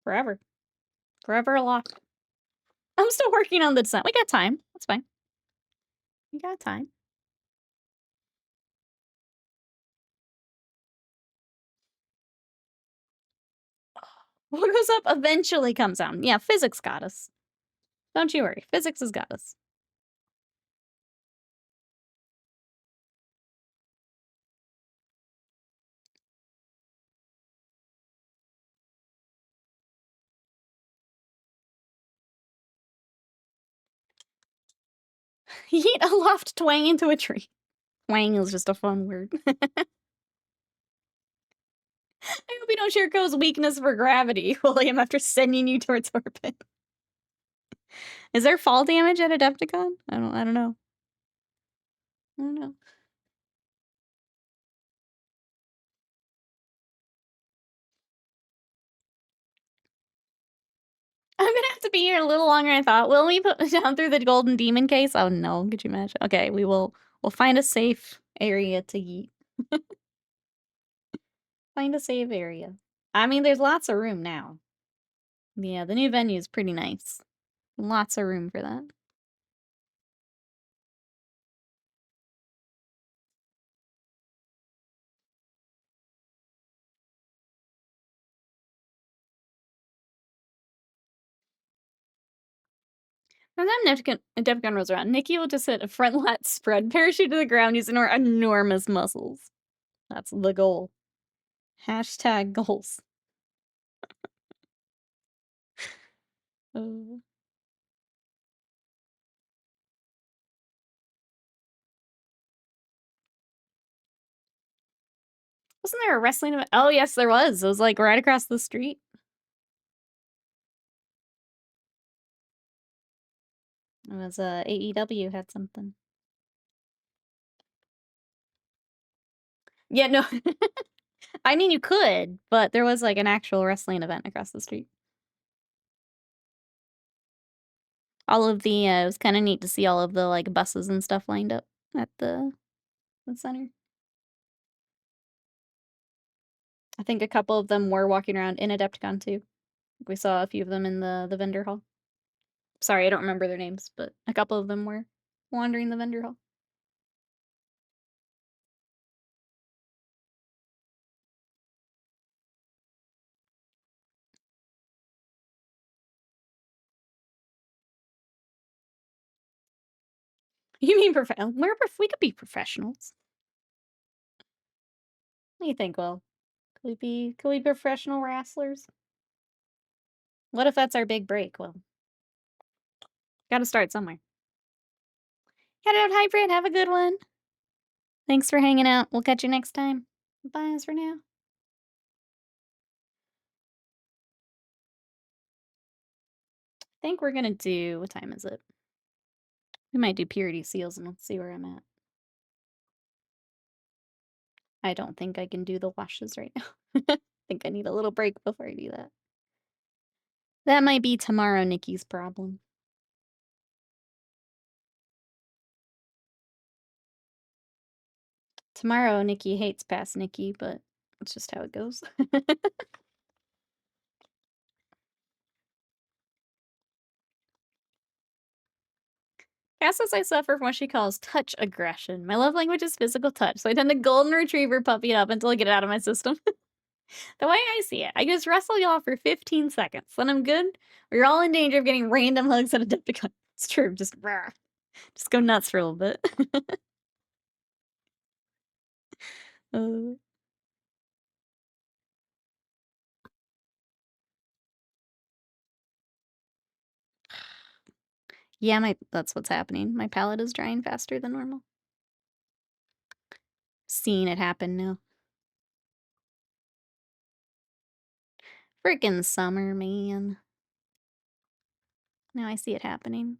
Forever. Forever aloft. I'm still working on the design. We got time. That's fine. We got time. What goes up eventually comes down. Yeah, physics got us. Don't you worry. Physics has got us. Yeet aloft, twang into a tree. Twang is just a fun word. I hope you don't share Ko's weakness for gravity, William, after sending you towards orbit. Is there fall damage at Adepticon? I don't know. I don't know. I'm gonna have to be here a little longer than I thought. Will we put down through the golden demon case? Oh no, could you imagine? Okay, we'll find a safe area to yeet. Find a safe area. I mean, there's lots of room now. Yeah, the new venue is pretty nice. Lots of room for that. By the time Defcon rolls around, Nikki will just hit a front lat spread, parachute to the ground using her enormous muscles. That's the goal. Hashtag goals. Wasn't there a wrestling event? Oh, yes, there was. It was like right across the street. It was AEW had something. Yeah, no. I mean, you could, but there was like an actual wrestling event across the street. All of the, it was kind of neat to see all of the like buses and stuff lined up at the center. I think a couple of them were walking around in Adepticon too. We saw a few of them in the vendor hall. Sorry, I don't remember their names, but a couple of them were wandering the vendor hall. You mean we could be professionals. What do you think, Will? Could we be professional wrestlers? What if that's our big break, Will? Gotta start somewhere. Head out, Hybrid. Have a good one. Thanks for hanging out. We'll catch you next time. Bye for now. I think we're gonna do, what time is it? We might do Purity Seals and let's see where I'm at. I don't think I can do the washes right now. I think I need a little break before I do that. That might be tomorrow Nikki's problem. Tomorrow Nikki hates past Nikki, but it's just how it goes. Cass says I suffer from what she calls touch aggression. My love language is physical touch, so I tend to golden retriever puppy it up until I get it out of my system. The way I see it, I just wrestle y'all for 15 seconds, then I'm good, or you're all in danger of getting random hugs at a Decepticon. It's true, just go nuts for a little bit. uh, yeah, that's what's happening. My palate is drying faster than normal. Seeing it happen now. Freaking summer, man. Now I see it happening.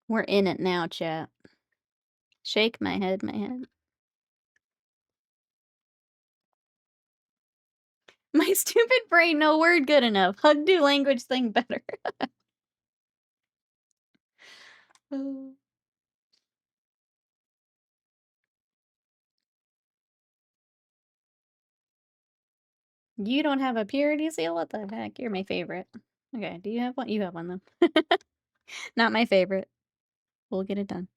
We're in it now, chat. Shake my head, my head. My stupid brain, no word good enough. Hug do language thing better. You don't have a purity seal? What the heck? You're my favorite. Okay, do you have one? You have one, though. Not my favorite. We'll get it done.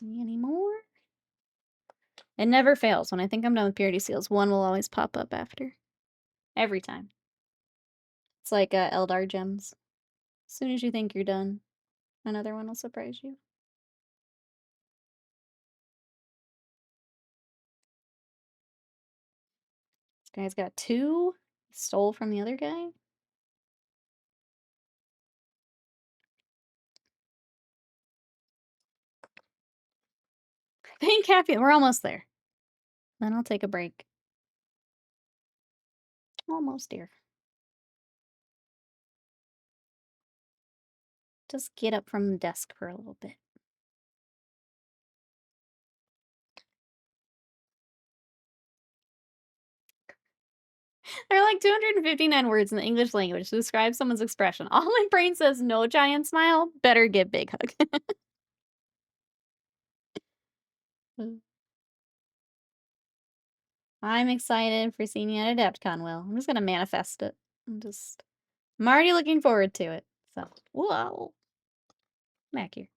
Any more? It never fails. When I think I'm done with purity seals, one will always pop up after. Every time. It's like Eldar gems. As soon as you think you're done, another one will surprise you. This guy's got 2. He stole from the other guy. Thank Happy. We're almost there. Then I'll take a break. Almost there. Just get up from the desk for a little bit. There are like 259 words in the English language to describe someone's expression. All my brain says no giant smile, better get big hug. I'm excited for seeing you at Adepticon, Will. I'm just gonna manifest it. I'm already looking forward to it. So, whoa. Back here.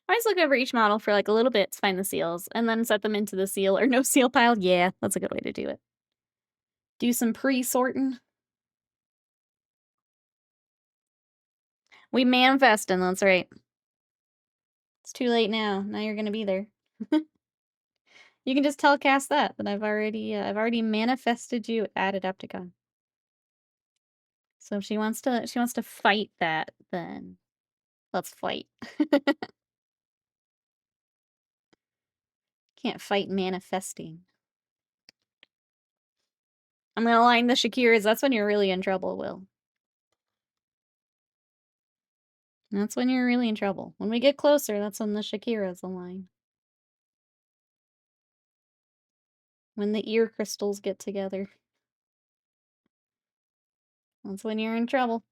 I always look over each model for like a little bit to find the seals, and then set them into the seal or no seal pile. Yeah, that's a good way to do it. Do some pre-sorting. We manifesting, that's right. It's too late now. Now you're gonna be there. You can just telecast that I've already manifested you at Adepticon. So if she wants to fight that, then let's fight. Can't fight manifesting. I'm gonna line the Shakiras. That's when you're really in trouble, Will. That's when you're really in trouble. When we get closer, that's when the Shakiras align. When the ear crystals get together. That's when you're in trouble.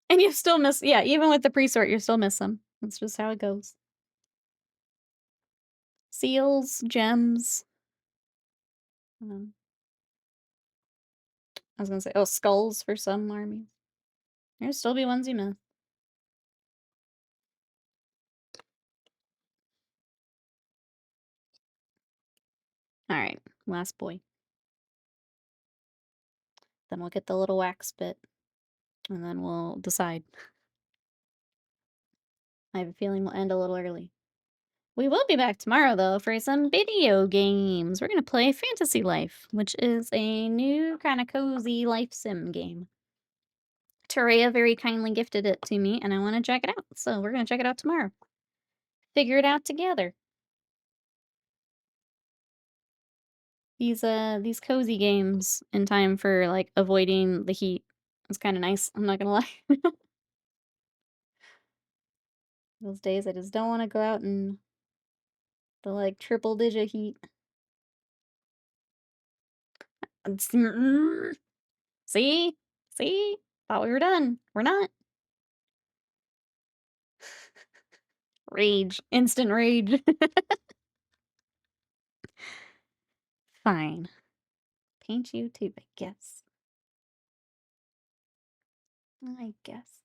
And you still miss, yeah, even with the pre-sort, you still miss them. That's just how it goes. Seals, gems. I was gonna say, oh, skulls for some armies. There'll still be ones you miss. Alright, last boy. Then we'll get the little wax bit. And then we'll decide. I have a feeling we'll end a little early. We will be back tomorrow, though, for some video games. We're gonna play Fantasy Life, which is a new kind of cozy life sim game. Terea very kindly gifted it to me, and I want to check it out. So we're gonna check it out tomorrow. Figure it out together. These cozy games in time for, like, avoiding the heat. It's kind of nice, I'm not gonna lie. Those days I just don't want to go out in the, like, triple-digit heat. See? See? Thought we were done. We're not. Rage. Instant rage. Fine. Paint you too, I guess. I guess.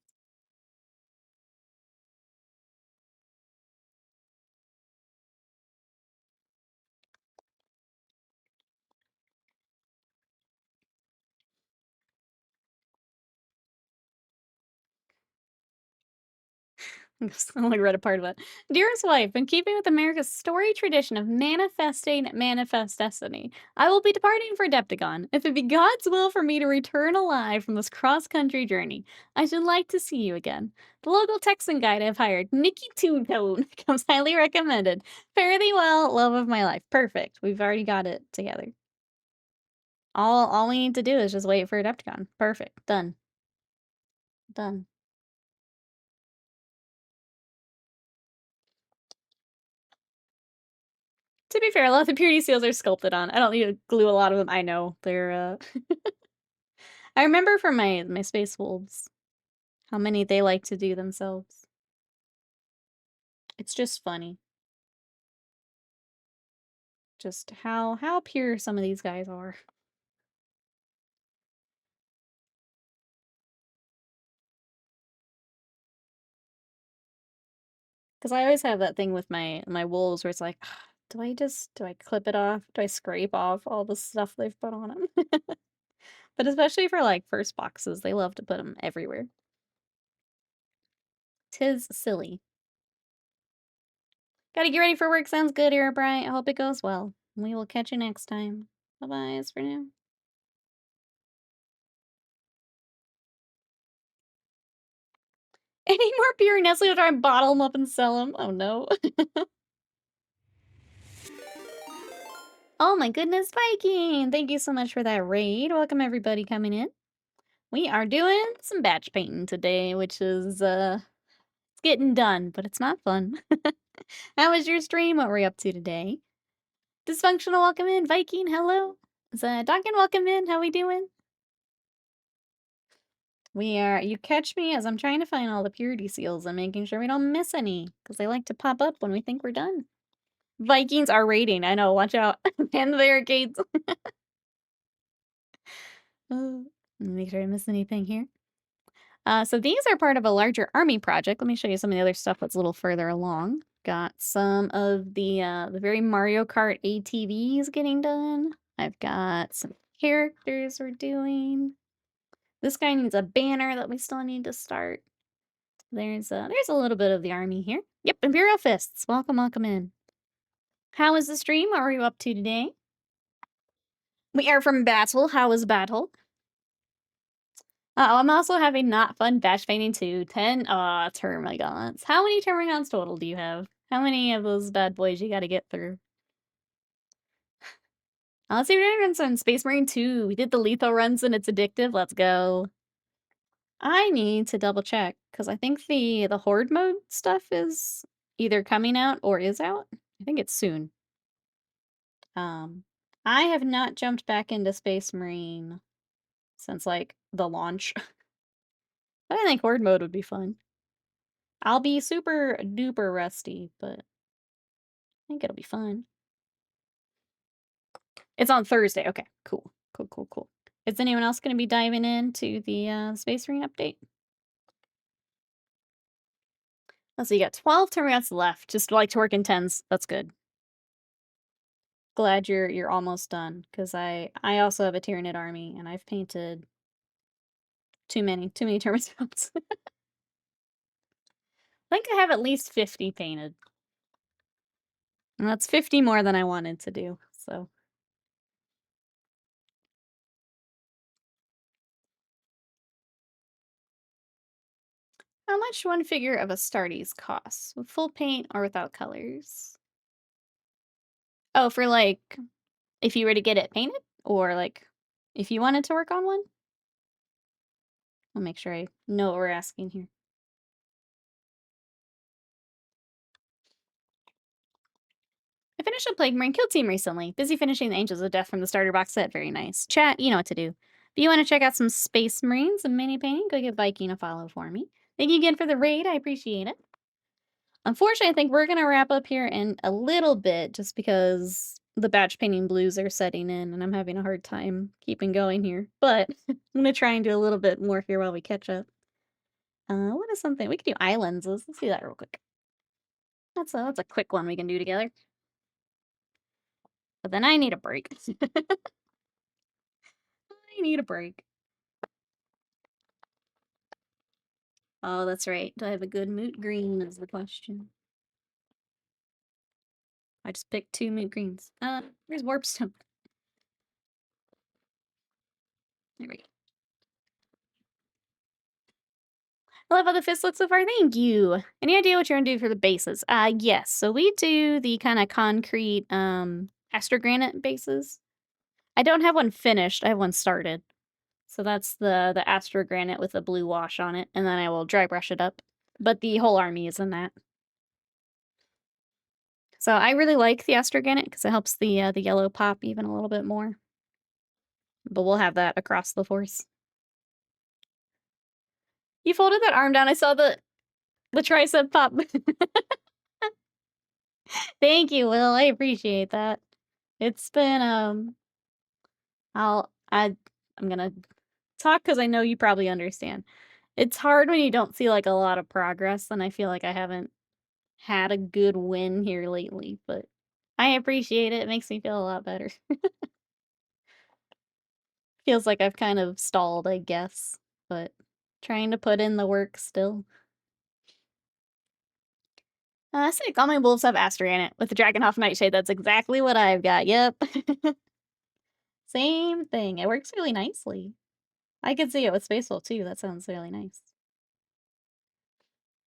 I only read a part of it. Dearest wife, in keeping with America's storied tradition of manifesting manifest destiny, I will be departing for Deptagon. If it be God's will for me to return alive from this cross-country journey, I should like to see you again. The local Texan guide I've hired, Nikki Toon-Tone, comes highly recommended. Fare thee well, love of my life. Perfect. We've already got it together. All we need to do is just wait for Deptagon. Perfect. Done. Done. To be fair, a lot of the purity seals are sculpted on. I don't need to glue a lot of them. I know. They're, I remember from my Space Wolves how many they like to do themselves. It's just funny. Just how pure some of these guys are. Because I always have that thing with my wolves where it's like, do I clip it off? Do I scrape off all the stuff they've put on them? But especially for, like, first boxes, they love to put them everywhere. 'Tis silly. Gotta get ready for work. Sounds good, Erebright. I hope it goes well. We will catch you next time. Bye-bye as for now. Any more pure Nestle will try and bottle them up and sell them. Oh no. Oh my goodness, Viking! Thank you so much for that raid. Welcome everybody coming in. We are doing some batch painting today, which is, it's getting done, but it's not fun. How was your stream? What were you up to today? Dysfunctional, welcome in. Viking, hello. Duncan, welcome in. How we doing? You catch me as I'm trying to find all the purity seals and making sure we don't miss any, because they like to pop up when we think we're done. Vikings are raiding. I know, watch out. Man the barricades. Make sure I miss anything here. So these are part of a larger army project. Let me show you some of the other stuff that's a little further along. Got some of the very Mario Kart ATVs getting done. I've got some characters we're doing. This guy needs a banner that we still need to start. There's a little bit of the army here. Yep, Imperial Fists. Welcome, welcome in. How was the stream? What were you up to today? We are from battle. How was battle? I'm also having not fun batch painting too. 10 termagants. How many termagants total do you have? How many of those bad boys you gotta get through? Let's see, we're doing some Space Marine 2. We did the lethal runs and it's addictive. Let's go. I need to double check because I think the horde mode stuff is either coming out or is out. I think it's soon. I have not jumped back into Space Marine since, like, the launch. But I think horde mode would be fun. I'll be super duper rusty, but think it'll be fun. It's on Thursday. Okay, cool. Cool. Is anyone else going to be diving into the Space Marine update? Let's see, you got 12 turn left. Just like to work in 10s. That's good. Glad you're almost done, because I also have a Tyranid army, and I've painted too many Terminus films. I think I have at least 50 painted. And that's 50 more than I wanted to do, so. How much one figure of Astartes costs? With full paint or without colors? Oh, for like, if you were to get it painted? Or like, if you wanted to work on one? I'll make sure I know what we're asking here. I finished a Plague Marine Kill Team recently. Busy finishing the Angels of Death from the starter box set. Very nice. Chat, you know what to do. If you want to check out some Space Marines and mini painting, go give Viking a follow for me. Thank you again for the raid. I appreciate it. Unfortunately, I think we're going to wrap up here in a little bit just because the batch painting blues are setting in and I'm having a hard time keeping going here. But I'm going to try and do a little bit more here while we catch up. What is something? We can do islands. Let's do that real quick. That's a quick one we can do together. But then I need a break. I need a break. Oh, that's right. Do I have a good moot green is the question. I just picked 2 moot greens. Where's Warpstone? There we go. I love how the fist looks so far. Thank you. Any idea what you're gonna do for the bases? Yes. So we do the kind of concrete astrogranite bases. I don't have one finished. I have one started. So that's the astrogranite with a blue wash on it, and then I will dry brush it up. But the whole army is in that. So I really like the astrogranite because it helps the yellow pop even a little bit more. But we'll have that across the force. You folded that arm down. I saw the tricep pop. Thank you, Will. I appreciate that. It's been I'm gonna talk because I know you probably understand. It's hard when you don't see like a lot of progress, and I feel like I haven't had a good win here lately, but I appreciate it. It makes me feel a lot better. Feels like I've kind of stalled, I guess, but trying to put in the work still. Sick. All my wolves have Aster in it with the Dragonhoff Nightshade. That's exactly what I've got. Yep. Same thing. It works really nicely. I could see it with Space Wolf too. That sounds really nice.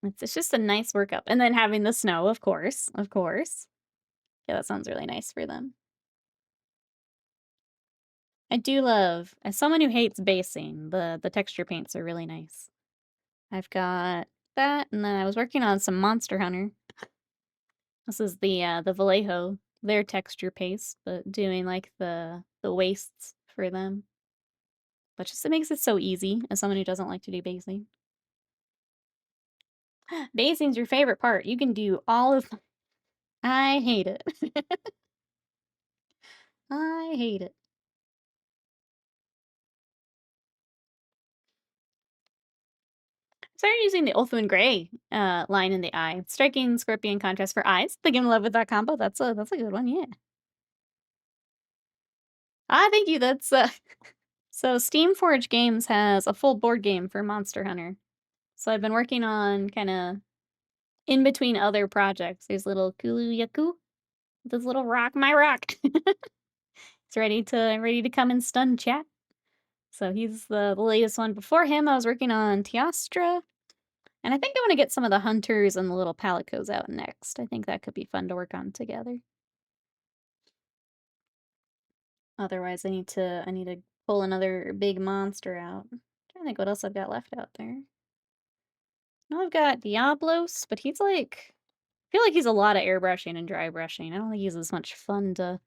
It's just a nice workup. And then having the snow, of course. Of course. Yeah, that sounds really nice for them. I do love, as someone who hates basing, the texture paints are really nice. I've got that, and then I was working on some Monster Hunter. This is the Vallejo, their texture paste, but doing like the wastes for them. But just it makes it so easy as someone who doesn't like to do basing. Basing's your favorite part. You can do all of I hate it. I hate it. Started using the Ulthuan Gray line in the eye. Striking Scorpion contrast for eyes. Think I'm in love with that combo. That's a good one, yeah. Thank you. That's so Steamforge Games has a full board game for Monster Hunter. So I've been working on kind of in between other projects. There's little Kulu Yaku. This little rock, my rock. It's ready to come and stun chat. So he's the latest one. Before him, I was working on Teostra. And I think I want to get some of the hunters and the little palicos out next. I think that could be fun to work on together. Otherwise, I need to pull another big monster out. I'm trying to think what else I've got left out there. No, I've got Diablos, but he's like, I feel like he's a lot of airbrushing and dry brushing. I don't think he's as much fun to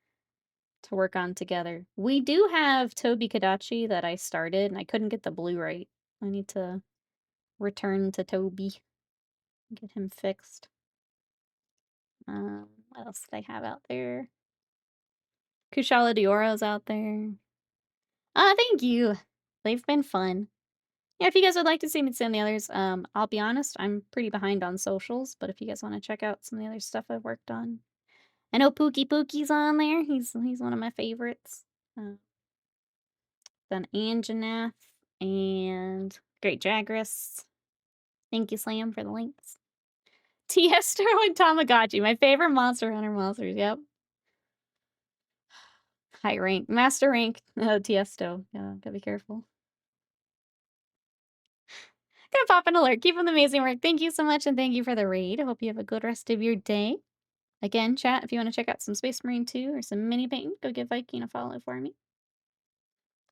work on together. We do have Toby Kadachi that I started, and I couldn't get the blue right. I need to return to Toby, get him fixed. What else did I have out there? Kushala Dioro's out there. Thank you. They've been fun. Yeah, if you guys would like to see me some of the others, I'll be honest, I'm pretty behind on socials, but if you guys want to check out some of the other stuff I've worked on. I know Pookie Pookie's on there. He's one of my favorites. Done Anjanath and Great Jagras. Thank you, Slam, for the links. Tiesto and Tamagotchi, my favorite Monster Hunter monsters, yep. High rank. Master rank. Tiesto. Yeah, gotta be careful. Gonna pop an alert. Keep up the amazing work. Thank you so much, and thank you for the raid. I hope you have a good rest of your day. Again, chat, if you want to check out some Space Marine 2 or some mini painting, go give Viking a follow for me.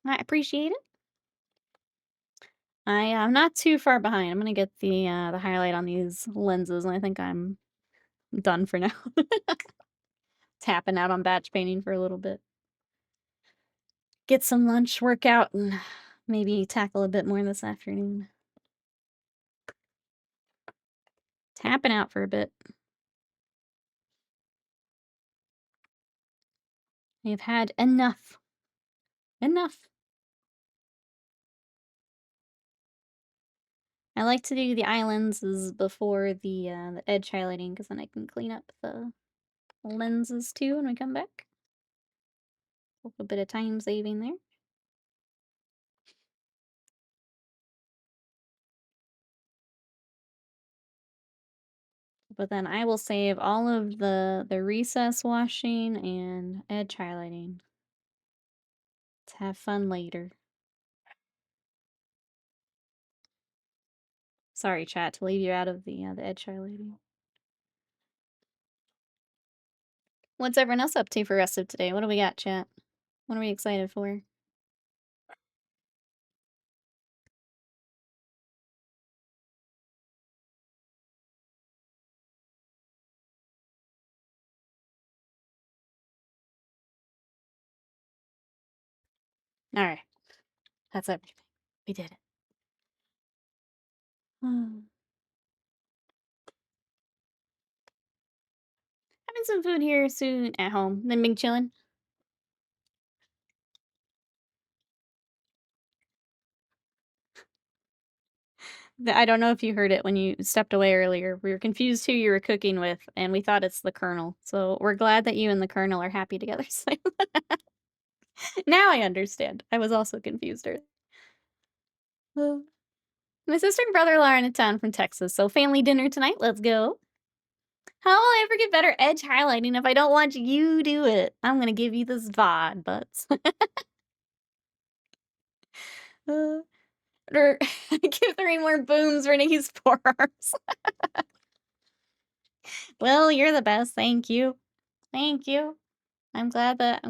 I appreciate it. I am not too far behind. I'm gonna get the highlight on these lenses, and I think I'm done for now. Tapping out on batch painting for a little bit. Get some lunch, workout, and maybe tackle a bit more this afternoon. Tapping out for a bit. We've had enough. Enough. I like to do the islands before the edge highlighting, because then I can clean up the lenses too when we come back. A bit of time saving there. But then I will save all of the recess washing and edge highlighting to have fun later. Sorry, chat, to leave you out of the edge highlighting. What's everyone else up to for the rest of today? What do we got, chat? What are we excited for? All right. That's everything. We did it. Having some food here soon at home. Then being chilling. I don't know if you heard it when you stepped away earlier. We were confused who you were cooking with, and we thought it's the Colonel. So we're glad that you and the Colonel are happy together. Now I understand. I was also confused earlier. My sister and brother-in-law are in a town from Texas, so family dinner tonight. Let's go. How will I ever get better edge highlighting if I don't watch you do it? I'm gonna give you this VOD, butts. Or give 3 more booms for Nikki's forearms. Well, you're the best. Thank you. Thank you. I'm glad that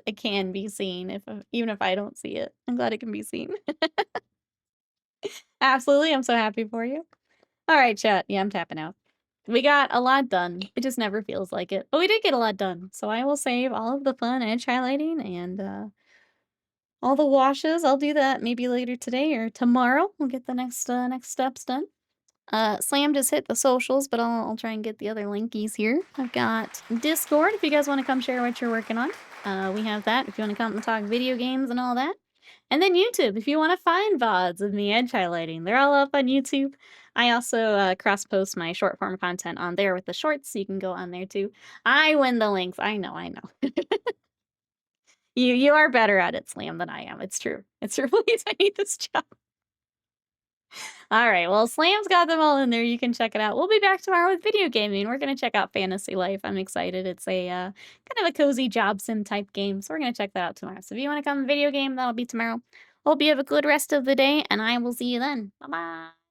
it can be seen, even if I don't see it. I'm glad it can be seen. Absolutely. I'm so happy for you. All right, chat. Yeah, I'm tapping out. We got a lot done. It just never feels like it. But we did get a lot done. So I will save all of the fun edge highlighting and all the washes. I'll do that maybe later today or tomorrow. We'll get the next steps done. Slam just hit the socials, but I'll try and get the other linkies here. I've got Discord if you guys want to come share what you're working on. We have that if you want to come and talk video games and all that. And then YouTube, if you want to find VODs of me edge highlighting. They're all up on YouTube. I also cross-post my short form content on there with the shorts, so you can go on there too. I win the links. I know. You are better at it, Slam, than I am. It's true. It's true. Please, I need this job. All right. Well, Slam's got them all in there. You can check it out. We'll be back tomorrow with video gaming. We're going to check out Fantasy Life. I'm excited. It's a kind of a cozy job sim type game. So we're going to check that out tomorrow. So if you want to come video game, that'll be tomorrow. Hope you have a good rest of the day, and I will see you then. Bye-bye.